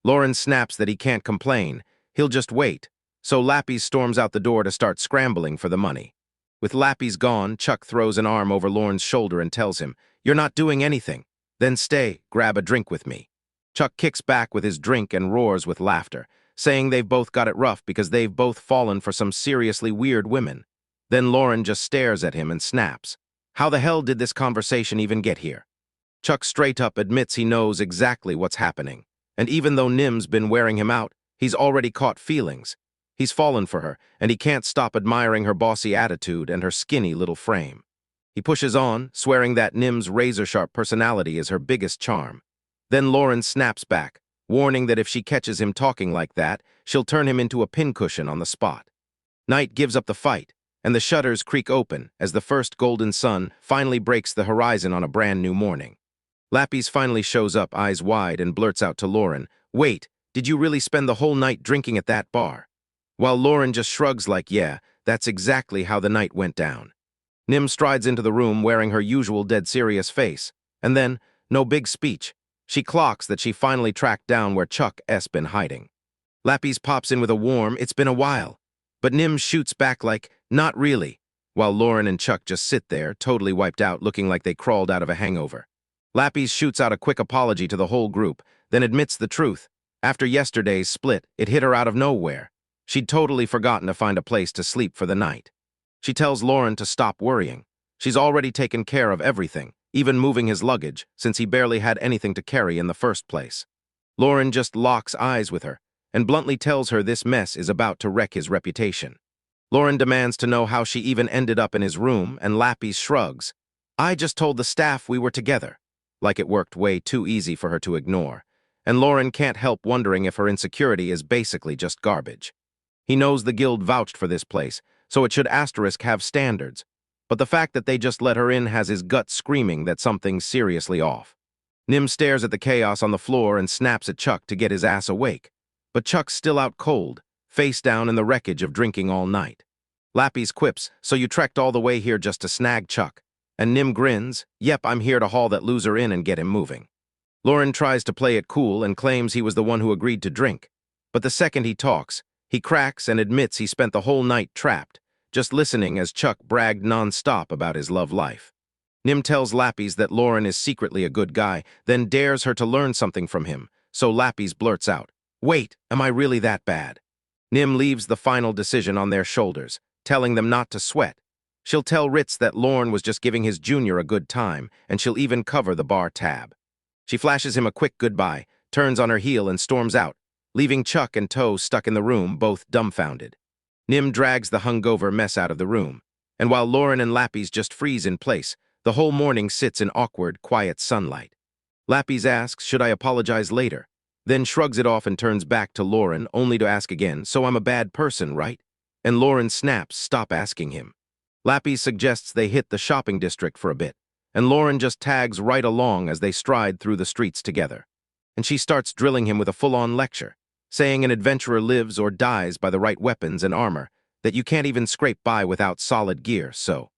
Lauren snaps that he can't complain, he'll just wait, so Lapis storms out the door to start scrambling for the money. With Lapis gone, Chuck throws an arm over Lauren's shoulder and tells him, "You're not doing anything. Then stay, grab a drink with me." Chuck kicks back with his drink and roars with laughter, saying they've both got it rough because they've both fallen for some seriously weird women. Then Lauren just stares at him and snaps. How the hell did this conversation even get here? Chuck straight up admits he knows exactly what's happening, and even though Nim's been wearing him out, he's already caught feelings. He's fallen for her, and he can't stop admiring her bossy attitude and her skinny little frame. He pushes on, swearing that Nim's razor-sharp personality is her biggest charm. Then Lauren snaps back, warning that if she catches him talking like that, she'll turn him into a pincushion on the spot. Night gives up the fight, and the shutters creak open as the first golden sun finally breaks the horizon on a brand new morning. Lapis finally shows up, eyes wide, and blurts out to Lauren, "Wait, did you really spend the whole night drinking at that bar?" While Lauren just shrugs like, yeah, that's exactly how the night went down. Nim strides into the room wearing her usual dead serious face, and then, no big speech, she clocks that she finally tracked down where Chuck's been hiding. Lapis pops in with a warm, "It's been a while," but Nim shoots back like, "Not really," while Lauren and Chuck just sit there, totally wiped out, looking like they crawled out of a hangover. Lapis shoots out a quick apology to the whole group, then admits the truth. After yesterday's split, it hit her out of nowhere. She'd totally forgotten to find a place to sleep for the night. She tells Lauren to stop worrying. She's already taken care of everything, even moving his luggage, since he barely had anything to carry in the first place. Lauren just locks eyes with her, and bluntly tells her this mess is about to wreck his reputation. Lauren demands to know how she even ended up in his room, and Lapis shrugs. "I just told the staff we were together," like it worked way too easy for her to ignore, and Lauren can't help wondering if her insecurity is basically just garbage. He knows the guild vouched for this place, so it should asterisk have standards, but the fact that they just let her in has his gut screaming that something's seriously off. Nim stares at the chaos on the floor and snaps at Chuck to get his ass awake, but Chuck's still out cold, face down in the wreckage of drinking all night. Lapis quips, "So you trekked all the way here just to snag Chuck?" And Nim grins, "Yep, I'm here to haul that loser in and get him moving." Lauren tries to play it cool and claims he was the one who agreed to drink, but the second he talks, he cracks and admits he spent the whole night trapped, just listening as Chuck bragged non-stop about his love life. Nim tells Lapis that Lauren is secretly a good guy, then dares her to learn something from him, so Lapis blurts out, "Wait, am I really that bad?" Nim leaves the final decision on their shoulders, telling them not to sweat. She'll tell Ritz that Lauren was just giving his junior a good time, and she'll even cover the bar tab. She flashes him a quick goodbye, turns on her heel and storms out, leaving Chuck and Toe stuck in the room, both dumbfounded. Nim drags the hungover mess out of the room, and while Lauren and Lapis just freeze in place, the whole morning sits in awkward, quiet sunlight. Lapis asks, "Should I apologize later?" Then shrugs it off and turns back to Lauren, only to ask again, "So I'm a bad person, right?" And Lauren snaps, "Stop asking him." Lapis suggests they hit the shopping district for a bit, and Lauren just tags right along as they stride through the streets together. And she starts drilling him with a full-on lecture, saying an adventurer lives or dies by the right weapons and armor, that you can't even scrape by without solid gear, so.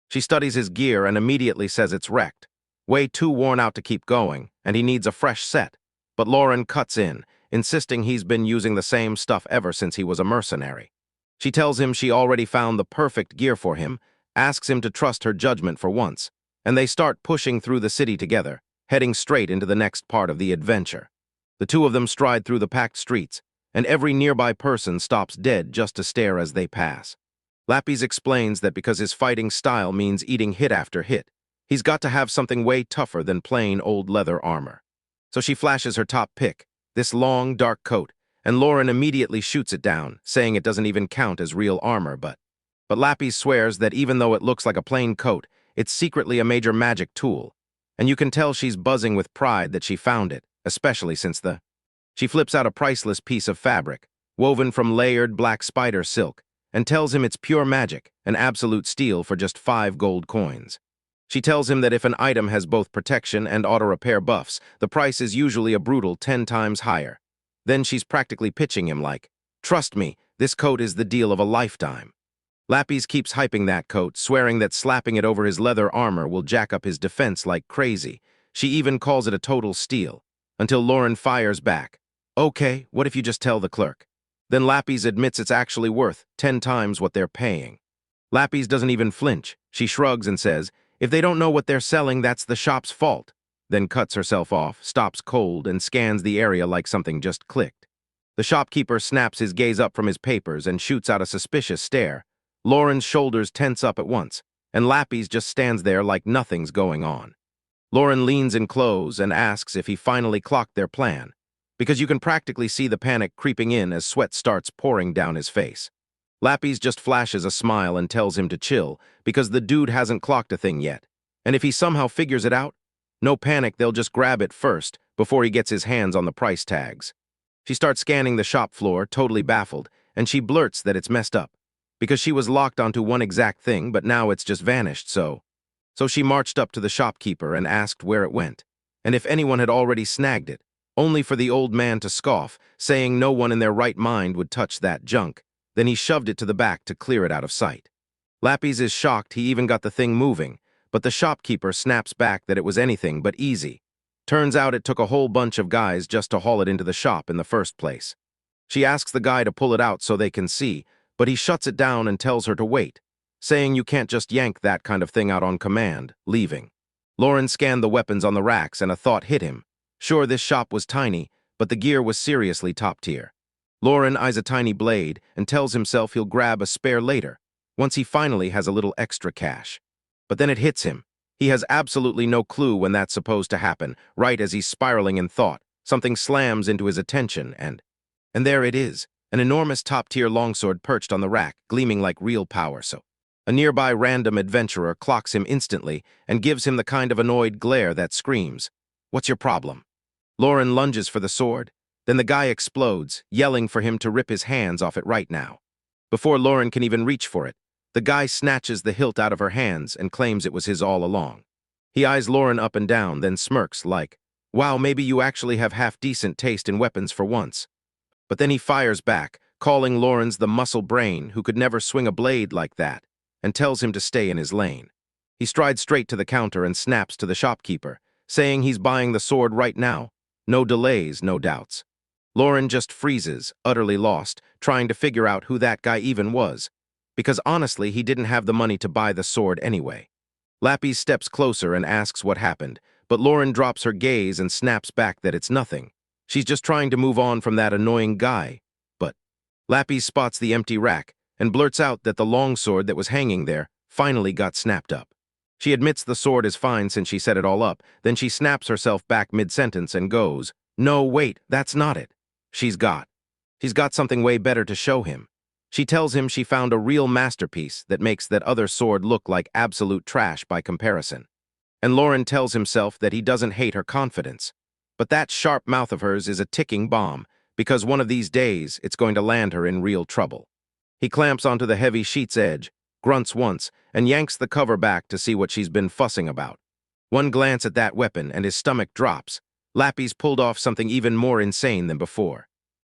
She studies his gear and immediately says it's wrecked, way too worn out to keep going, and he needs a fresh set. But Lauren cuts in, insisting he's been using the same stuff ever since he was a mercenary. She tells him she already found the perfect gear for him, asks him to trust her judgment for once, and they start pushing through the city together, heading straight into the next part of the adventure. The two of them stride through the packed streets, and every nearby person stops dead just to stare as they pass. Lapis explains that because his fighting style means eating hit after hit, he's got to have something way tougher than plain old leather armor. So she flashes her top pick, this long, dark coat, and Lauren immediately shoots it down, saying it doesn't even count as real armor, but Lapis swears that even though it looks like a plain coat, it's secretly a major magic tool, and you can tell she's buzzing with pride that she found it, especially since She flips out a priceless piece of fabric, woven from layered black spider silk, and tells him it's pure magic, an absolute steal for just 5 gold coins. She tells him that if an item has both protection and auto-repair buffs, the price is usually a brutal 10 times higher. Then she's practically pitching him like, "Trust me, this coat is the deal of a lifetime." Lapis keeps hyping that coat, swearing that slapping it over his leather armor will jack up his defense like crazy. She even calls it a total steal, until Lauren fires back. "Okay, what if you just tell the clerk?" Then Lapis admits it's actually worth 10 times what they're paying. Lapis doesn't even flinch. She shrugs and says, "If they don't know what they're selling, that's the shop's fault." Then cuts herself off, stops cold, and scans the area like something just clicked. The shopkeeper snaps his gaze up from his papers and shoots out a suspicious stare. Lauren's shoulders tense up at once, and Lapis just stands there like nothing's going on. Lauren leans in close and asks if he finally clocked their plan, because you can practically see the panic creeping in as sweat starts pouring down his face. Lapis just flashes a smile and tells him to chill, because the dude hasn't clocked a thing yet. And if he somehow figures it out, no panic, they'll just grab it first, before he gets his hands on the price tags. She starts scanning the shop floor, totally baffled, and she blurts that it's messed up, because she was locked onto one exact thing, but now it's just vanished, so she marched up to the shopkeeper and asked where it went, and if anyone had already snagged it, only for the old man to scoff, saying no one in their right mind would touch that junk. Then he shoved it to the back to clear it out of sight. Lapis is shocked he even got the thing moving, but the shopkeeper snaps back that it was anything but easy. Turns out it took a whole bunch of guys just to haul it into the shop in the first place. She asks the guy to pull it out so they can see, but he shuts it down and tells her to wait, saying you can't just yank that kind of thing out on command, leaving. Lauren scanned the weapons on the racks and a thought hit him. Sure, this shop was tiny, but the gear was seriously top tier. Lauren eyes a tiny blade and tells himself he'll grab a spare later, once he finally has a little extra cash. But then it hits him. He has absolutely no clue when that's supposed to happen. Right as he's spiraling in thought, something slams into his attention and there it is, an enormous top-tier longsword perched on the rack, gleaming like real power. So a nearby random adventurer clocks him instantly and gives him the kind of annoyed glare that screams, "What's your problem?" Lauren lunges for the sword. Then the guy explodes, yelling for him to rip his hands off it right now. Before Lauren can even reach for it, the guy snatches the hilt out of her hands and claims it was his all along. He eyes Lauren up and down, then smirks like, "Wow, maybe you actually have half-decent taste in weapons for once." But then he fires back, calling Lauren's the muscle brain who could never swing a blade like that, and tells him to stay in his lane. He strides straight to the counter and snaps to the shopkeeper, saying he's buying the sword right now. No delays, no doubts. Lauren just freezes, utterly lost, trying to figure out who that guy even was, because honestly, he didn't have the money to buy the sword anyway. Lapis steps closer and asks what happened, but Lauren drops her gaze and snaps back that it's nothing. She's just trying to move on from that annoying guy. But Lapis spots the empty rack and blurts out that the longsword that was hanging there finally got snapped up. She admits the sword is fine since she set it all up, then she snaps herself back mid-sentence and goes, "No, wait, that's not it. She's got something way better to show him." She tells him she found a real masterpiece that makes that other sword look like absolute trash by comparison. And Lauren tells himself that he doesn't hate her confidence. But that sharp mouth of hers is a ticking bomb, because one of these days it's going to land her in real trouble. He clamps onto the heavy sheet's edge, grunts once, and yanks the cover back to see what she's been fussing about. One glance at that weapon and his stomach drops. Lapis pulled off something even more insane than before.